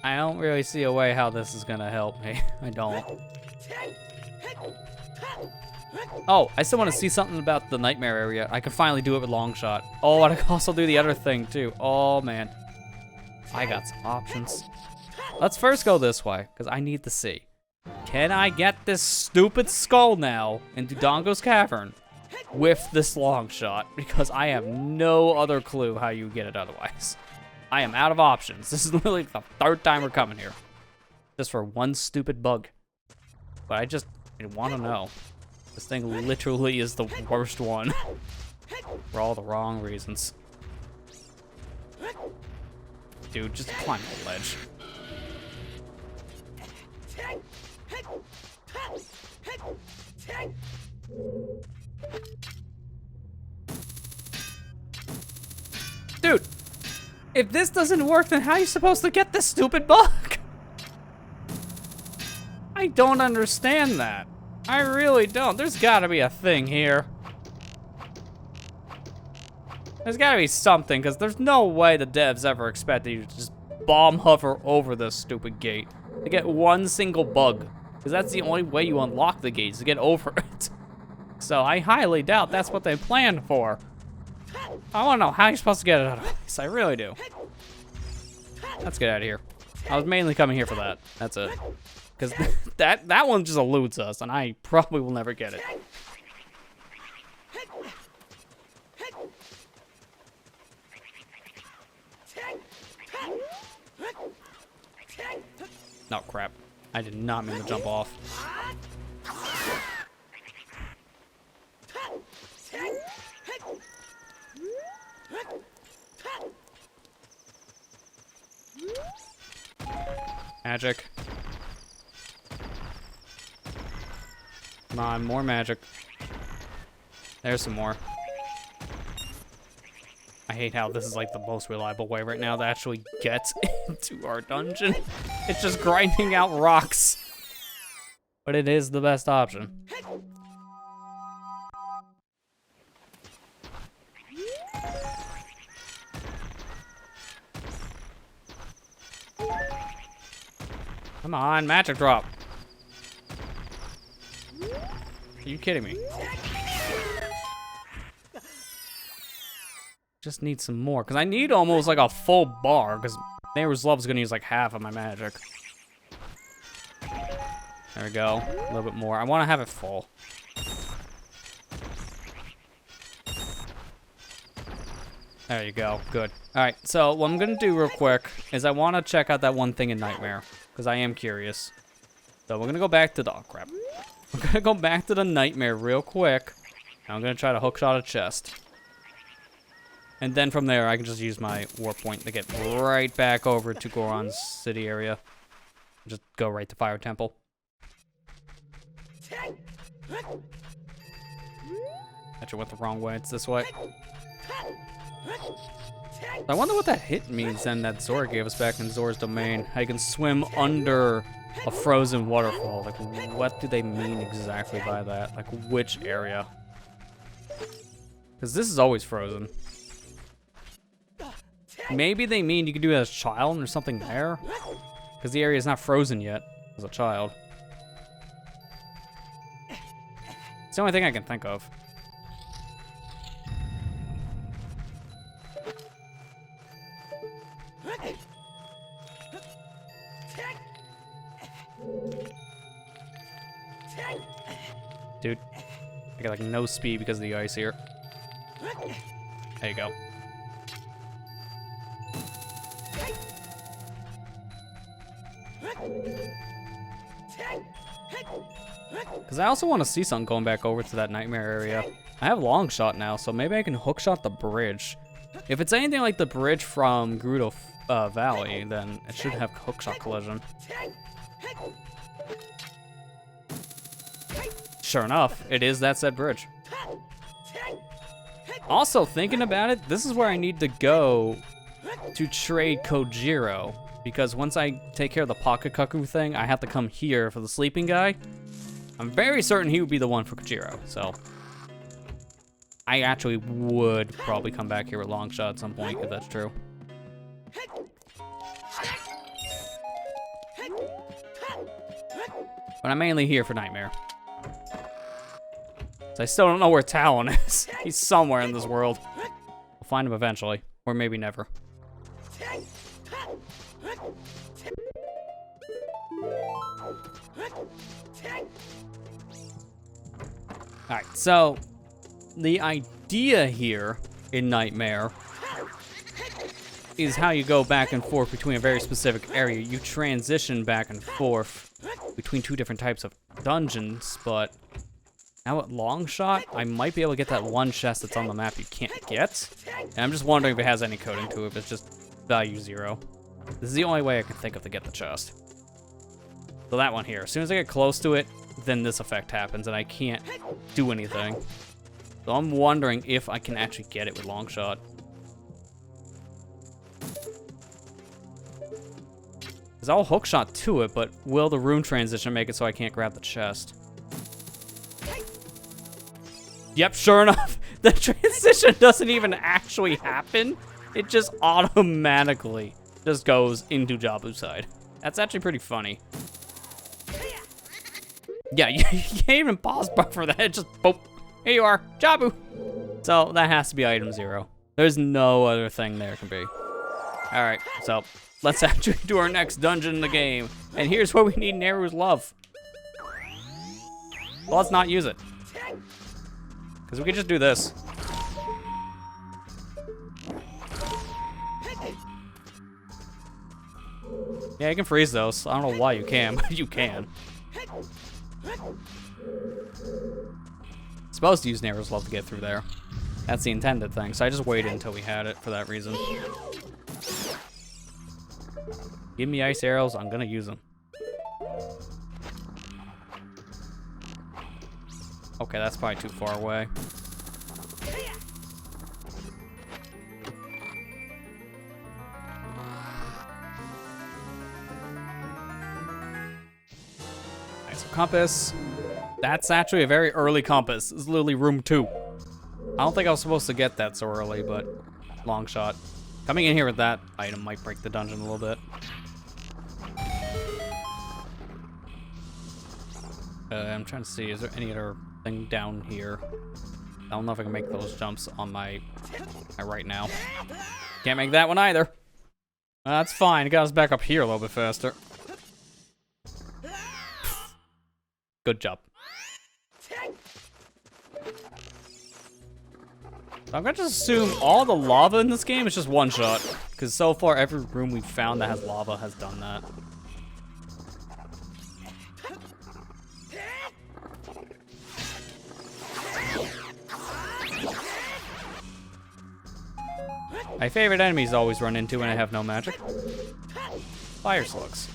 I don't really see a way how this is gonna help me. I don't. Oh, I still want to see something about the nightmare area. I can finally do it with long shot. Oh, and I can also do the other thing too. Oh man. I got some options. Let's first go this way, because I need to see. Can I get this stupid skull now into Dongo's Cavern with this long shot? Because I have no other clue how you get it otherwise. I am out of options. This is literally the 3rd time we're coming here. Just for one stupid bug. But I want to know. This thing literally is the worst one. For all the wrong reasons. Dude, just climb the ledge. Dude, if this doesn't work, then how are you supposed to get this stupid bug? I don't understand that. I really don't. There's gotta be a thing here. There's gotta be something, because there's no way the devs ever expected you to just bomb hover over this stupid gate to get one single bug. Because that's the only way you unlock the gates, to get over it. So I highly doubt that's what they planned for. I want to know how you're supposed to get it out of this. I really do. Let's get out of here. I was mainly coming here for that. That's it. Because that one just eludes us, and I probably will never get it. No, crap. I did not mean to jump off. Magic. Come on, more magic. There's some more. I hate how this is like the most reliable way right now to actually get into our dungeon. It's just grinding out rocks. But it is the best option. Come on, magic drop. Are you kidding me? Just need some more, because I need almost like a full bar, because Neighbor's Love is going to use like half of my magic. There we go. A little bit more. I want to have it full. There you go. Good. All right, so what I'm going to do real quick is I want to check out that one thing in Nightmare, because I am curious. So we're going to go back to the... Oh, crap. We're going to go back to the Nightmare real quick. And I'm going to try to hookshot a chest. And then from there, I can just use my warp point to get right back over to Goron's city area. Just go right to Fire Temple. Actually went the wrong way. It's this way. I wonder what that hit means then that Zora gave us back in Zora's domain. How you can swim under a frozen waterfall. Like, what do they mean exactly by that? Like, which area? Because this is always frozen. Maybe they mean you can do it as a child or something there? Because the area is not frozen yet as a child. It's the only thing I can think of. Dude, I got like no speed because of the ice here. There you go. Because I also want to see something going back over to that Nightmare area. I have long shot now, so maybe I can hookshot the bridge. If it's anything like the bridge from Gerudo Valley, then it should have hookshot collision. Sure enough, it is that said bridge. Also, thinking about it, this is where I need to go to trade Kojiro. Because once I take care of the Pocket Cuckoo thing, I have to come here for the sleeping guy. I'm very certain he would be the one for Kojiro, so... I actually would probably come back here with long shot at some point, if that's true. But I'm mainly here for Nightmare. So I still don't know where Talon is. He's somewhere in this world. We'll find him eventually, or maybe never. Alright, so the idea here in Nightmare is how you go back and forth between a very specific area. You transition back and forth between two different types of dungeons, but now at Longshot, I might be able to get that one chest that's on the map you can't get. And I'm just wondering if it has any coding to it, if it's just value 0. This is the only way I can think of to get the chest. So that one here. As soon as I get close to it, then this effect happens, and I can't do anything. So I'm wondering if I can actually get it with long shot. Because I'll hook shot to it, but will the rune transition make it so I can't grab the chest? Yep, sure enough, the transition doesn't even actually happen. It just automatically just goes into Jabu's side. That's actually pretty funny. Yeah, you can't even pause buffer that. It just, boop, here you are, Jabu. So that has to be item 0. There's no other thing there can be. All right, so let's actually do our next dungeon in the game. And here's where we need Neru's love. Well, let's not use it. Because we could just do this. Yeah, you can freeze those. I don't know why you can, but you can. Supposed to use Neru's love to get through there. That's the intended thing, so I just waited until we had it for that reason. Give me ice arrows, I'm gonna use them. Okay, that's probably too far away. Nice compass. That's actually a very early compass. This is literally room 2. I don't think I was supposed to get that so early, but long shot. Coming in here with that item might break the dungeon a little bit. I'm trying to see, is there any other thing down here? I don't know if I can make those jumps on my right now. Can't make that one either. That's fine, it got us back up here a little bit faster. Good job. I'm gonna just assume all the lava in this game is just one shot. Because so far, every room we've found that has lava has done that. My favorite enemies always run into when I have no magic. Fire slugs.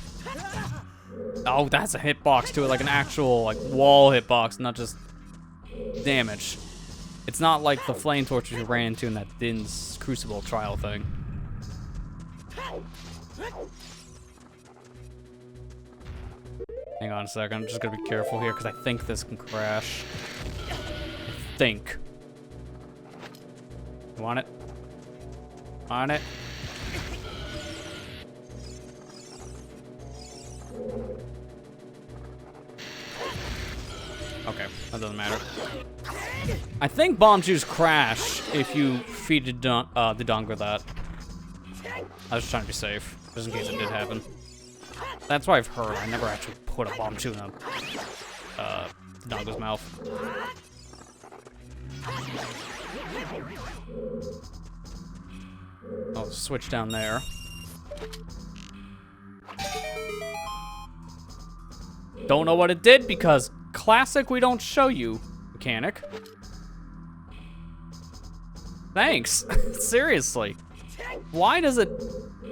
Oh, that's a hitbox to it, like an actual like wall hitbox, not just damage. It's not like the flame torches we ran into in that Din's Crucible trial thing. Hang on a second, I'm just gonna be careful here because I think this can crash. I think. You want it? On it. Okay, that doesn't matter. I think bomb shoes crash if you feed the Dongra that. I was just trying to be safe, just in case it did happen. That's what I've heard. I never actually put a bomb shoe in the Dongra's mouth. I'll switch down there. Don't know what it did because classic we don't show you mechanic. Thanks. Seriously. Why does it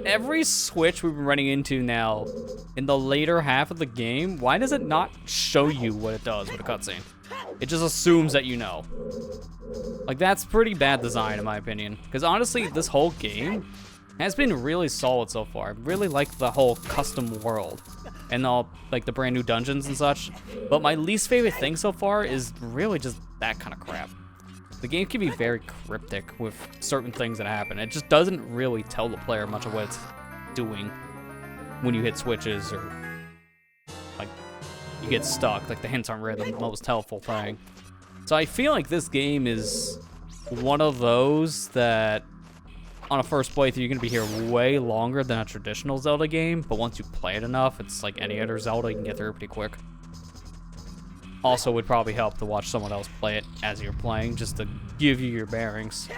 every switch we've been running into now in the later half of the game, why does it not show you what it does with a cutscene? It just assumes that you know. Like, that's pretty bad design in my opinion. Because honestly, this whole game has been really solid so far. I really like the whole custom world and all like the brand new dungeons and such. But my least favorite thing so far is really just that kind of crap. The game can be very cryptic with certain things that happen. It just doesn't really tell the player much of what it's doing when you hit switches or like you get stuck. Like the hints aren't really the most helpful thing. So I feel like this game is one of those that on a first playthrough you're gonna be here way longer than a traditional Zelda game, but once you play it enough, it's like any other Zelda, you can get through it pretty quick. Also would probably help to watch someone else play it as you're playing, just to give you your bearings.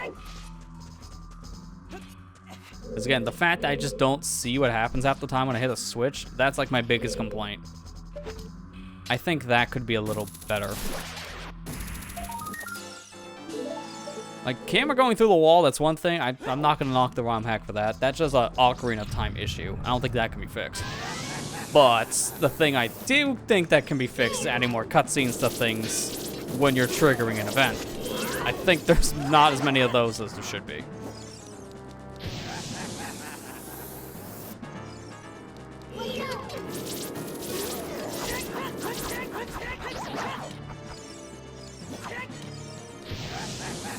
Because again, the fact that I just don't see what happens half the time when I hit a switch, that's like my biggest complaint. I think that could be a little better. Like, camera going through the wall, that's one thing. I'm not gonna knock the ROM hack for that. That's just an Ocarina of Time issue. I don't think that can be fixed. But the thing I do think that can be fixed is adding more cutscenes to things when you're triggering an event. I think there's not as many of those as there should be.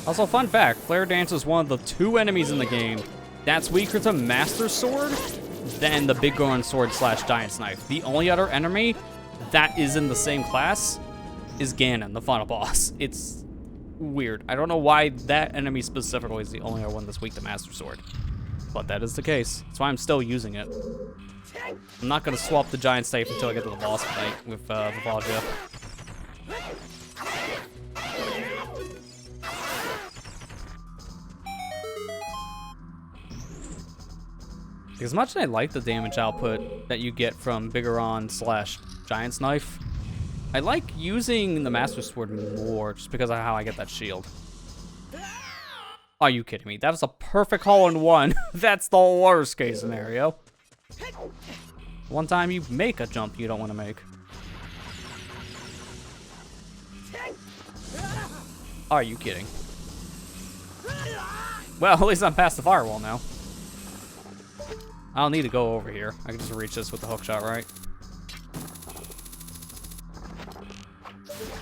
Also, fun fact, Flare Dance is one of the 2 enemies in the game that's weaker to Master Sword than the Big Goron Sword / Giant's Knife. The only other enemy that is in the same class is Ganon, the final boss. It's weird. I don't know why that enemy specifically is the only one that's weak to Master Sword. But that is the case. That's why I'm still using it. I'm not going to swap the Giant's Knife until I get to the boss fight with Vivaldria. As much as I like the damage output that you get from Bigoron / Giant's Knife, I like using the Master Sword more just because of how I get that shield. Are you kidding me? That was a perfect hole-in-one. That's the worst case scenario. One time you make a jump you don't want to make. Are you kidding? Well, at least I'm past the firewall now. I don't need to go over here. I can just reach this with the hookshot, right?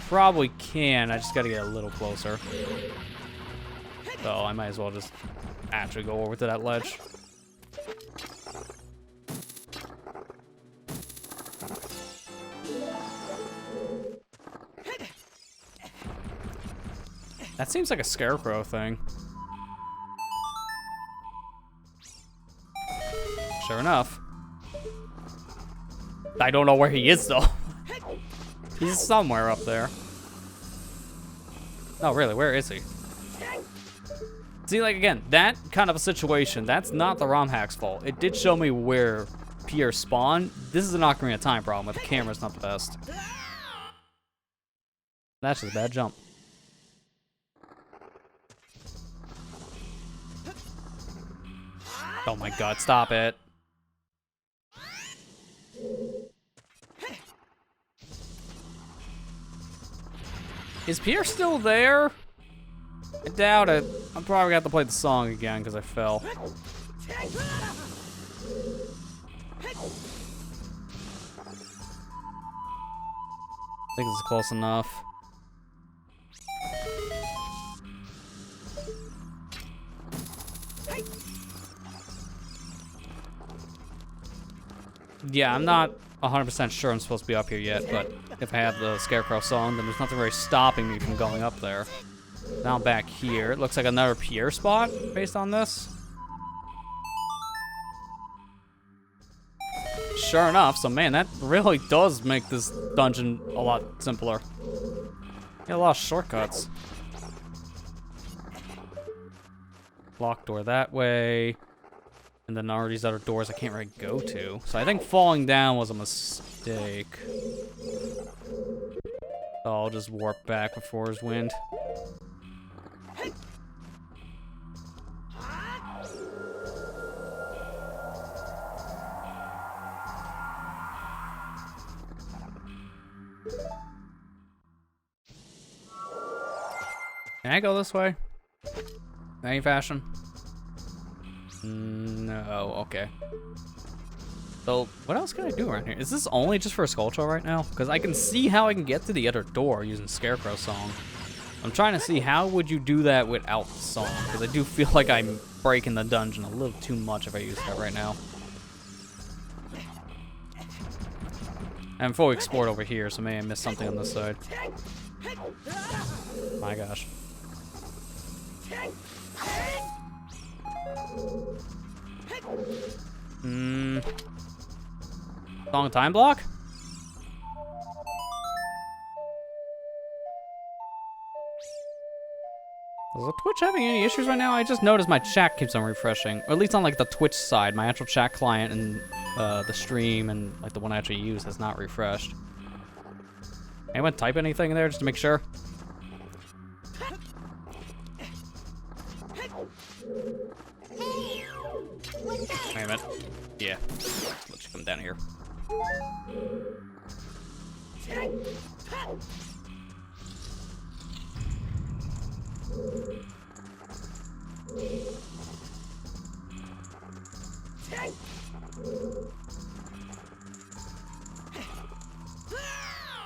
Probably can. I just gotta get a little closer. So I might as well just actually go over to that ledge. That seems like a scarecrow thing. Sure enough. I don't know where he is, though. He's somewhere up there. Oh, really? Where is he? See, like, again, that kind of a situation, that's not the ROM hack's fault. It did show me where Pierre spawned. This is an Ocarina of Time problem, but the camera's not the best. That's just a bad jump. Oh my god, stop it. Is Pierre still there? I doubt it. I'm probably gonna have to play the song again because I fell. I think this is close enough. Yeah, I'm not 100% sure I'm supposed to be up here yet, but if I have the Scarecrow song, then there's nothing really stopping me from going up there. Now back here, it looks like another Pierre spot based on this. Sure enough, so man, that really does make this dungeon a lot simpler. Get a lot of shortcuts. Locked door that way. And then there are these other doors I can't really go to. So I think falling down was a mistake. So I'll just warp back before his wind. Can I go this way? In any fashion? No, okay. So, what else can I do around here? Is this only just for a Skulltula right now? Because I can see how I can get to the other door using Scarecrow song. I'm trying to see how would you do that without the song, because I do feel like I'm breaking the dungeon a little too much if I use that right now. And before we explored over here, so maybe I missed something on this side. My gosh. Long time block? Is the Twitch having any issues right now? I just noticed my chat keeps on refreshing. Or at least on like the Twitch side, my actual chat client and the stream and like the one I actually use has not refreshed. Anyone type anything in there just to make sure? Wait a minute. Yeah. Let's come down here.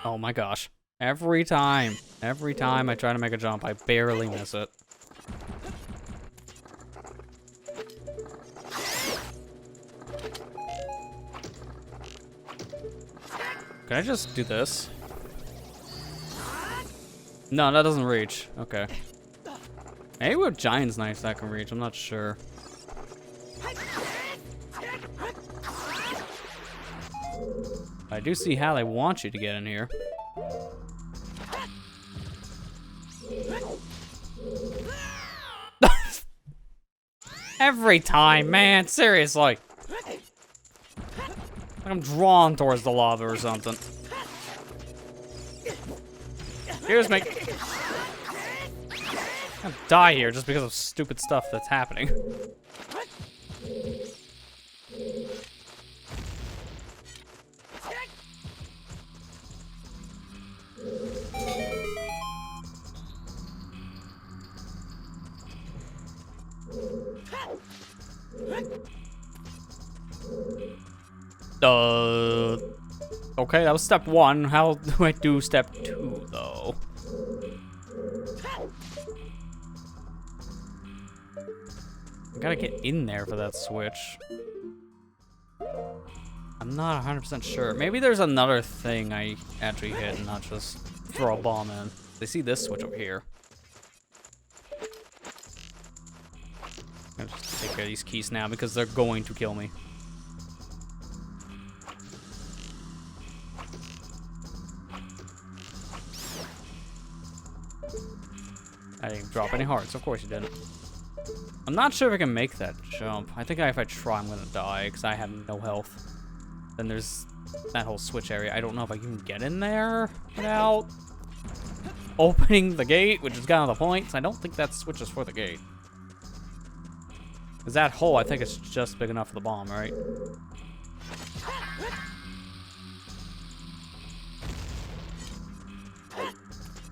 Oh my gosh. Every time I try to make a jump, I barely miss it. Can I just do this? No, that doesn't reach. Okay. Maybe with Giant's Knife that can reach, I'm not sure. I do see how they want you to get in here. Every time, man, seriously. Like I'm drawn towards the lava or something. Here's me. I'm gonna die here just because of stupid stuff that's happening. Okay, that was step one. How do I do step two, though? I gotta get in there for that switch. I'm not 100% sure. Maybe there's another thing I actually hit and not just throw a bomb in. They see this switch over here. I'm gonna just take care of these keys now because they're going to kill me. I didn't drop any hearts, of course you didn't. I'm not sure if I can make that jump. I think if I try, I'm gonna die because I have no health. Then there's that whole switch area. I don't know if I can get in there without opening the gate, which is kind of the point. So I don't think that switch is for the gate. Because that hole, I think it's just big enough for the bomb, right?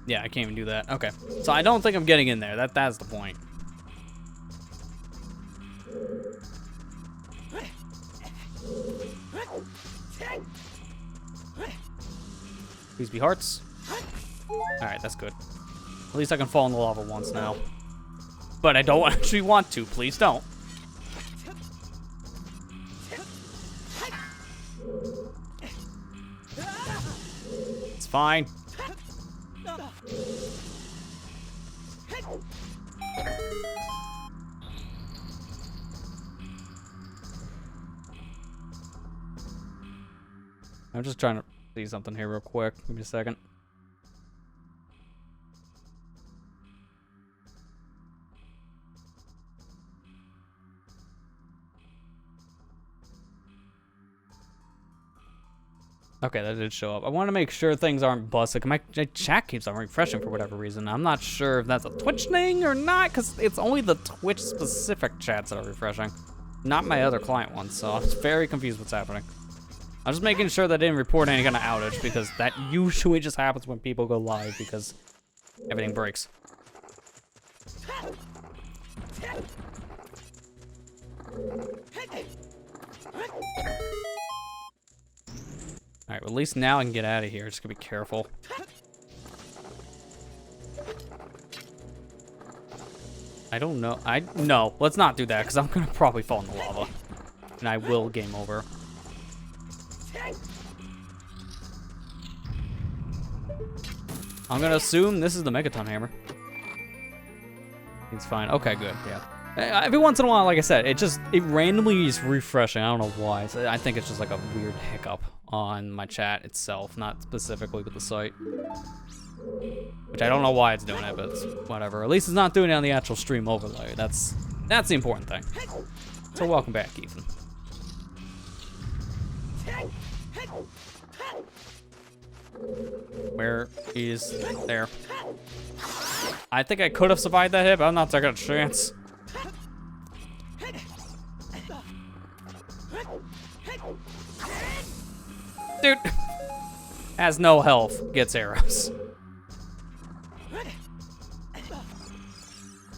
Yeah, I can't even do that. Okay. So I don't think I'm getting in there. That's the point. Please be hearts. Alright, that's good. At least I can fall in the lava once now. But I don't actually want to. Please don't. It's fine. I'm just trying to see something here real quick. Give me a second. Okay, that did show up. I want to make sure things aren't busted. My chat keeps on refreshing for whatever reason. I'm not sure if that's a Twitch thing or not, because it's only the Twitch-specific chats that are refreshing, not my other client ones, so I'm very confused what's happening. I'm just making sure that I didn't report any kind of outage, because that usually just happens when people go live, because everything breaks. Alright, well, at least now I can get out of here. Just gotta be careful. I don't know. No, let's not do that, because I'm gonna probably fall in the lava. And I will game over. I'm gonna assume this is the Megaton Hammer. It's fine. Okay, good, yeah. Every once in a while, like I said, it randomly is refreshing. I don't know why. I think it's just like a weird hiccup on my chat itself, not specifically with the site. Which I don't know why it's doing it, but it's whatever. At least it's not doing it on the actual stream overlay. That's the important thing. So welcome back, Ethan. Where is there? I think I could have survived that hit, but I'm not taking a chance. Dude. Has no health. Gets arrows.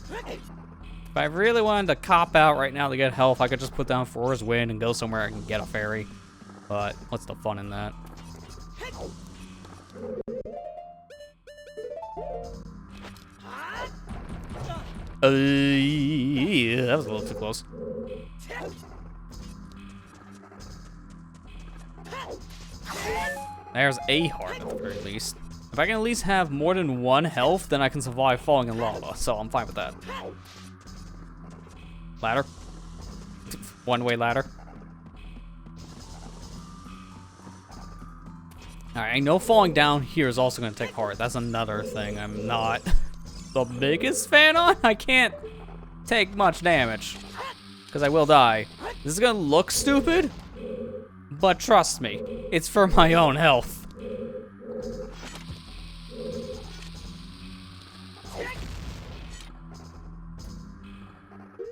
If I really wanted to cop out right now to get health, I could just put down Flora's Wind and go somewhere I can get a fairy. But what's the fun in that? Yeah, that was a little too close. There's a heart at the very least. If I can at least have more than 1 health, then I can survive falling in lava, so I'm fine with that. Ladder. One-way ladder. Alright, I know falling down here is also going to take heart. That's another thing I'm not the biggest fan on. I can't take much damage, because I will die. This is going to look stupid, but trust me, it's for my own health.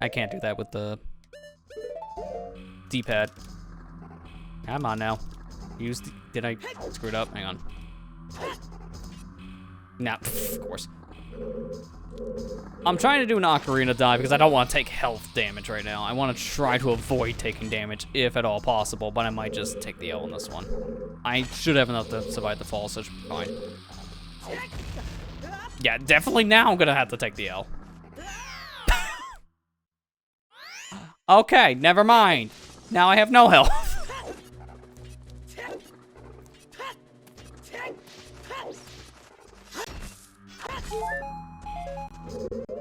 I can't do that with the D-pad. Come on now. Did I screw it up? Hang on. Nah, of course. I'm trying to do an ocarina dive because I don't want to take health damage right now. I want to try to avoid taking damage if at all possible, but I might just take the L on this one. I should have enough to survive the fall, so it should be fine. Yeah, definitely now I'm gonna have to take the L. Okay, never mind. Now I have no health.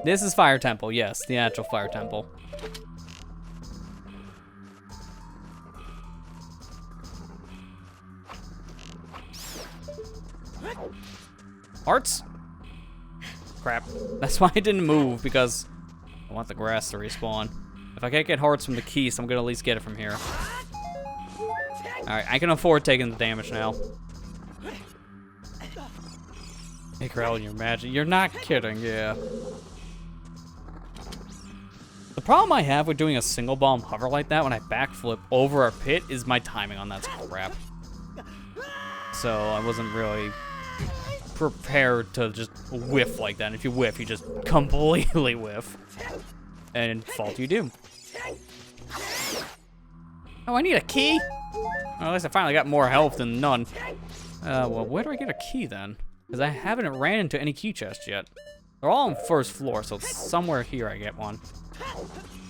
This is Fire Temple, yes, the actual Fire Temple. Hearts? Crap. That's why I didn't move, because I want the grass to respawn. If I can't get hearts from the keys, I'm gonna at least get it from here. Alright, I can afford taking the damage now. Hey, Corral, you imagine? You're not kidding, yeah. The problem I have with doing a single bomb hover like that when I backflip over a pit is my timing on that's crap. So I wasn't really prepared to just whiff like that. And if you whiff, you just completely whiff. And fall to your doom. Oh, I need a key? Well, at least I finally got more health than none. Well, where do I get a key then? Because I haven't ran into any key chests yet. They're all on first floor, so somewhere here I get one.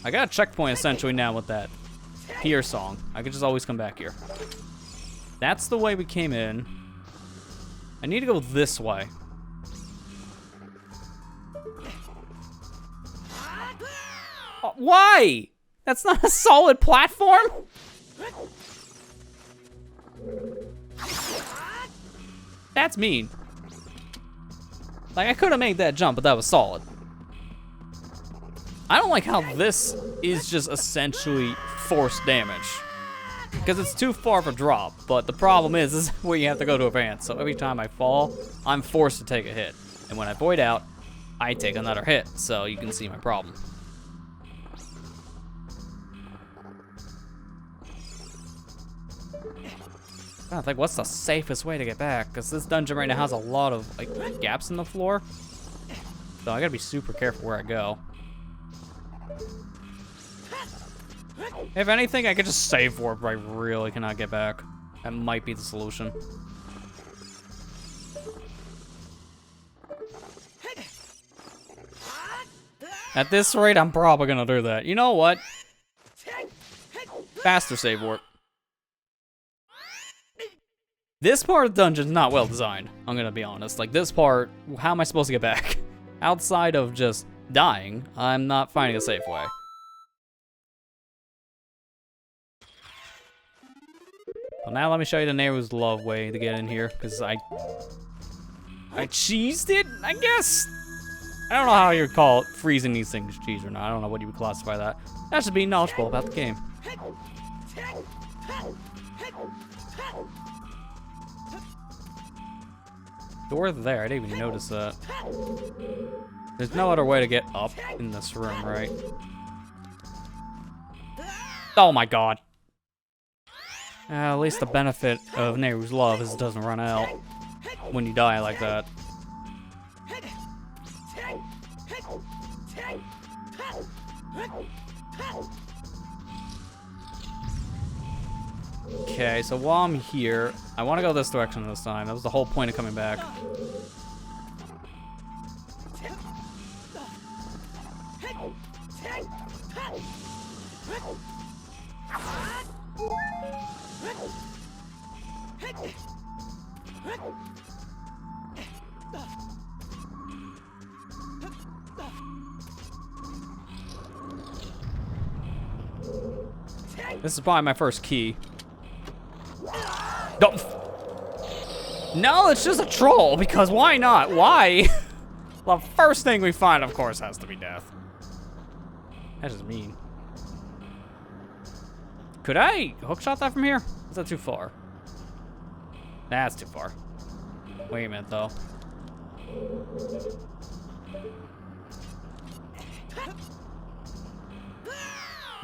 I got a checkpoint essentially now with that here song. I could just always come back here. That's the way we came in. I need to go this way. Why? That's not a solid platform? That's mean. Like, I could have made that jump, but that was solid. I don't like how this is just essentially forced damage. Because it's too far of a drop, but the problem is, this is where you have to go to advance. So every time I fall, I'm forced to take a hit. And when I void out, I take another hit. So you can see my problem. I think what's the safest way to get back? Because this dungeon right now has a lot of like gaps in the floor. So I gotta be super careful where I go. If anything, I could just save warp, but I really cannot get back. That might be the solution. At this rate, I'm probably gonna do that. You know what? Faster save warp. This part of the dungeon is not well designed, I'm gonna be honest. Like, this part, how am I supposed to get back? Outside of just dying, I'm not finding a safe way. Well, now let me show you the Nehru's Love way to get in here, because I cheesed it, I guess? I don't know how you would call it, freezing these things cheese or not. I don't know what you would classify that. That's just being knowledgeable about the game. Door there, I didn't even notice that. There's no other way to get up in this room, right? Oh my god. At least the benefit of Nehru's love is it doesn't run out when you die like that. Okay, so while I'm here, I want to go this direction this time. That was the whole point of coming back. This is probably my first key. No, it's just a troll, because why not? Why? The first thing we find, of course, has to be death. That's just mean. Could I hookshot that from here? Is that too far? That's too far. Wait a minute, though.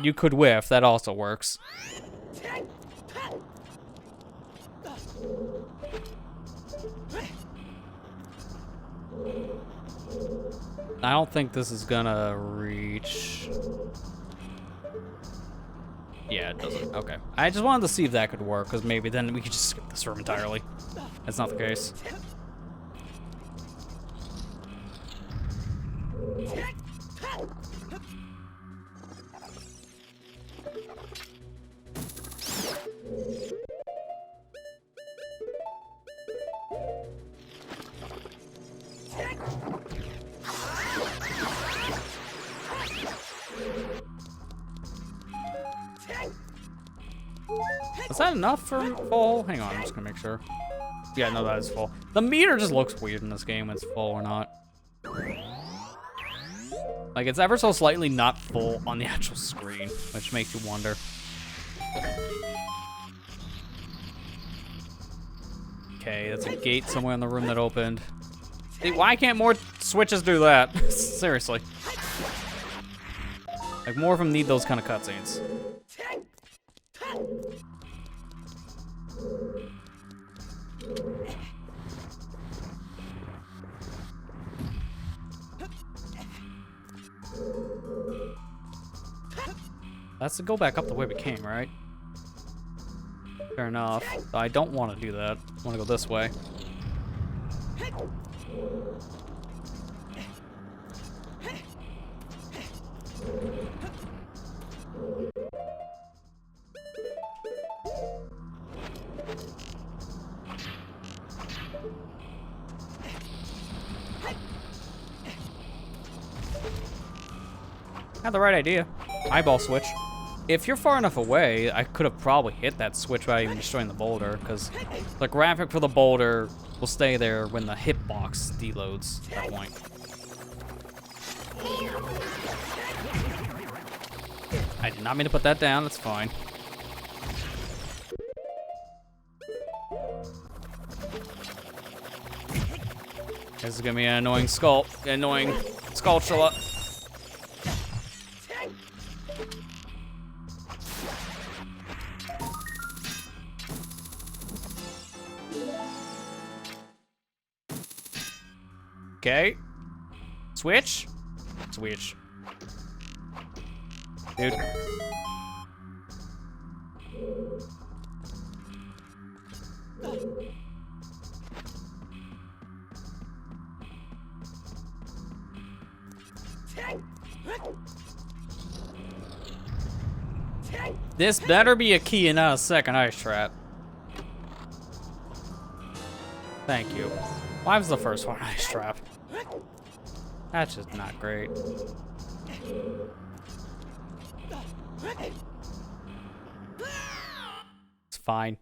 You could whiff, that also works. I don't think this is gonna reach. Yeah, it doesn't. Okay. I just wanted to see if that could work, because maybe then we could just skip this room entirely. That's not the case. Is that enough for full? Hang on, I'm just gonna make sure. Yeah, no, that is full. The meter just looks weird in this game when it's full or not. Like, it's ever so slightly not full on the actual screen, which makes you wonder. Okay, that's a gate somewhere in the room that opened. Hey, why can't more switches do that? Seriously. Like, more of them need those kind of cutscenes. That's to go back up the way we came, right? Fair enough. But I don't want to do that. I want to go this way. Had the right idea. Eyeball switch. If you're far enough away, I could have probably hit that switch without even destroying the boulder, because the graphic for the boulder will stay there when the hitbox deloads at that point. I did not mean to put that down, that's fine. This is gonna be an annoying skulltula. Okay. Switch? Switch. Dude. This better be a key and not a second ice trap. Thank you. Why was the first one ice trap? That's just not great. It's fine.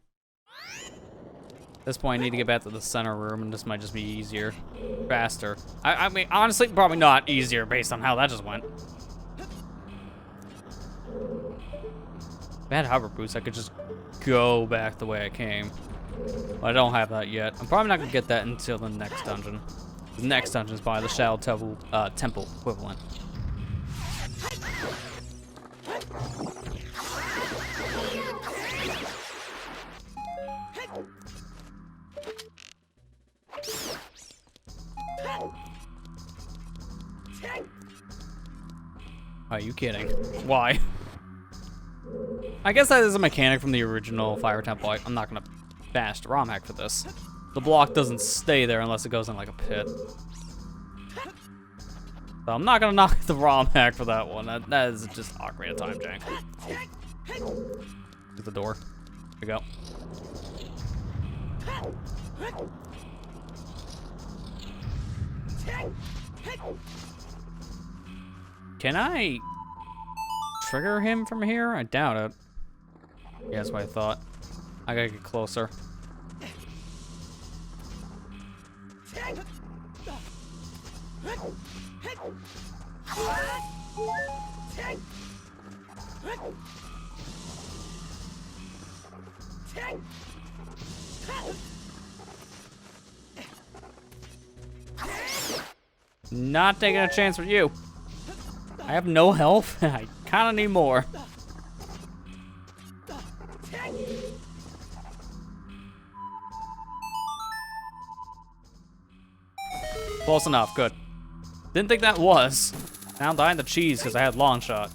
At this point, I need to get back to the center room, and this might just be easier. Faster. I mean, honestly, probably not easier based on how that just went. If I had hover boots, I could just go back the way I came. But I don't have that yet. I'm probably not gonna get that until the next dungeon. The next dungeon is probably the Shadow Temple equivalent. you kidding? Why? I guess that is a mechanic from the original Fire Temple. I'm not gonna bash the ROM hack for this. The block doesn't stay there unless it goes in like a pit. So I'm not gonna knock the ROM hack for that one. That is just Ocarina of Time jank. To the door. Here we go. Can I trigger him from here? I doubt it. Yeah, that's what I thought. I gotta get closer. Not taking a chance with you. I have no health. I kind of need more. Close enough. Good. Didn't think that was. Now I'm dying to cheese because I had long shot.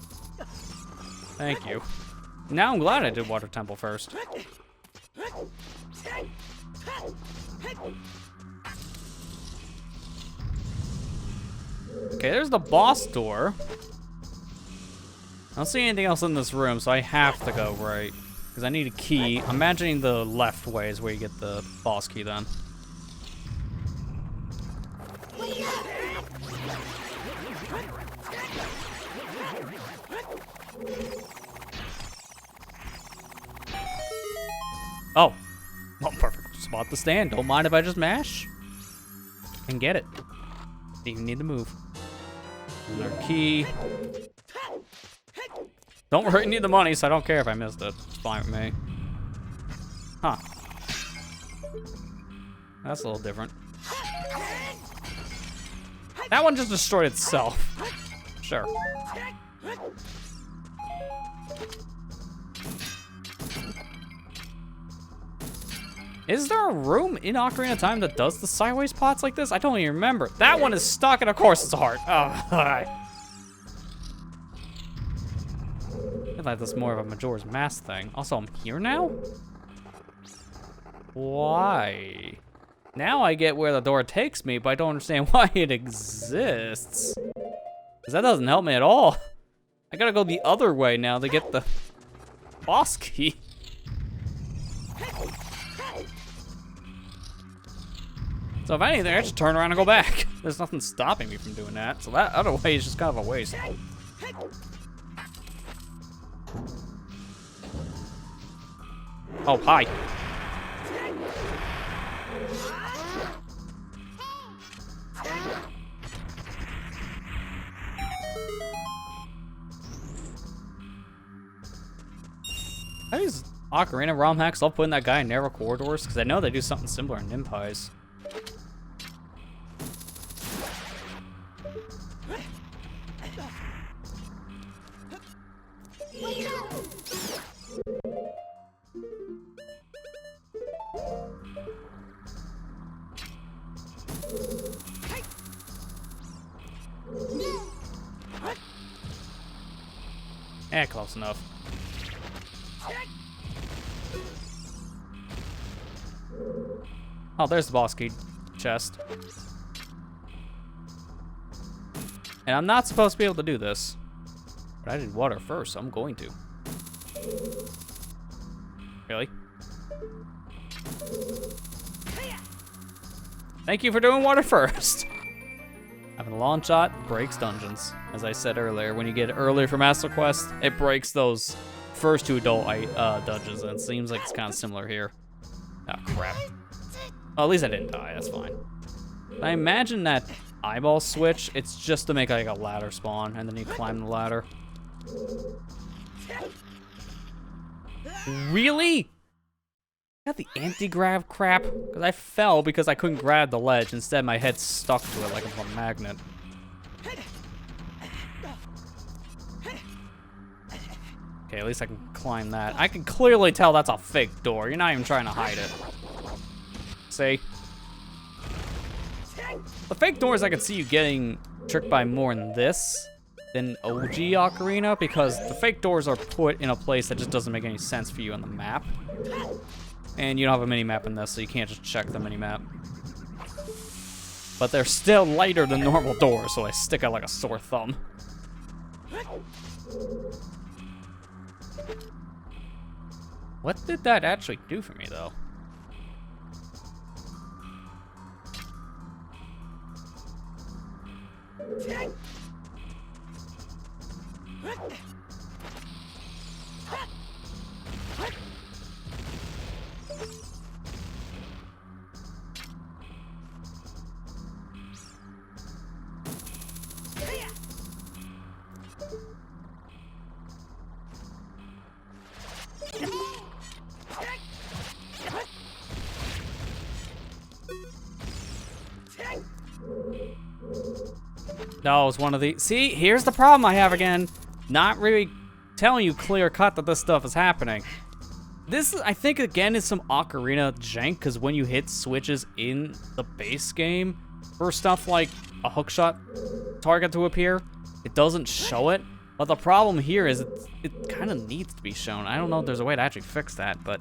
Thank you. Now I'm glad I did Water Temple first. Okay, there's the boss door. I don't see anything else in this room, so I have to go right. Because I need a key. I'm imagining the left way is where you get the boss key then. Oh. Well, perfect spot to stand. Don't mind if I just mash. And get it. Didn't even need to move. Another key. Don't really need the money, so I don't care if I missed it. It's fine with me. Huh. That's a little different. That one just destroyed itself. Sure. Is there a room in Ocarina of Time that does the sideways pots like this? I don't even remember. That one is stuck, and of course it's a heart. Oh, alright. I feel like that's more of a Majora's Mask thing. Also, I'm here now? Why? Now I get where the door takes me, but I don't understand why it exists. Because that doesn't help me at all. I gotta go the other way now to get the boss key. So if anything, I should turn around and go back. There's nothing stopping me from doing that. So that other way is just kind of a waste. Oh, hi. How does Ocarina ROM hacks love putting that guy in narrow corridors? Because I know they do something similar in Nimpies. Close enough. Oh, there's the boss key chest. And I'm not supposed to be able to do this. But I did water first, so I'm going to. Really? Thank you for doing water first. Having a long shot breaks dungeons. As I said earlier, when you get earlier for Master Quest, it breaks those first two adult dungeons, and it seems like it's kind of similar here. Oh, crap. Well, at least I didn't die, that's fine. I imagine that eyeball switch, it's just to make like a ladder spawn, and then you climb the ladder. Really? Got the anti-grav crap? Because I fell because I couldn't grab the ledge. Instead, my head stuck to it like a magnet. Okay, at least I can climb that. I can clearly tell that's a fake door. You're not even trying to hide it. See? The fake doors I can see you getting tricked by more than this than OG Ocarina, because the fake doors are put in a place that just doesn't make any sense for you on the map. And you don't have a mini-map in this, so you can't just check the mini-map. But they're still lighter than normal doors, so I stick out like a sore thumb. What did that actually do for me, though? That was one of the... See, here's the problem I have again. Not really telling you clear cut that this stuff is happening. This, I think, again, is some Ocarina jank, because when you hit switches in the base game for stuff like a hookshot target to appear, it doesn't show it. But the problem here is it kind of needs to be shown. I don't know if there's a way to actually fix that, but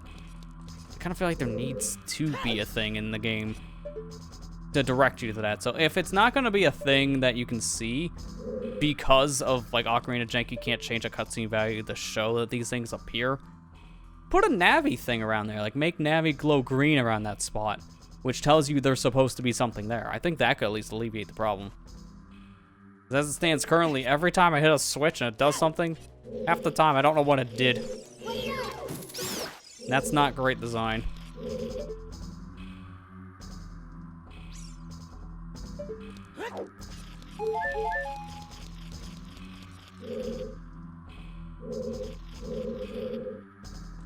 I kind of feel like there needs to be a thing in the game to direct you to that. So if it's not going to be a thing that you can see because of like Ocarina jank, you can't change a cutscene value to show that these things appear, put a Navi thing around there. Like make Navi glow green around that spot, which tells you there's supposed to be something there. I think that could at least alleviate the problem. As it stands currently, every time I hit a switch and it does something, half the time I don't know what it did. And that's not great design.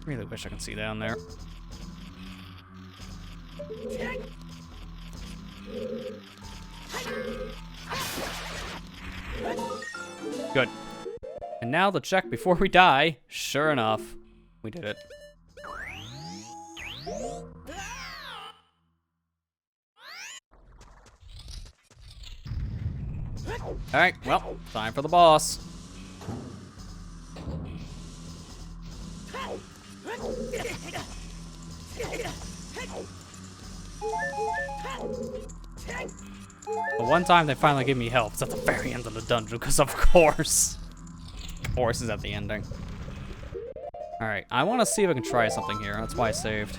Really wish I could see down there. Good. And now the check before we die. Sure enough, we did it. Alright, well, time for the boss. But one time they finally give me help. It's at the very end of the dungeon, because of course. Of course is at the ending. Alright, I want to see if I can try something here. That's why I saved.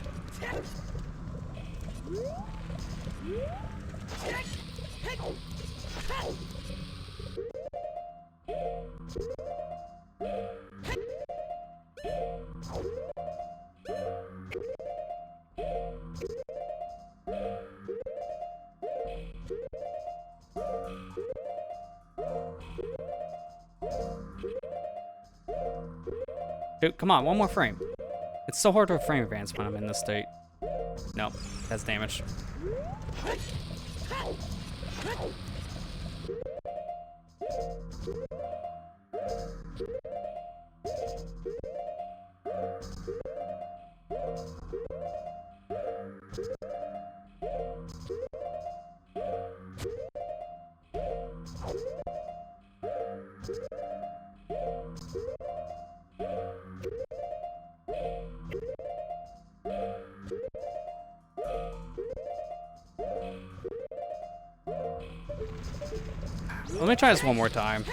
Dude, come on, one more frame. It's so hard to frame advance when I'm in this state. Nope, that's damage. Let me try this one more time.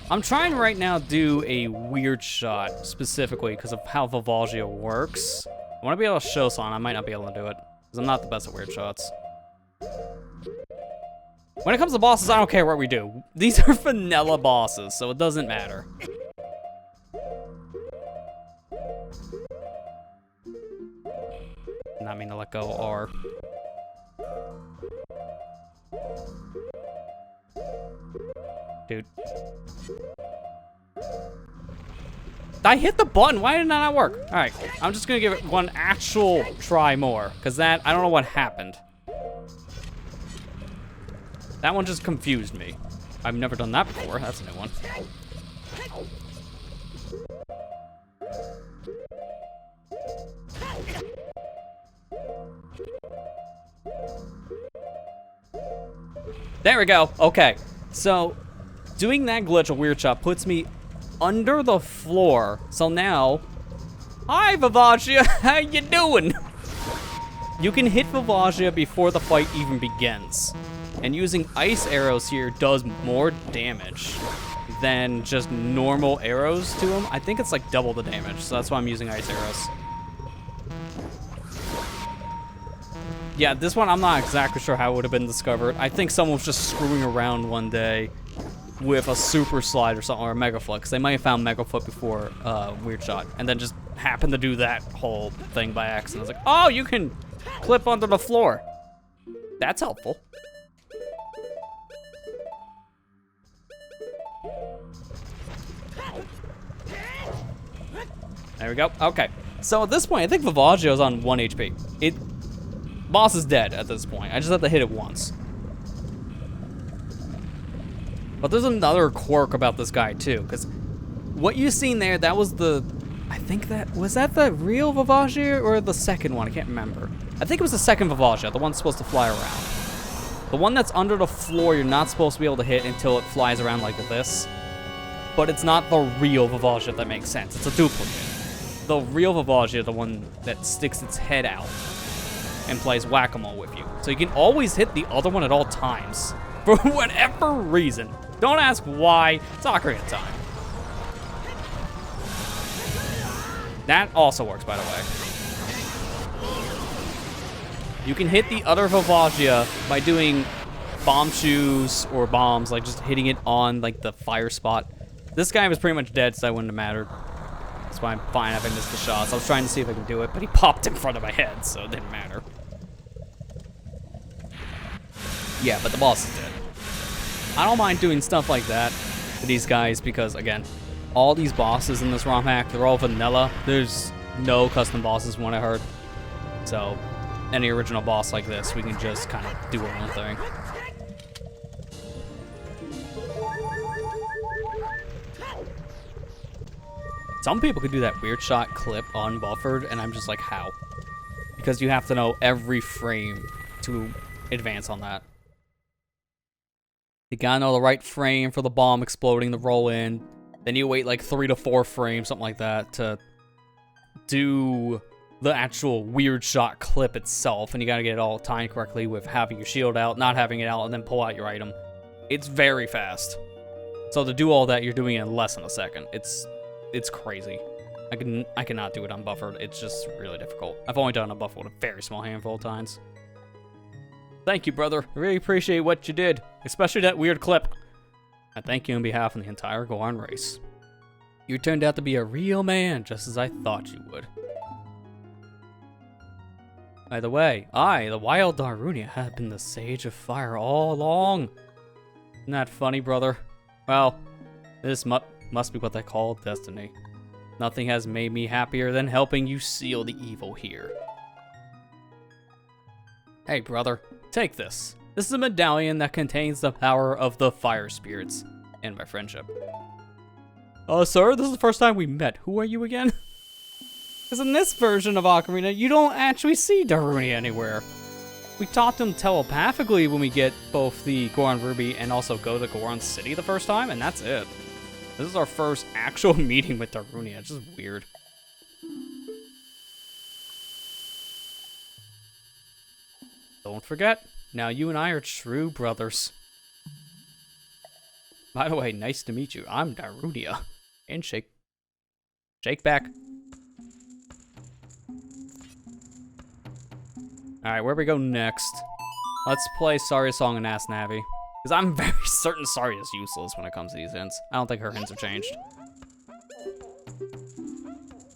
I'm trying right now to do a weird shot, specifically because of how Vivalgia works. I want to be able to show someone. I might not be able to do it, because I'm not the best at weird shots. When it comes to bosses, I don't care what we do. These are vanilla bosses, so it doesn't matter. Not mean to let go R. Dude. I hit the button. Why did that not work? All right, I'm just gonna give it one actual try more, because that, I don't know what happened. That one just confused me. I've never done that before. That's a new one. There we go. Okay, so Doing that glitch, a weird shot, puts me under the floor. So now, hi Vivacia, how you doing? You can hit Vivacia before the fight even begins. And using ice arrows here does more damage than just normal arrows to him. I think it's like double the damage, so that's why I'm using ice arrows. Yeah, this one I'm not exactly sure how it would have been discovered. I think someone was just screwing around one day with a super slide or something, or a mega foot, because they might have found mega foot before weird shot, and then just happened to do that whole thing by accident. I was like, oh, you can clip onto the floor. That's helpful. There we go. Okay. So at this point, I think Vivaggio's on 1 HP. Boss is dead at this point. I just have to hit it once. But there's another quirk about this guy too, because what you seen there, that was the, I think that, was that the real Vivaggia or the second one? I can't remember. I think it was the second Vivaggia, the one supposed to fly around. The one that's under the floor, you're not supposed to be able to hit until it flies around like this. But it's not the real Vivaggia, if that makes sense. It's a duplicate. The real Vivaggia, the one that sticks its head out and plays whack-a-mole with you. So you can always hit the other one at all times. For whatever reason. Don't ask why. It's Ocarina of Time. That also works, by the way. You can hit the other Vivaggia by doing bomb shoes or bombs, like just hitting it on like the fire spot. This guy was pretty much dead, so that wouldn't have mattered. That's why I'm fine if I missed the shots. I was trying to see if I could do it, but he popped in front of my head, so it didn't matter. Yeah, but the boss is dead. I don't mind doing stuff like that to these guys because, again, all these bosses in this ROM hack, they're all vanilla. There's no custom bosses from what I heard. So, any original boss like this, we can just kind of do our own thing. Some people could do that weird shot clip unbuffered, and I'm just like, how? Because you have to know every frame to advance on that. You gotta know the right frame for the bomb exploding, the roll in. Then you wait like 3 to 4 frames, something like that, to do the actual weird shot clip itself. And you gotta get it all timed correctly with having your shield out, not having it out, and then pull out your item. It's very fast. So to do all that, you're doing it in less than a second. It's crazy. I cannot do it unbuffered. It's just really difficult. I've only done unbuffered a very small handful of times. Thank you, brother. I really appreciate what you did, especially that weird clip. I thank you on behalf of the entire Goron race. You turned out to be a real man, just as I thought you would. By the way, I, the wild Darunia, have been the Sage of Fire all along. Isn't that funny, brother? Well, this must be what they call destiny. Nothing has made me happier than helping you seal the evil here. Hey, brother, take this. This is a medallion that contains the power of the fire spirits and my friendship. Sir, this is the first time we met. Who are you again? Because in this version of Ocarina, you don't actually see Darunia anywhere. We talked to him telepathically when we get both the Goron Ruby and also go to Goron City the first time, and that's it. This is our first actual meeting with Darunia. It's just weird. Don't forget, now you and I are true brothers. By the way, nice to meet you. I'm Darunia. Handshake. Shake back. Alright, where we go next? Let's play Saria's song and ask Navi. Because I'm very certain Saria's useless when it comes to these hints. I don't think her hints have changed.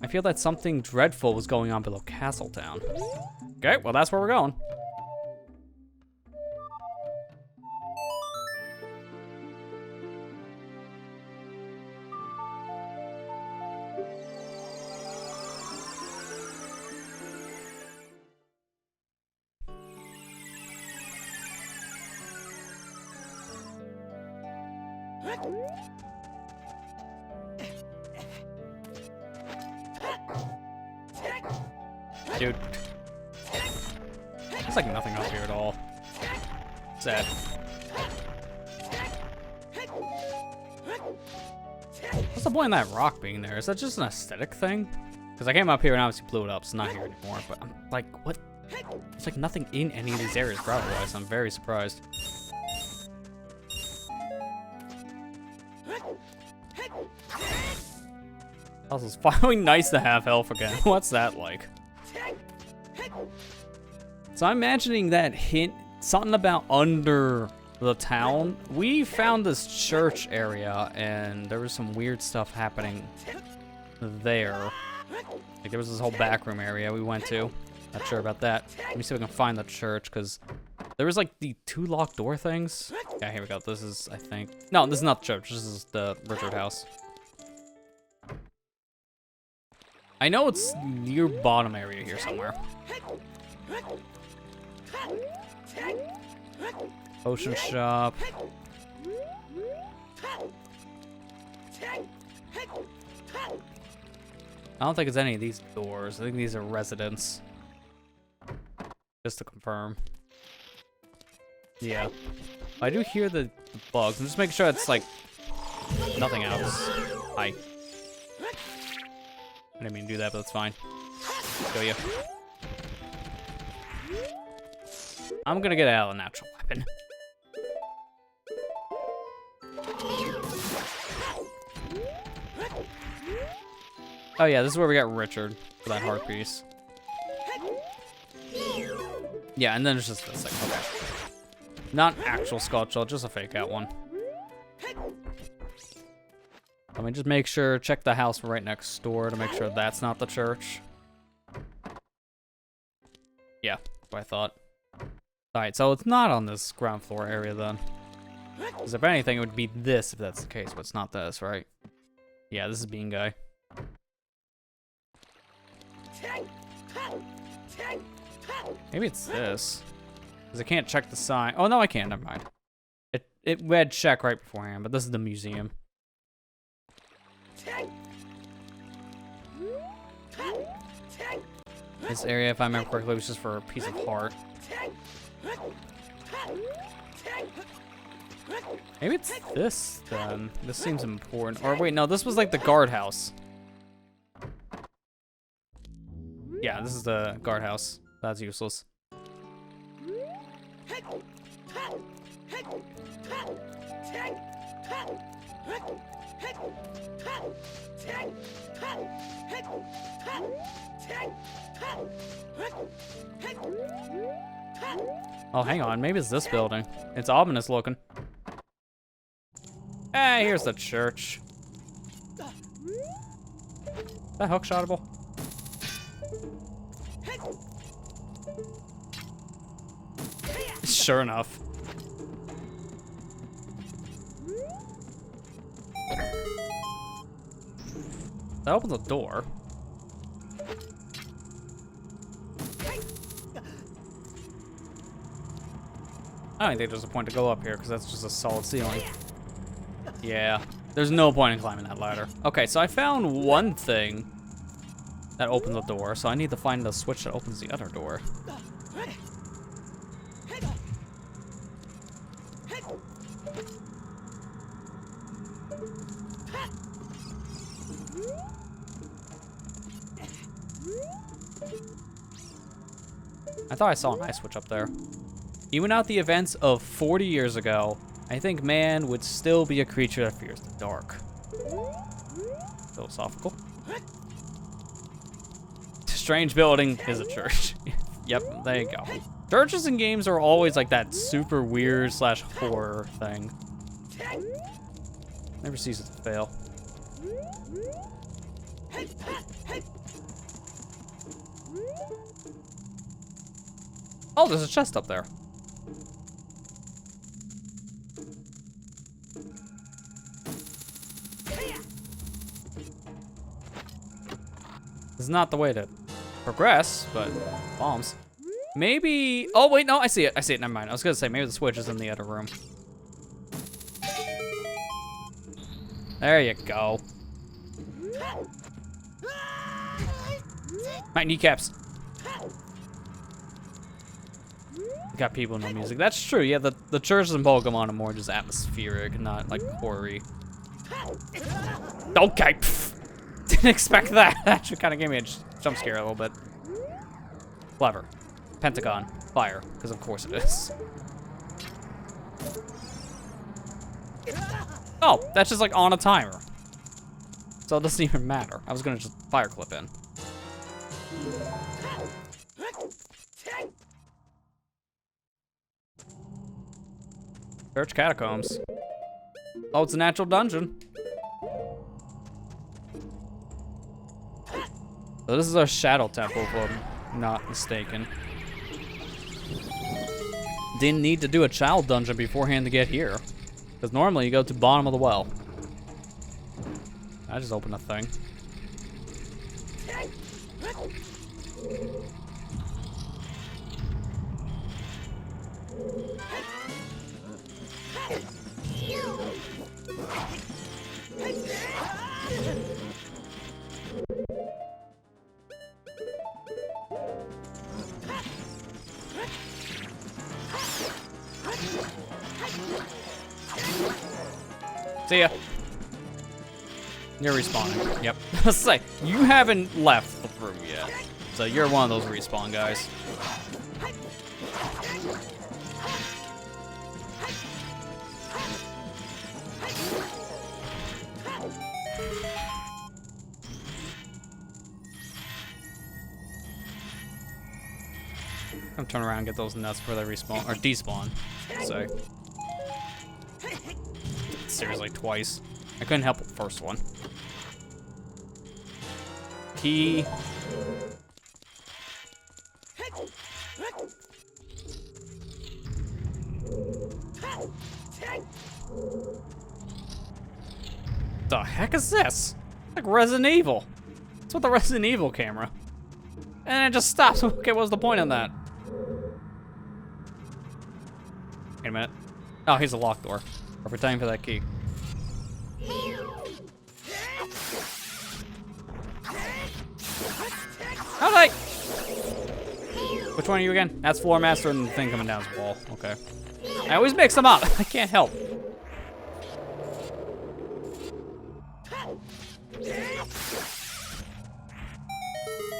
I feel that something dreadful was going on below Castletown. Okay, well that's where we're going. Dude. There's like nothing up here at all. Sad. What's the point in that rock being there? Is that just an aesthetic thing? Because I came up here and obviously blew it up. It's not here anymore. But I'm like, what? There's like nothing in any of these areas gravity-wise. I'm very surprised. Also, it's finally nice to have health again. What's that like? So I'm imagining that hint, something about under the town. We found this church area and there was some weird stuff happening there. Like there was this whole back room area we went to. Not sure about that. Let me see if we can find the church, because there was like the 2 locked door things. Yeah, here we go. This is, I think. No, this is not the church. This is the Richard house. I know it's near bottom area here somewhere. Potion shop. I don't think it's any of these doors. I think these are residents. Just to confirm. Yeah. I do hear the bugs. I'm just making sure it's like nothing else. Hi. I didn't mean to do that, but that's fine. Show you. I'm gonna get out of a natural weapon. Oh yeah, this is where we got Richard for that heart piece. Yeah, and then it's just this thing. Okay. Not an actual sculpture, just a fake out one. Let me just make sure, check the house right next door to make sure that's not the church. Yeah, that's what I thought. Alright, so it's not on this ground floor area then. Because if anything, it would be this if that's the case, but it's not this, right? Yeah, this is Bean Guy. Maybe it's this. Because I can't check the sign. Oh, no, I can. Never mind. It read check right beforehand, but this is the museum. This area, if I remember correctly, was just for a piece of heart. Maybe it's this, then. This seems important. Or wait, no, this was like the guardhouse. Yeah, this is the guardhouse. That's useless. Oh, hang on. Maybe it's this building. It's ominous looking. Hey, here's the church. Is that hook shotable? Sure enough. That opens a door. I don't think there's a point to go up here because that's just a solid ceiling. Yeah, there's no point in climbing that ladder. Okay, so I found one thing that opens the door, so I need to find the switch that opens the other door. I thought I saw an ice switch up there. Even out the events of 40 years ago, I think man would still be a creature that fears the dark. Philosophical. Strange building is a church. Yep, there you go. Churches in games are always like that super weird / horror thing. Never ceases to fail. Oh, there's a chest up there. This is not the way to progress, but bombs. Maybe, oh wait, no, I see it, never mind. I was gonna say, maybe the switch is in the other room. There you go. My kneecaps. Got people, no music. That's true, yeah, the churches in Pokemon are more just atmospheric, not like horror-y. Okay. Didn't expect that. That actually kind of gave me a jump scare a little bit. Clever. Pentagon. Fire. Because of course it is. Oh, that's just like on a timer. So it doesn't even matter. I was gonna just fire clip in. Church Catacombs. Oh, it's a natural dungeon. So this is a shadow temple, if I'm not mistaken. Didn't need to do a child dungeon beforehand to get here. Because normally you go to the bottom of the well. I just opened a thing. See ya. You're respawning. Yep. It's like, you haven't left the room yet. So you're one of those respawn guys. I'm turn around and get those nuts before they respawn or despawn. So seriously, twice. I couldn't help the first one. Key. The heck is this? Like Resident Evil. It's with the Resident Evil camera. And it just stops. Okay, what was the point on that? Wait a minute. Oh, he's a locked door. Perfect time for that key. How did I? Which one are you again? That's Floor Master and the thing coming down his wall. Okay. I always mix them up. I can't help.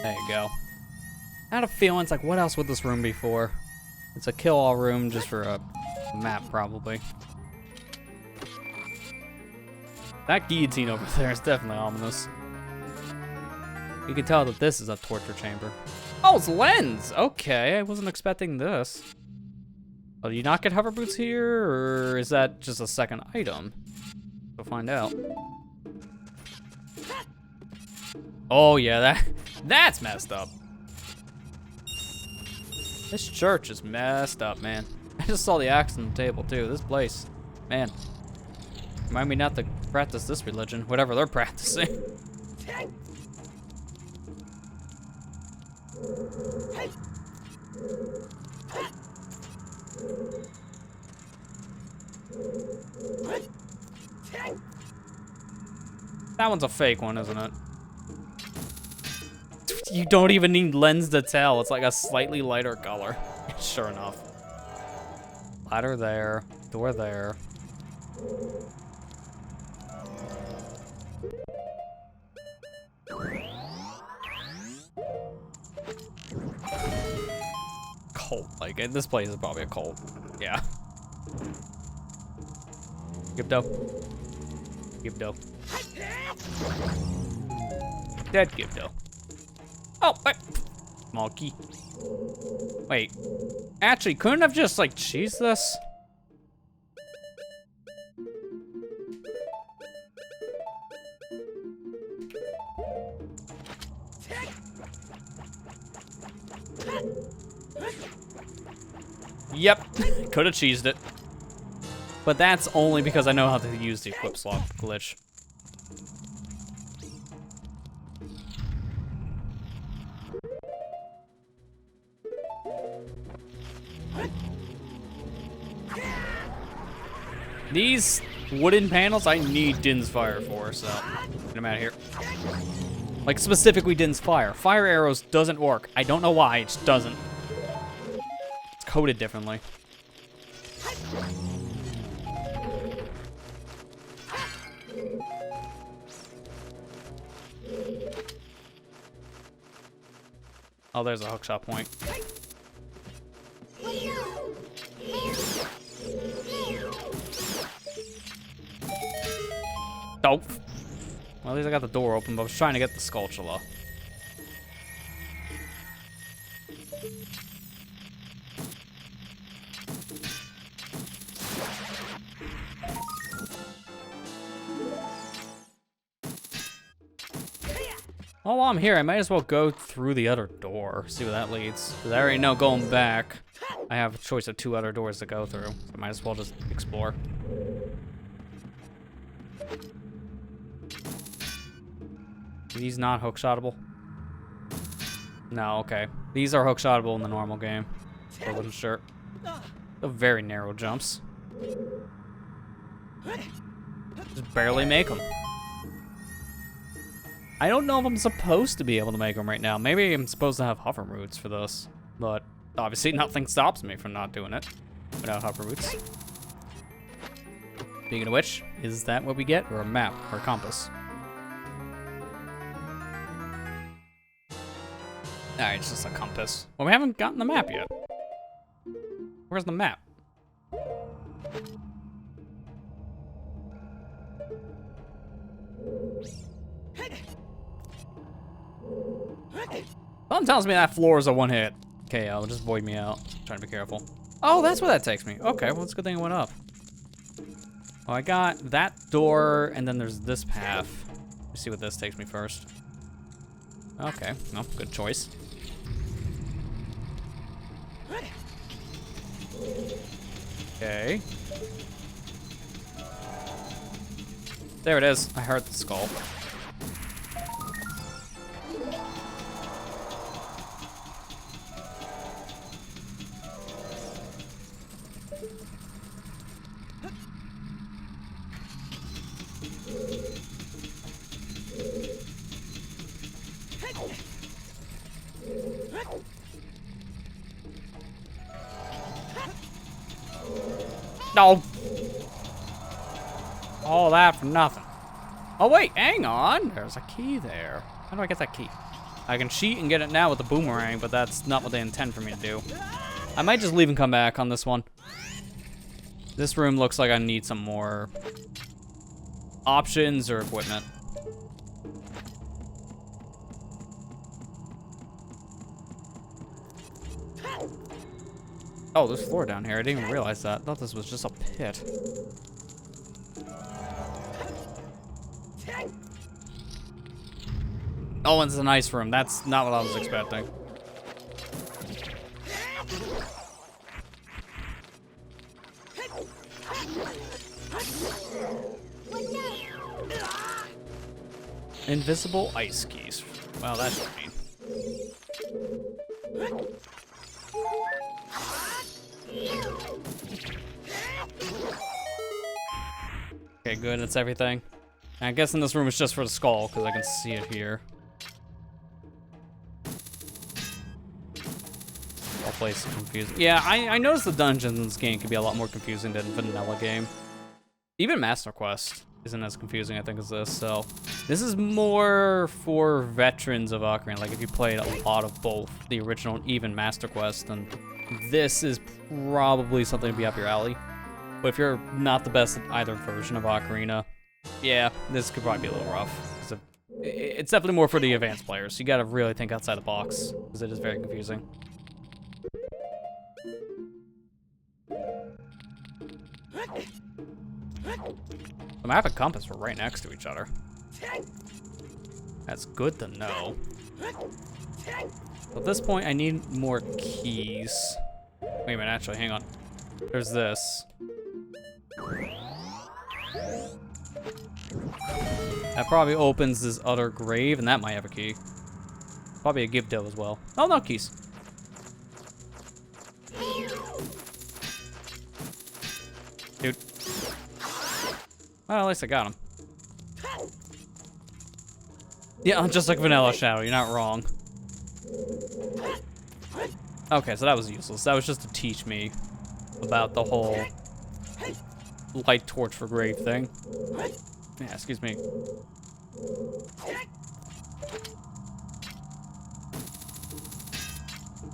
There you go. I had a feeling it's like, what else would this room be for? It's a kill-all room just for a map, probably. That guillotine over there is definitely ominous. You can tell that this is a torture chamber. Oh, it's lens! Okay, I wasn't expecting this. Oh, do you not get hover boots here, or is that just a second item? We'll find out. Oh yeah, that's messed up. This church is messed up, man. I just saw the axe on the table too. This place, man. Remind me not to practice this religion, whatever they're practicing. That one's a fake one, isn't it? You don't even need lens to tell. It's like a slightly lighter color. Sure enough. Ladder there, door there. Cult, like, this place is probably a cult. Yeah. Gibdo. Gibdo. Dead Gibdo. Oh, wait. Small key. Wait. Actually, couldn't have just, like, cheesed this? Yep. Could have cheesed it. But that's only because I know how to use the equip slot glitch. These wooden panels, I need Din's fire for, so get them out of here. Like, specifically Din's fire. Fire arrows doesn't work. I don't know why, it just doesn't. It's coded differently. Oh, there's a hookshot point. Oh. Well, at least I got the door open, but I was trying to get the Skulltula. Oh, while I'm here, I might as well go through the other door, see where that leads. Because I already know going back, I have a choice of 2 other doors to go through. So I might as well just explore. Are these not hookshotable? No, okay. These are hookshotable in the normal game. I wasn't sure. They're very narrow jumps. Just barely make them. I don't know if I'm supposed to be able to make them right now. Maybe I'm supposed to have hover roots for this. But obviously nothing stops me from not doing it without hover roots. Speaking of which, is that what we get? Or a map or a compass? Alright, it's just a compass. Well, we haven't gotten the map yet. Where's the map? Something tells me that floor is a one-hit. Okay, I'll just void me out. Trying to be careful. Oh, that's where that takes me. Okay, well, it's a good thing it went up. Well, I got that door, and then there's this path. Let's see what this takes me first. Okay, well, good choice. Okay. There it is. I heard the skull. No. All that for nothing. Oh wait, hang on. There's a key there. How do I get that key? I can cheat and get it now with the boomerang, but that's not what they intend for me to do. I might just leave and come back on this one. This room looks like I need some more options or equipment. Oh, there's floor down here. I didn't even realize that. I thought this was just a pit. Oh, and it's a nice room. That's not what I was expecting. Invisible ice keys. Well, that should mean. Okay, good. That's everything. And I guess in this room it's just for the skull, because I can see it here. All place is confusing. Yeah, I noticed the dungeons in this game can be a lot more confusing than vanilla game. Even Master Quest isn't as confusing, I think, as this. So this is more for veterans of Ocarina. Like if you played a lot of both the original and even Master Quest, then this is probably something to be up your alley. But if you're not the best at either version of Ocarina, yeah, this could probably be a little rough. It's definitely more for the advanced players. So you gotta really think outside the box, because it is very confusing. The map and compass were right next to each other. That's good to know. At this point, I need more keys. Wait a minute, actually, hang on. There's this. That probably opens this other grave, and that might have a key. Probably a give dough as well. Oh, no keys. Dude. Well, at least I got him. Yeah, just like Vanilla Shadow, you're not wrong. Okay, so that was useless. That was just to teach me about the whole light torch for grave thing. Yeah, excuse me.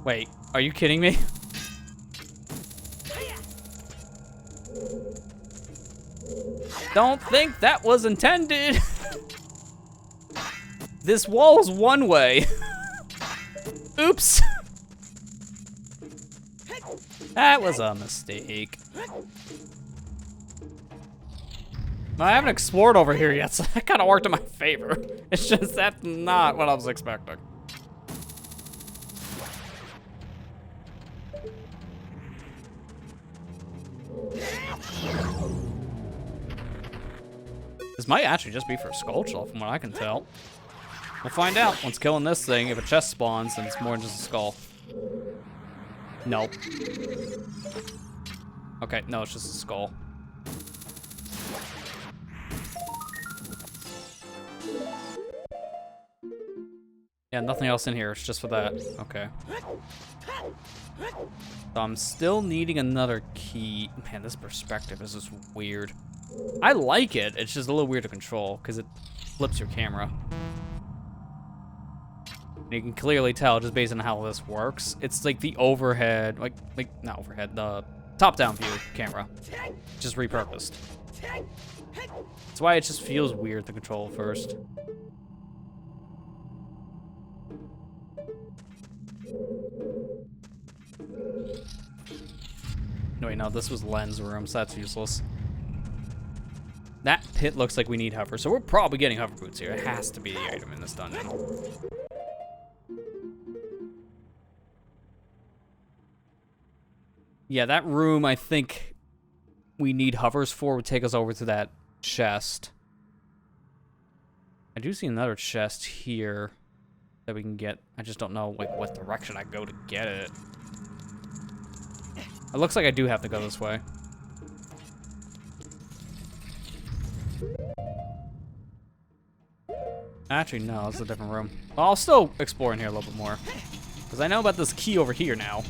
Wait, are you kidding me? Don't think that was intended. This wall's one way. Oops. That was a mistake. I haven't explored over here yet, so that kind of worked in my favor. It's just that's not what I was expecting. This might actually just be for Skullshell from what I can tell. We'll find out once killing this thing. If a chest spawns, then it's more than just a skull. Nope. Okay, no, it's just a skull. Yeah, nothing else in here. It's just for that. Okay. So I'm still needing another key. Man, this perspective is just weird. I like it. It's just a little weird to control because it flips your camera. And you can clearly tell just based on how this works. It's like the overhead, like not overhead, the top-down view camera, just repurposed. That's why it just feels weird to control first. No, wait, no, this was lens room, so that's useless. That pit looks like we need hover, so we're probably getting hover boots here. It has to be the item in this dungeon. Yeah, that room I think we need hovers for would take us over to that chest. I do see another chest here that we can get. I just don't know like what direction I go to get it. It looks like I do have to go this way. Actually, no, it's a different room. Well, I'll still explore in here a little bit more. Because I know about this key over here now.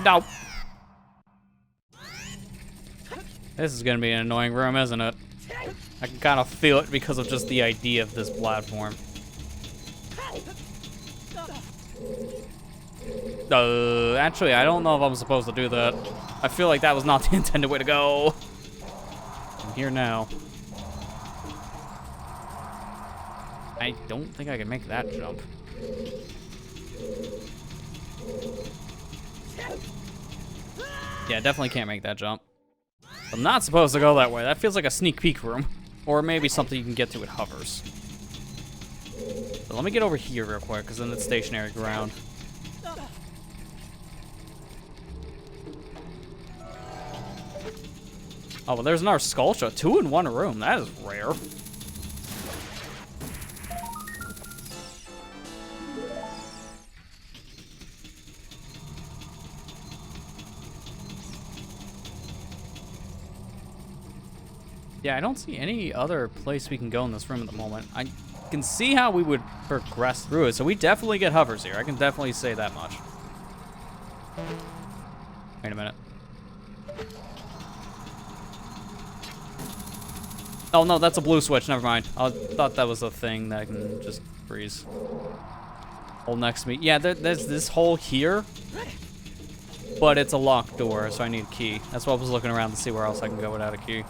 No. This is gonna be an annoying room, isn't it? I can kind of feel it because of just the idea of this platform. Actually, I don't know if I'm supposed to do that. I feel like that was not the intended way to go. I'm here now. I don't think I can make that jump. Yeah, definitely can't make that jump. I'm not supposed to go that way. That feels like a sneak peek room. Or maybe something you can get to with hovers. But let me get over here real quick, because then it's stationary ground. Oh, well, there's another Skullshell. 2 in 1 room. That is rare. Yeah, I don't see any other place we can go in this room at the moment. I can see how we would progress through it, so we definitely get hovers here. I can definitely say that much. Wait a minute. Oh, no, that's a blue switch. Never mind. I thought that was a thing that I can just freeze. Hold next to me. Yeah, there's this hole here, but it's a locked door, so I need a key. That's why I was looking around to see where else I can go without a key.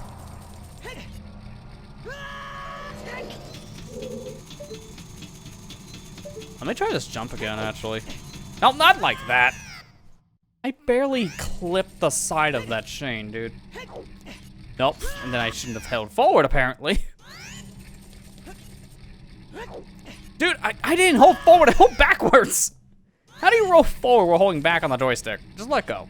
Let me try this jump again, actually. No, not like that. I barely clipped the side of that chain, dude. Nope, and then I shouldn't have held forward, apparently. Dude, I didn't hold forward, I hold backwards. How do you roll forward while holding back on the joystick? Just let go.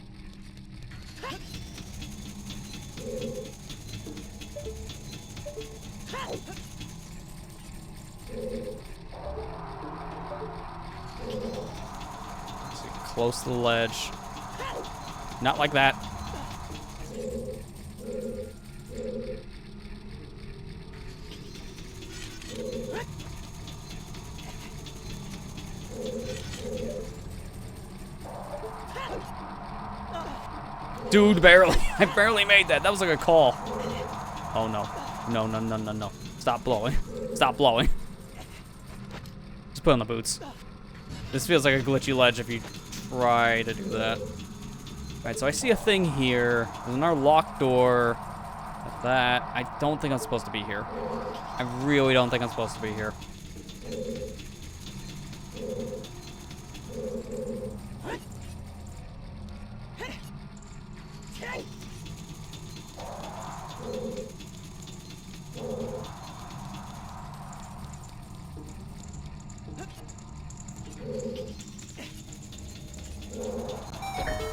Close to the ledge. Not like that. Dude, barely. I barely made that. That was like a call. Oh, no. No, no, no, no, no. Stop blowing. Stop blowing. Just put on the boots. This feels like a glitchy ledge if you try to do that. Alright, so I see a thing here. There's another locked door. That. I don't think I'm supposed to be here. I really don't think I'm supposed to be here.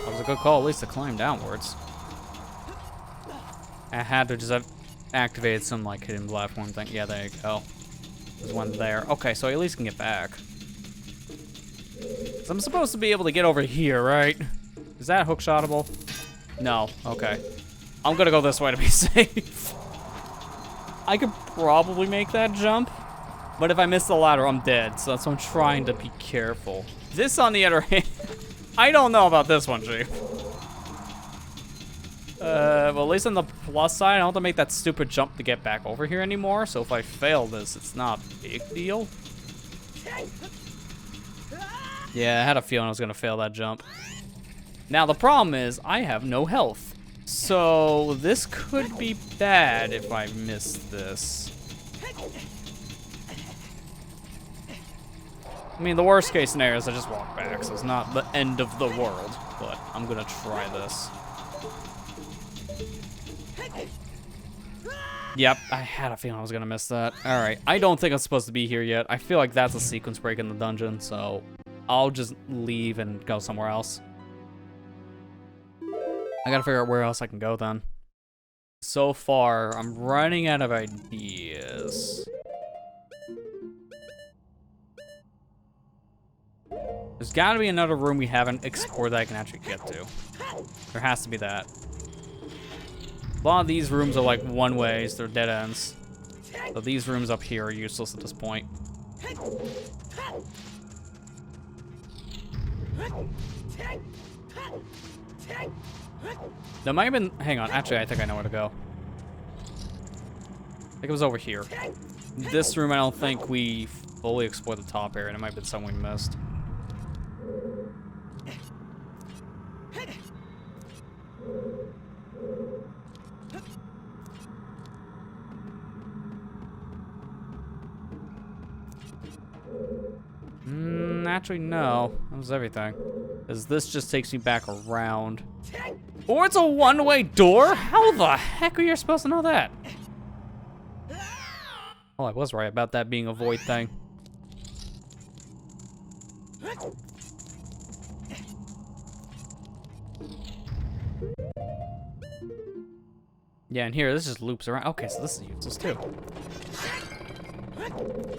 That was a good call, at least to climb downwards. I had to just have activated some like hidden platform thing. Yeah, there you go. There's one there. Okay, so I at least can get back. So I'm supposed to be able to get over here, right? Is that hookshotable? No. Okay. I'm gonna go this way to be safe. I could probably make that jump, but if I miss the ladder, I'm dead. So that's why I'm trying to be careful. This, on the other hand, I don't know about this one, Chief. Well, at least on the plus side, I don't have to make that stupid jump to get back over here anymore. So if I fail this, it's not a big deal. Yeah, I had a feeling I was gonna fail that jump. Now, the problem is, I have no health. So this could be bad if I miss this. I mean, the worst case scenario is I just walk back, so it's not the end of the world. But I'm gonna try this. Yep, I had a feeling I was gonna miss that. All right, I don't think I'm supposed to be here yet. I feel like that's a sequence break in the dungeon, so I'll just leave and go somewhere else. I gotta figure out where else I can go then. So far, I'm running out of ideas. There's gotta be another room we haven't explored that I can actually get to. There has to be that. A lot of these rooms are like one ways, they're dead ends. So these rooms up here are useless at this point. That might have been, hang on, actually I think I know where to go. I think it was over here. This room I don't think we fully explored the top area, and it might have been something we missed. Actually, no. That was everything. Because this just takes me back around. Or it's a one-way door? How the heck are you supposed to know that? Oh, I was right about that being a void thing. Yeah, and here, this just loops around. Okay, so this is useless too.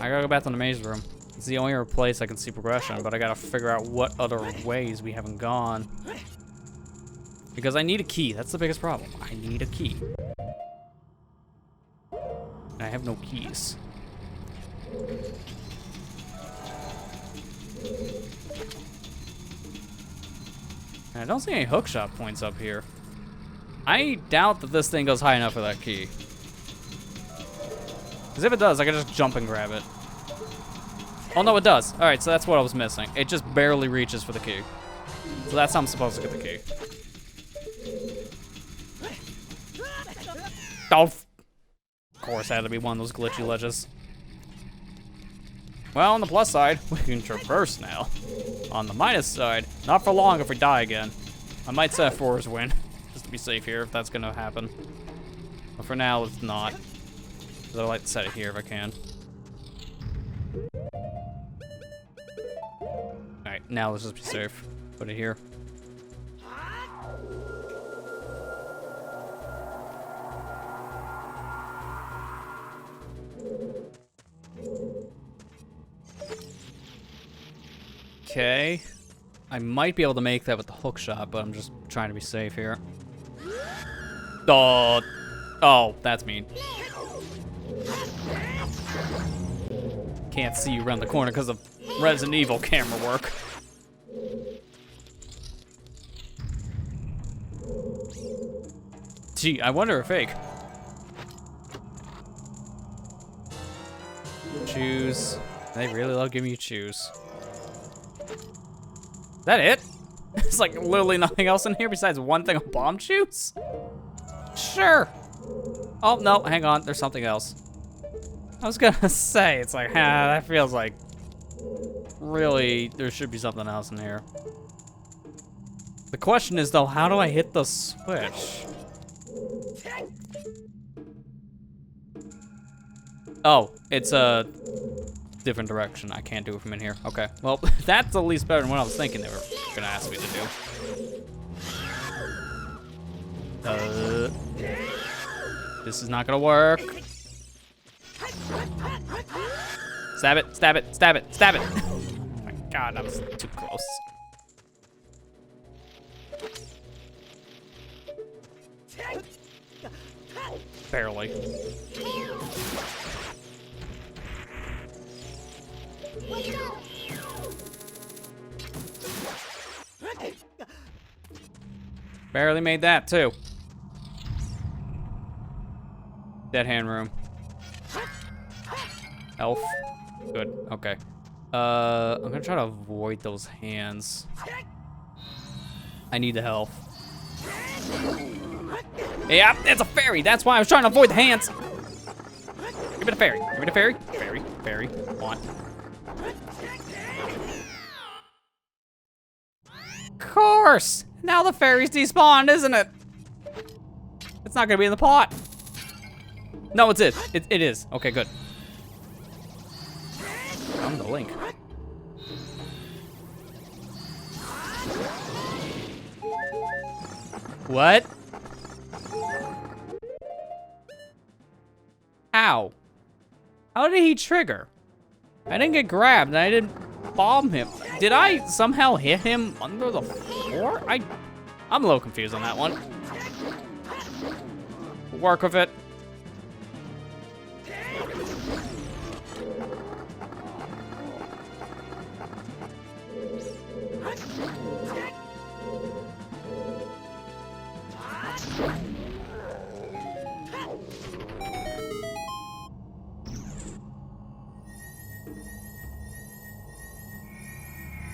I gotta go back to the maze room. It's the only other place I can see progression, but I gotta figure out what other ways we haven't gone. Because I need a key. That's the biggest problem. I need a key. And I have no keys. And I don't see any hookshot points up here. I doubt that this thing goes high enough for that key. Because if it does, I can just jump and grab it. Oh, no, it does. All right, so that's what I was missing. It just barely reaches for the key. So that's how I'm supposed to get the key. Oh, of course, it had to be one of those glitchy ledges. Well, on the plus side, we can traverse now. On the minus side, not for long if we die again. I might set a Forest Wind, just to be safe here if that's gonna happen. But for now, it's not. Because I like to set it here if I can. Alright, now let's just be safe. Put it here. Okay. I might be able to make that with the hook shot, but I'm just trying to be safe here. Oh, that's mean. Can't see you around the corner because of Resident Evil camera work. Gee, I wonder if fake. Choose. They really love giving you choose. Is that it? There's like literally nothing else in here besides one thing of bomb shoes? Sure. Oh, no, hang on. There's something else. I was gonna say, it's like, that feels like really there should be something else in here. The question is, though, how do I hit the switch? Oh, it's a different direction. I can't do it from in here. Okay, well, that's at least better than what I was thinking they were gonna ask me to do. This is not gonna work. Stab it, stab it, stab it, stab it. Oh my God, that was too close. Barely. Barely made that too. Dead hand room. Elf. Good. Okay. I'm gonna try to avoid those hands. I need the health. Yeah, it's a fairy. That's why I was trying to avoid the hands. Give me the fairy. Give me the fairy. Fairy. Fairy. Want. Of course. Now the fairy's despawned, isn't it? It's not gonna be in the pot. No, it's it. It is. Okay, good. I'm the link. What? How? How did he trigger? I didn't get grabbed and I didn't bomb him. Did I somehow hit him under the floor? I'm a little confused on that one. Work with it.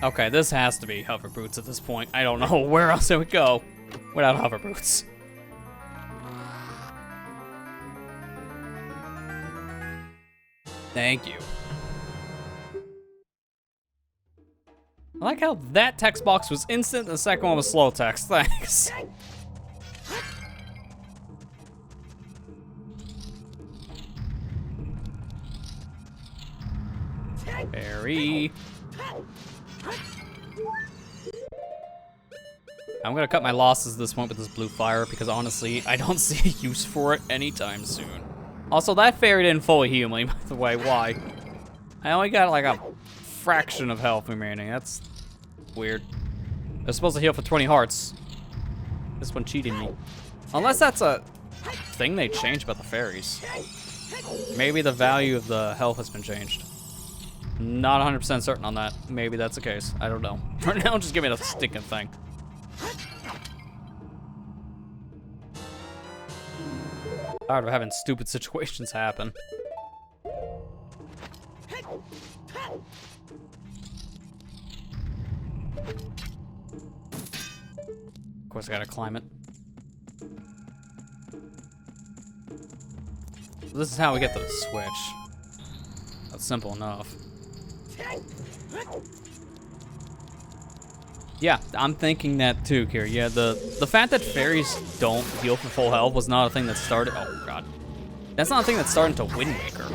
Okay, this has to be hover boots at this point. I don't know where else it would go without hover boots. Thank you. I like how that text box was instant and the second one was slow text. Thanks. Berry. I'm gonna cut my losses at this point with this blue fire because honestly, I don't see a use for it anytime soon. Also, that fairy didn't fully heal me, by the way. Why? I only got like a fraction of health remaining. That's weird. They're supposed to heal for 20 hearts. This one cheated me. Unless that's a thing they changed about the fairies. Maybe the value of the health has been changed. Not 100% certain on that. Maybe that's the case. I don't know. For now, just give me the stinking thing. Tired of having stupid situations happen. Of course, I gotta climb it. So this is how we get to the switch. That's simple enough. Yeah, I'm thinking that too, Kira. Yeah, the fact that fairies don't heal for full health was not a thing that started. Oh god, that's not a thing that started until Wind Waker.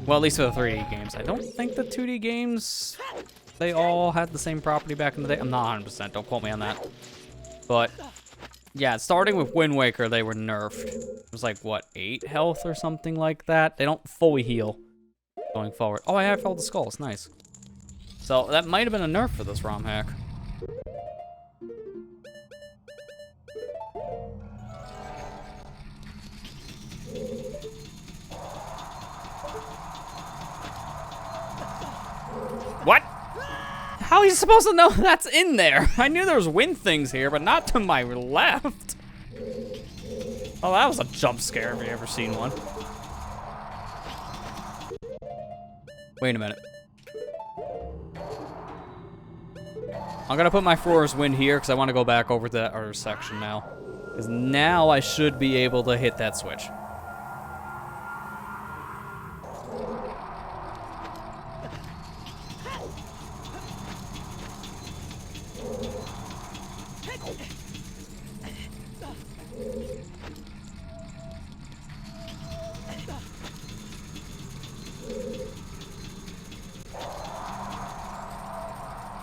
Well, at least for the 3D games. I don't think the 2D games, they all had the same property back in the day. I'm not 100%. Don't quote me on that. But yeah, starting with Wind Waker, they were nerfed. It was like what, 8 health or something like that. They don't fully heal going forward. Oh, I have filled the skulls. Nice. So that might have been a nerf for this ROM hack. What? How are you supposed to know that's in there? I knew there was wind things here, but not to my left. Oh, that was a jump scare if you ever seen one. Wait a minute. I'm gonna put my Floor's Wind here because I want to go back over to that other section now. Because now I should be able to hit that switch.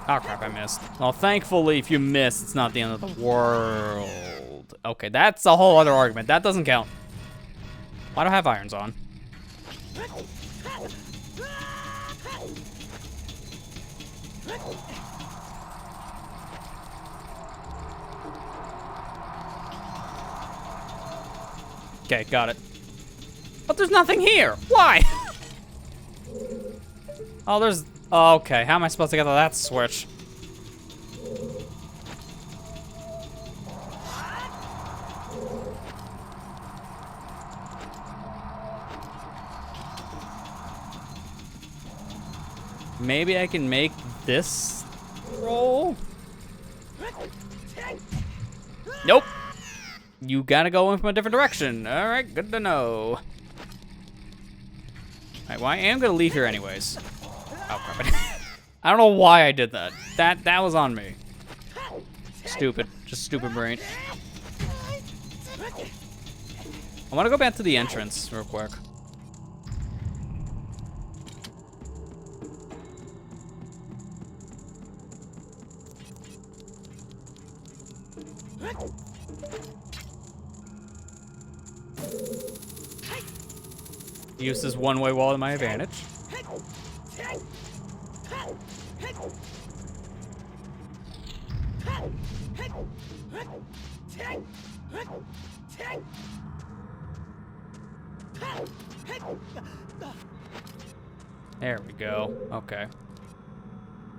Oh crap, I missed. Well, thankfully, if you miss, it's not the end of the world. Okay, that's a whole other argument. That doesn't count. Why do I have irons on? Okay, got it. But there's nothing here. Why? Oh, there's... Oh, okay, how am I supposed to get to that switch? Maybe I can make this roll? Nope. You gotta go in from a different direction. All right, good to know. All right, well, I am gonna leave here anyways. Oh, crap. I don't know why I did that. That was on me. Stupid. Just stupid brain. I want to go back to the entrance real quick. Use this one-way wall to my advantage. There we go. Okay.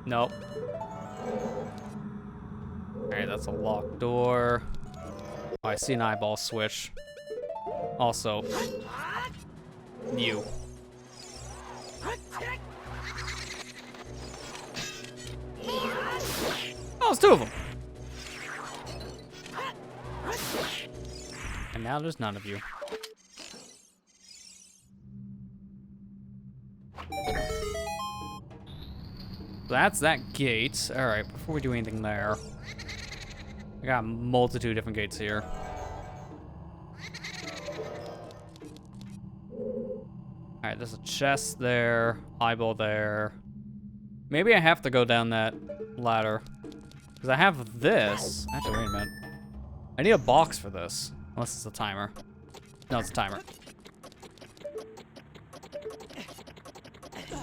Nope. Alright, that's a locked door. Oh, I see an eyeball switch. Also, you. Oh, it's two of them. And now there's none of you. So that's that gate. All right, before we do anything there, I got a multitude of different gates here. All right, there's a chest there, eyeball there. Maybe I have to go down that ladder. Because I have this. Actually, wait a minute. I need a box for this. Unless it's a timer. No, it's a timer.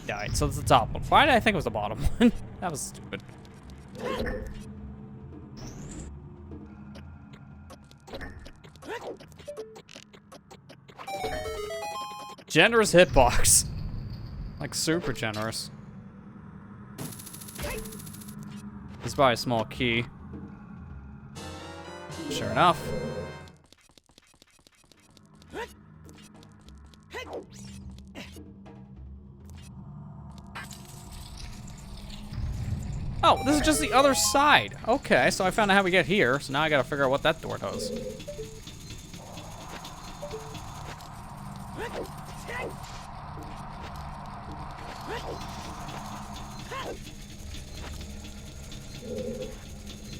Yeah, right, so it's the top one. Why did I think it was the bottom one? That was stupid. Generous hitbox. Like, super generous. This is probably a small key. Sure enough. Oh, this is just the other side. Okay, so I found out how we get here, so now I gotta figure out what that door does.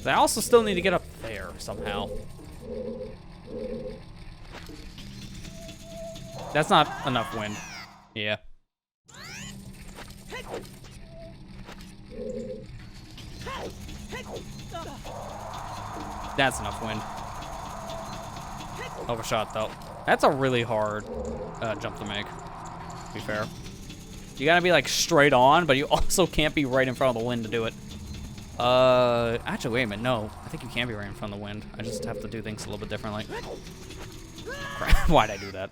I also still need to get up there somehow. That's not enough wind. Yeah. That's enough wind. Overshot though. That's a really hard jump to make, to be fair. You gotta be like straight on, but you also can't be right in front of the wind to do it. Actually, wait a minute, no. I think you can be right in front of the wind. I just have to do things a little bit differently. Crap, why'd I do that?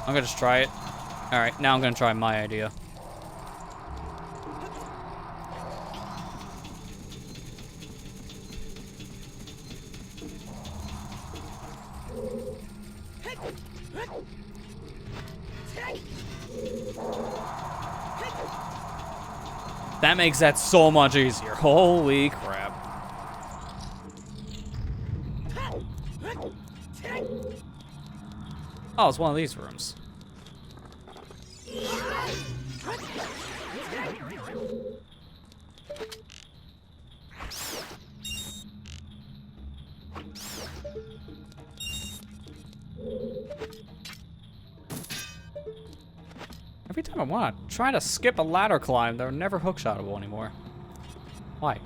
I'm gonna just try it. Alright, now I'm gonna try my idea. That makes that so much easier. Holy crap. Oh, it's one of these rooms. Every time I want to try to skip a ladder climb, they're never hookshotable anymore. Why?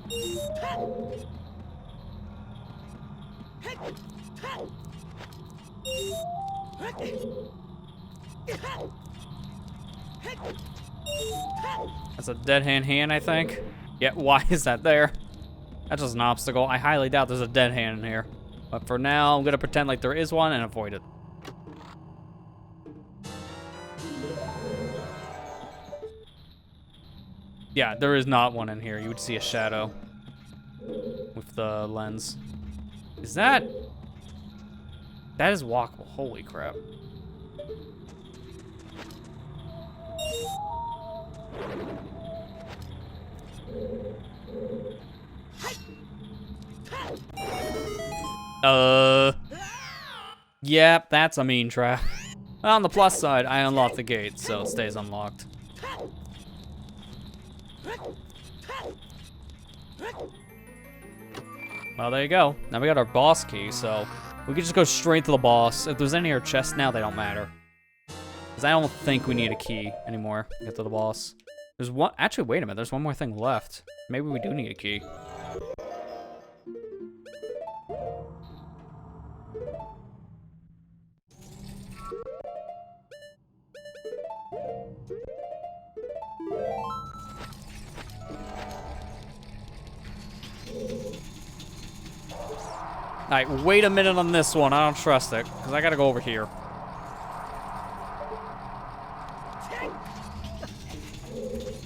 That's a dead hand, I think. Yeah, why is that there? That's just an obstacle. I highly doubt there's a dead hand in here. But for now, I'm gonna pretend like there is one and avoid it. Yeah, there is not one in here. You would see a shadow with the lens. Is that... That is walkable. Holy crap. Yep, that's a mean trap. Well, on the plus side, I unlocked the gate, so it stays unlocked. Well, there you go. Now we got our boss key, so we can just go straight to the boss. If there's any of our chests now, they don't matter. Because I don't think we need a key anymore to get to the boss. There's one... Actually, wait a minute. There's one more thing left. Maybe we do need a key. Alright, wait a minute on this one. I don't trust it, because I gotta go over here.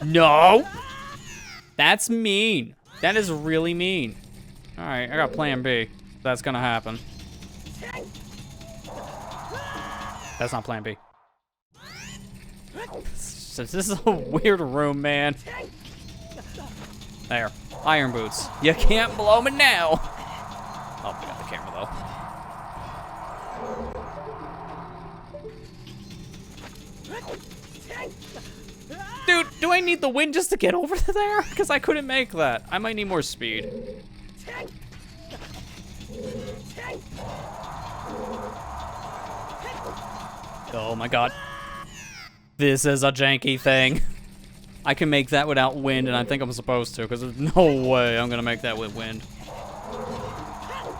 No! That's mean. That is really mean. Alright, I got plan B. That's gonna happen. That's not plan B. This is a weird room, man. There. Iron boots. You can't blow me now. Oh, we got the camera, though. Dude, do I need the wind just to get over there? Because I couldn't make that. I might need more speed. Oh my god. This is a janky thing. I can make that without wind, and I think I'm supposed to, because there's no way I'm going to make that with wind.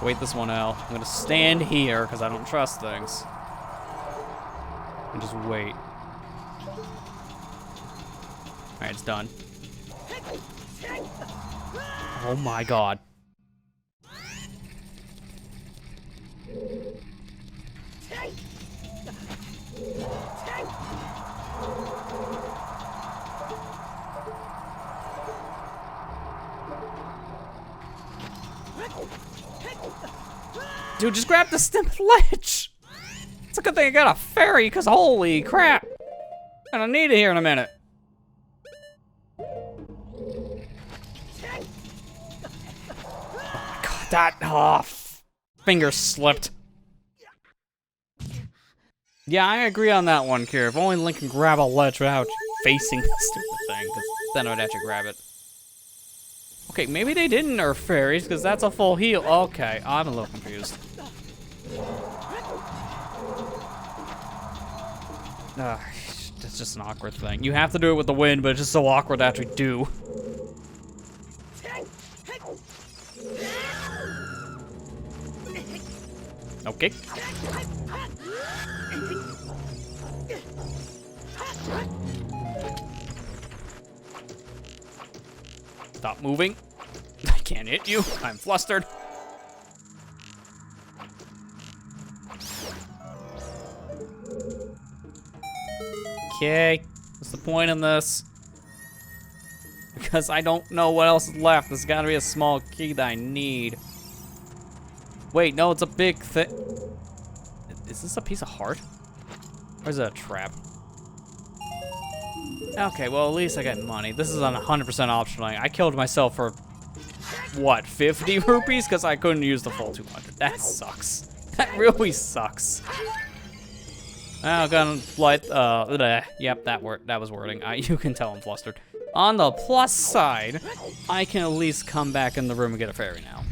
Wait this one out. I'm gonna stand here because I don't trust things. And just wait. Alright, it's done. Oh my god. Dude, just grab the stem ledge. It's a good thing I got a fairy, because holy crap. I'm gonna need it here in a minute. Oh my god, that finger slipped. Yeah, I agree on that one, Kier. If only Link can grab a ledge without facing the stupid thing, because then I would actually grab it. Okay, maybe they didn't nerf fairies, because that's a full heal. Okay, I'm a little confused. That's just an awkward thing. You have to do it with the wind, but it's just so awkward to actually do. Okay. Stop moving. I can't hit you. I'm flustered. Okay. What's the point in this? Because I don't know what else is left. There's gotta be a small key that I need. Wait, no, it's a big thing. Is this a piece of heart? Or is it a trap? Okay, well, at least I got money. This is on 100% optional. I killed myself for, what, 50 rupees? Because I couldn't use the full 200. That sucks. That really sucks. I'm gonna light, yep, that was wording. You can tell I'm flustered. On the plus side, I can at least come back in the room and get a fairy now.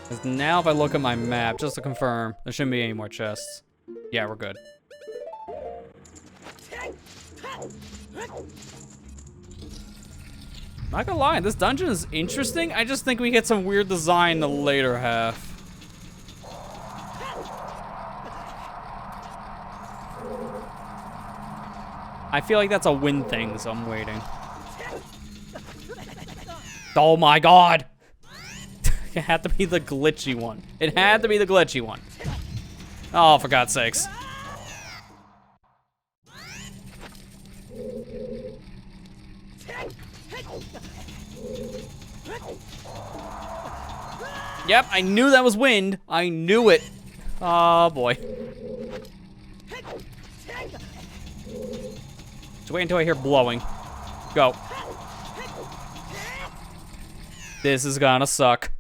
Because now if I look at my map, just to confirm, there shouldn't be any more chests. Yeah, we're good. Not gonna lie, this dungeon is interesting. I just think we get some weird design in the later half. I feel like that's a wind thing, so I'm waiting. Oh my god! It had to be the glitchy one. It had to be the glitchy one. Oh, for God's sakes. Yep, I knew that was wind. I knew it. Oh, boy. Just wait until I hear blowing. Go. This is gonna suck.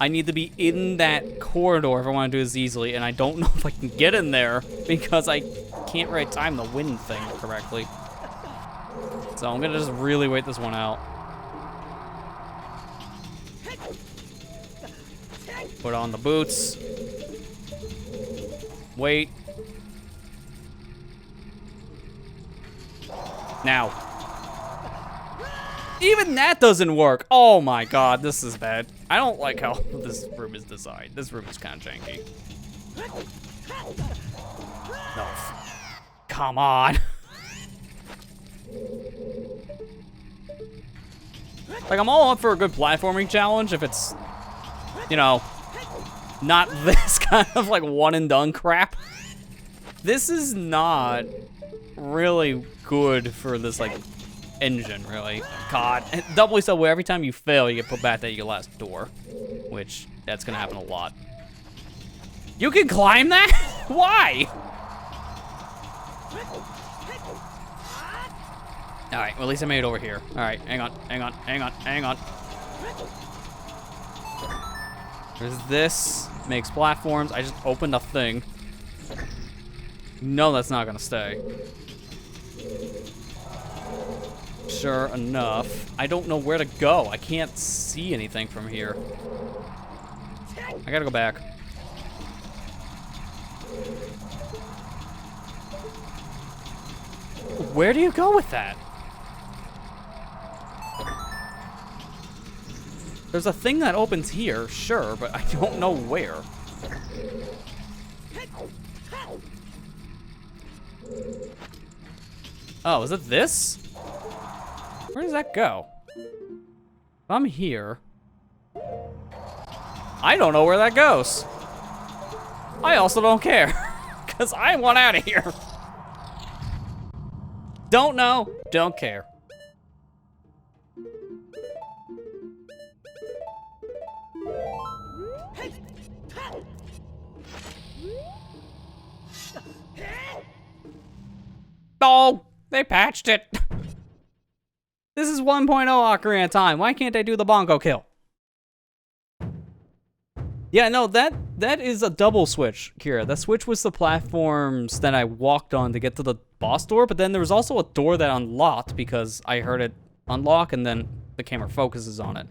I need to be in that corridor if I want to do this easily, and I don't know if I can get in there because I can't really time the wind thing correctly. So I'm gonna just really wait this one out. Put on the boots. Wait. Now. Even that doesn't work. Oh my god, this is bad. I don't like how this room is designed. This room is kind of janky. No. Come on. Like, I'm all up for a good platforming challenge if it's, you know, not this kind of like one and done crap. This is not really good for this like engine, really. God, and doubly so where every time you fail, you get put back at your last door, which that's gonna happen a lot. You can climb that? Why? All right, well, at least I made it over here. All right, hang on. There's this, makes platforms. I just opened a thing. No, that's not gonna stay. Sure enough. I don't know where to go. I can't see anything from here. I gotta go back. Where do you go with that? There's a thing that opens here, sure, but I don't know where. Oh, is it this? Where does that go? If I'm here. I don't know where that goes. I also don't care, because I want out of here. Don't know, don't care. Oh, they patched it. This is 1.0 Ocarina of Time. Why can't I do the bongo kill? Yeah, no, that is a double switch, Kira. That switch was the platforms that I walked on to get to the boss door, but then there was also a door that unlocked because I heard it unlock and then the camera focuses on it.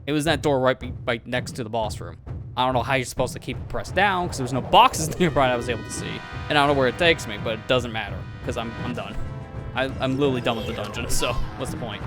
It was that door right next to the boss room. I don't know how you're supposed to keep it pressed down because there's no boxes nearby I was able to see. And I don't know where it takes me, but it doesn't matter because I'm done. I'm literally done with the dungeon, so what's the point?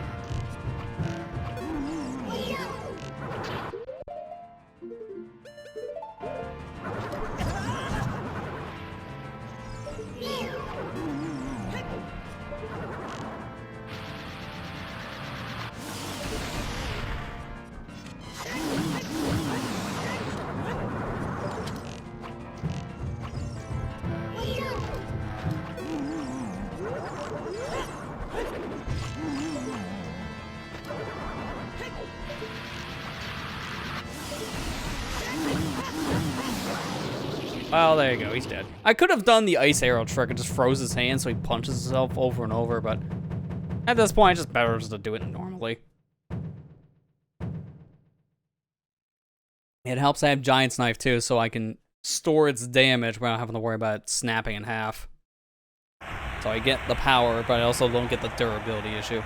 Well, there you go. He's dead. I could have done the ice arrow trick and just froze his hand so he punches himself over and over, but at this point, it's just better just to do it normally. It helps I have Giant's Knife, too, so I can store its damage without having to worry about it snapping in half. So I get the power, but I also don't get the durability issue.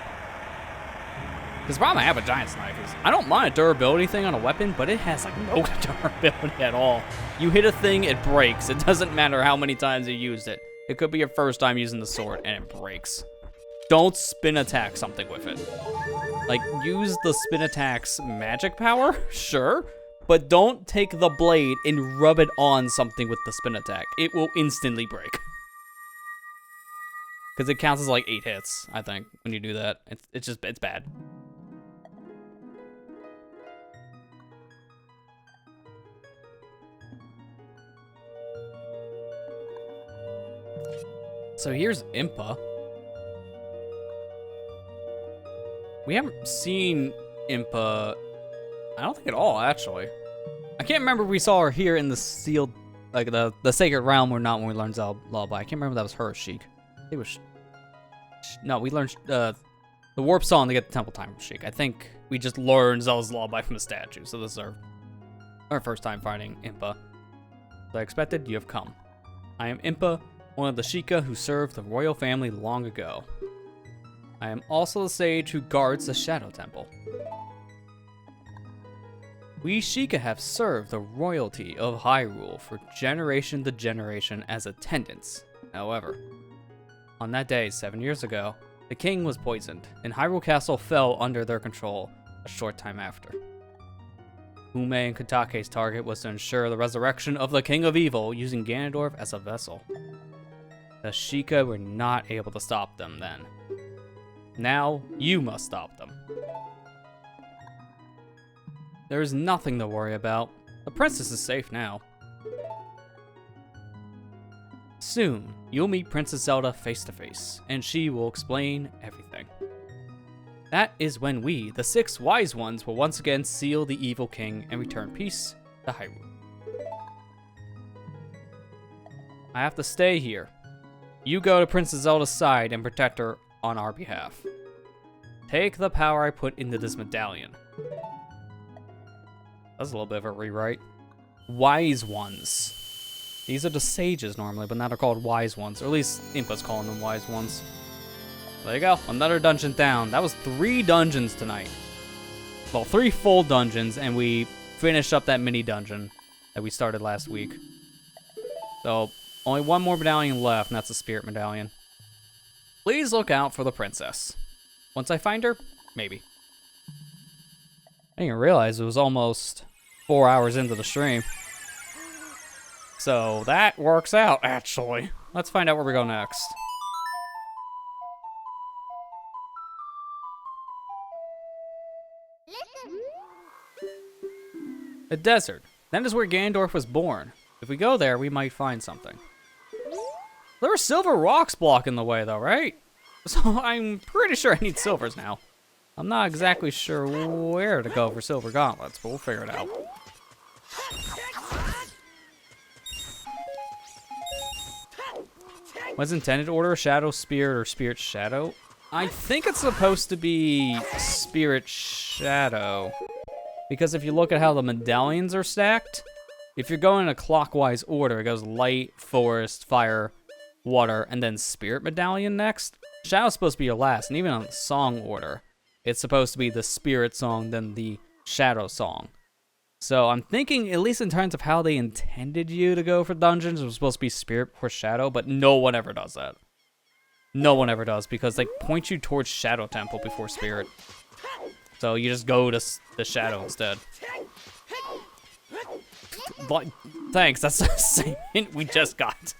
Because the problem I have with Giant's Knife is I don't mind a durability thing on a weapon, but it has like no durability at all. You hit a thing, it breaks. It doesn't matter how many times you used it. It could be your first time using the sword, and it breaks. Don't spin attack something with it. Like, use the spin attack's magic power, sure, but don't take the blade and rub it on something with the spin attack. It will instantly break. Because it counts as like 8 hits, I think, when you do that. It's bad. So here's Impa. We haven't seen Impa, I don't think at all, actually. I can't remember if we saw her here in the sealed, like the Sacred Realm or not when we learned Zelda Lullaby. I can't remember if that was her or Sheik. I think it was, no, we learned the Warp Song to get the Temple Time from Sheik. I think we just learned Zelda's Lullaby from the statue, so this is our first time fighting Impa. As I expected, you have come. I am Impa, one of the Sheikah who served the royal family long ago. I am also the sage who guards the Shadow Temple. We Sheikah have served the royalty of Hyrule for generation to generation as attendants. However, on that day 7 years ago, the king was poisoned, and Hyrule Castle fell under their control a short time after. Ume and Katake's target was to ensure the resurrection of the King of Evil using Ganondorf as a vessel. The Sheikah were not able to stop them then. Now, you must stop them. There is nothing to worry about. The princess is safe now. Soon, you'll meet Princess Zelda face to face, and she will explain everything. That is when we, the 6 wise ones, will once again seal the evil king and return peace to Hyrule. I have to stay here. You go to Princess Zelda's side and protect her on our behalf. Take the power I put into this medallion. That's a little bit of a rewrite. Wise ones. These are the sages normally, but now they're called wise ones. Or at least Impa's calling them wise ones. There you go. Another dungeon down. That was 3 dungeons tonight. Well, 3 full dungeons, and we finished up that mini dungeon that we started last week. So, only 1 more medallion left, and that's the Spirit Medallion. Please look out for the princess. Once I find her, maybe. I didn't realize it was almost 4 hours into the stream. So that works out, actually. Let's find out where we go next. A desert. That is where Ganondorf was born. If we go there, we might find something. There are silver rocks blocking the way, though, right? So I'm pretty sure I need silvers now. I'm not exactly sure where to go for silver gauntlets, but we'll figure it out. Was intended to order Shadow Spirit or Spirit Shadow? I think it's supposed to be Spirit Shadow. Because if you look at how the medallions are stacked, if you're going in a clockwise order, it goes Light, Forest, Fire, Water, and then Spirit Medallion next. Shadow's supposed to be your last, and even on song order, it's supposed to be the Spirit song, then the Shadow song. So I'm thinking, at least in terms of how they intended you to go for dungeons, it was supposed to be Spirit or Shadow, but no one ever does that. No one ever does, because they point you towards Shadow Temple before Spirit. So you just go to the Shadow instead. But, thanks, that's the same hint we just got.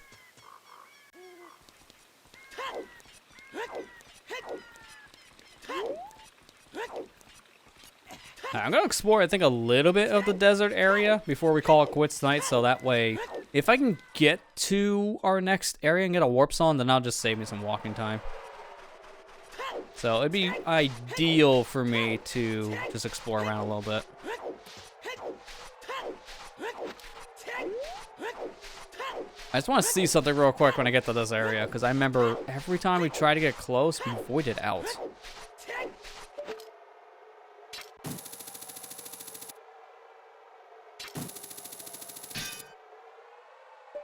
Right, I'm going to explore, I think, a little bit of the desert area before we call it quits tonight, so that way, if I can get to our next area and get a warp song, then I'll just save me some walking time. So it'd be ideal for me to just explore around a little bit. I just want to see something real quick when I get to this area, because I remember every time we try to get close, we voided out.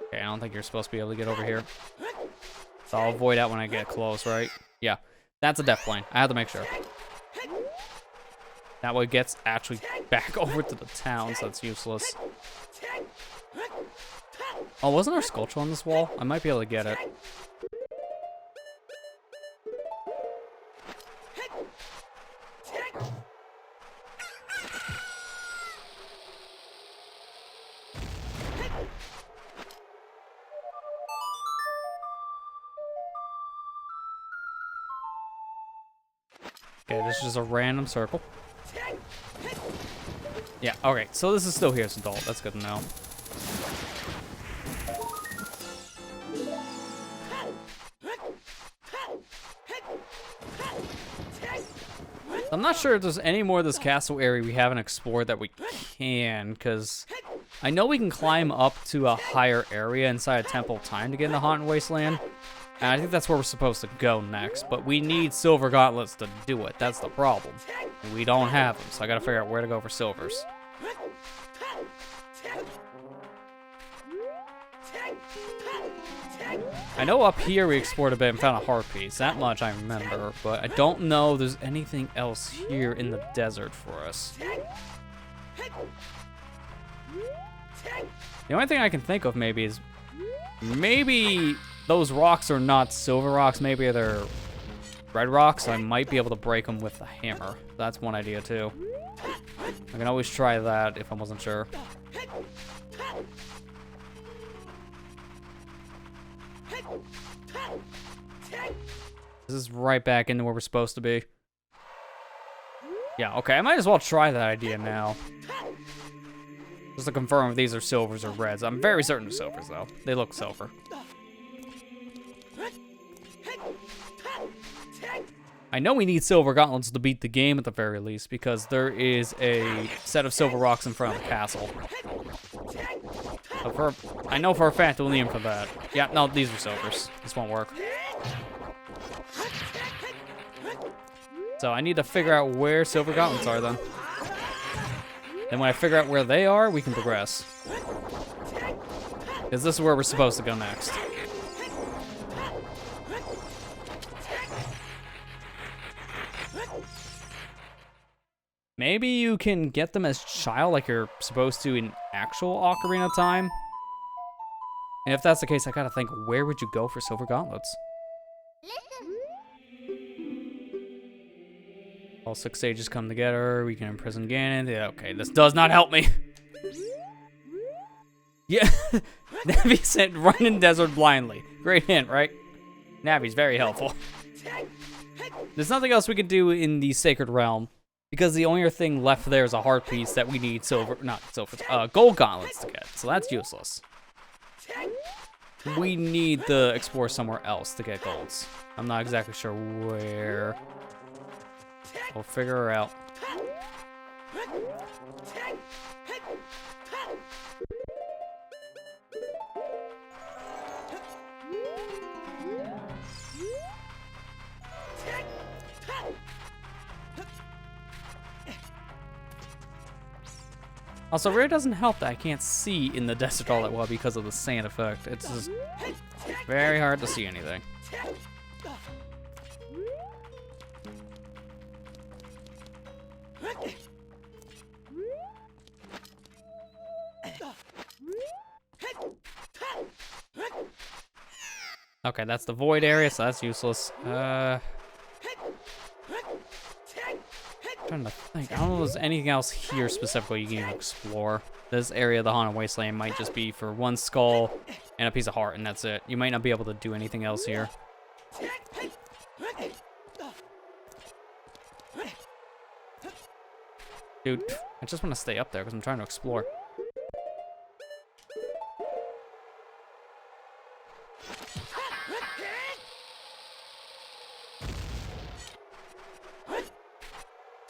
Okay, I don't think you're supposed to be able to get over here. So I'll void out when I get close, right? Yeah, that's a death plane. I have to make sure. That way it gets actually back over to the town, so that's useless. Oh, wasn't there a sculpture on this wall? I might be able to get it. Okay, this is just a random circle. Yeah, okay, so this is still here as an adult. That's good to know. I'm not sure if there's any more of this castle area we haven't explored that we can, because I know we can climb up to a higher area inside a Temple of Time to get in the Haunted Wasteland, and I think that's where we're supposed to go next, but we need silver gauntlets to do it. That's the problem. And we don't have them, so I gotta figure out where to go for silvers. I know up here we explored a bit and found a heart piece. That much I remember, but I don't know if there's anything else here in the desert for us. The only thing I can think of maybe is maybe those rocks are not silver rocks. Maybe they're red rocks. So I might be able to break them with a hammer. That's one idea too. I can always try that if I wasn't sure. This is right back into where we're supposed to be. Yeah, okay, I might as well try that idea now. Just to confirm if these are silvers or reds. I'm very certain they're silvers, though. They look silver. I know we need silver gauntlets to beat the game at the very least, because there is a set of silver rocks in front of the castle. I know for a fact we'll need them for that. Yeah, no, these are silvers. This won't work. So I need to figure out where silver gauntlets are then. Then when I figure out where they are, we can progress. Because this is where we're supposed to go next. Maybe you can get them as child like you're supposed to in actual Ocarina of Time. And if that's the case, I gotta think, where would you go for silver gauntlets? All 6 sages come together, we can imprison Ganon. Yeah, okay, this does not help me. Yeah, Navi said run in desert blindly. Great hint, right? Navi's very helpful. There's nothing else we can do in the Sacred Realm, because the only other thing left there is a heart piece that we need gold gauntlets to get, so that's useless. We need to explore somewhere else to get golds. I'm not exactly sure where. We'll figure her out. Also, rare doesn't help that I can't see in the desert all that well because of the sand effect. It's just very hard to see anything. Okay, that's the void area, so that's useless. Trying to think. I don't know if there's anything else here specifically you can explore. This area of the Haunted Wasteland might just be for one skull and a piece of heart, and that's it. You might not be able to do anything else here. Dude, I just want to stay up there because I'm trying to explore.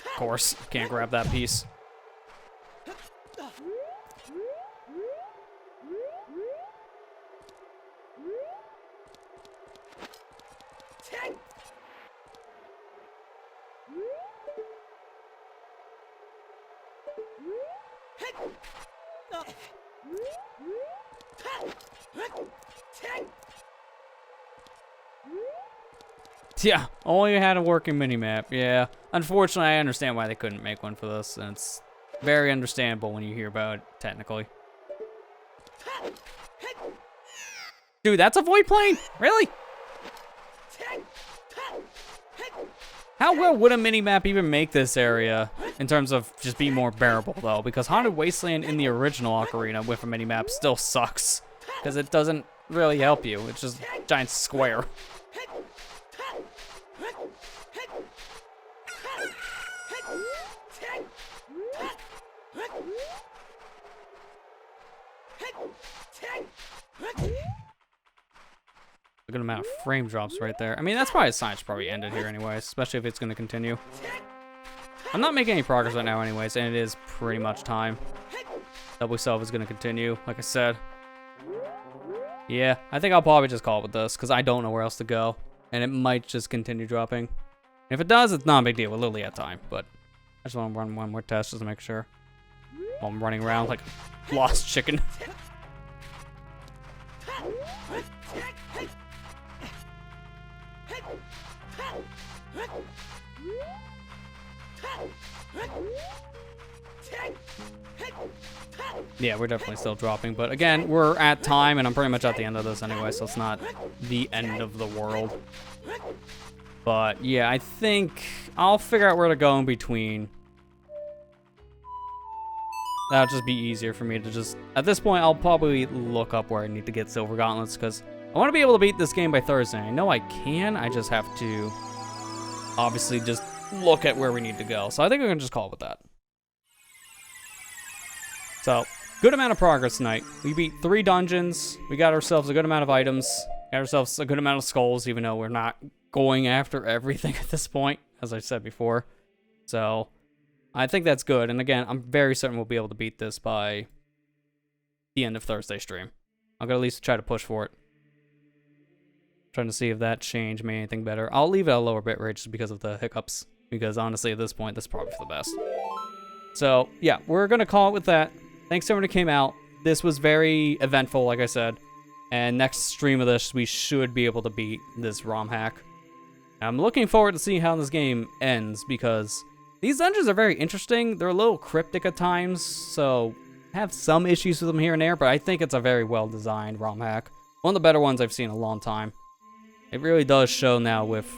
Of course, can't grab that piece. Yeah, only had a working mini-map. Yeah, unfortunately, I understand why they couldn't make one for this, and it's very understandable when you hear about it, technically. Dude, that's a void plane? Really? How well would a mini-map even make this area in terms of just being more bearable, though? Because Haunted Wasteland in the original Ocarina with a mini-map still sucks, because it doesn't really help you. It's just a giant square. A good amount of frame drops right there. I mean, that's probably a sign it's probably ended here anyways, especially if it's going to continue. I'm not making any progress right now anyways, and it is pretty much time. Double Self is going to continue, like I said. Yeah, I think I'll probably just call it with this, because I don't know where else to go, and it might just continue dropping. If it does, it's not a big deal. We're literally at time, but I just want to run one more test just to make sure. While I'm running around like a lost chicken. Yeah, we're definitely still dropping, but again, we're at time, and I'm pretty much at the end of this anyway, so it's not the end of the world. But yeah, I think I'll figure out where to go in between. That'll just be easier for me to just... At this point, I'll probably look up where I need to get Silver Gauntlets, because I want to be able to beat this game by Thursday. I know I can, I just have to obviously just look at where we need to go. So I think we're going to just call it with that. So, good amount of progress tonight. We beat 3 dungeons. We got ourselves a good amount of items. Got ourselves a good amount of skulls, even though we're not going after everything at this point, as I said before. So, I think that's good. And again, I'm very certain we'll be able to beat this by the end of Thursday stream. I'm going to at least try to push for it. Trying to see if that change made anything better. I'll leave it at a lower bitrate just because of the hiccups. Because honestly, at this point, that's probably for the best. So, yeah, we're going to call it with that. Thanks to everyone who came out. This was very eventful, like I said. And next stream of this, we should be able to beat this ROM hack. I'm looking forward to seeing how this game ends, because these dungeons are very interesting. They're a little cryptic at times, so I have some issues with them here and there, but I think it's a very well-designed ROM hack. One of the better ones I've seen in a long time. It really does show now with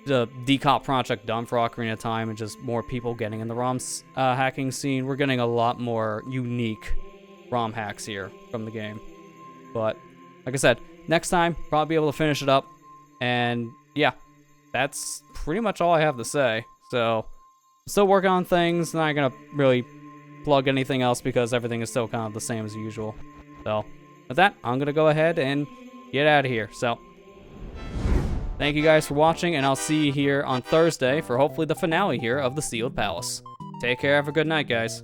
the decomp project done for Ocarina of Time and just more people getting in the ROM hacking scene. We're getting a lot more unique ROM hacks here from the game. But, like I said, next time, probably be able to finish it up. And, yeah, that's pretty much all I have to say. So, I'm still working on things. Not going to really plug anything else because everything is still kind of the same as usual. So, with that, I'm going to go ahead and get out of here. So, thank you guys for watching, and I'll see you here on Thursday for hopefully the finale here of the Sealed Palace. Take care, have a good night, guys.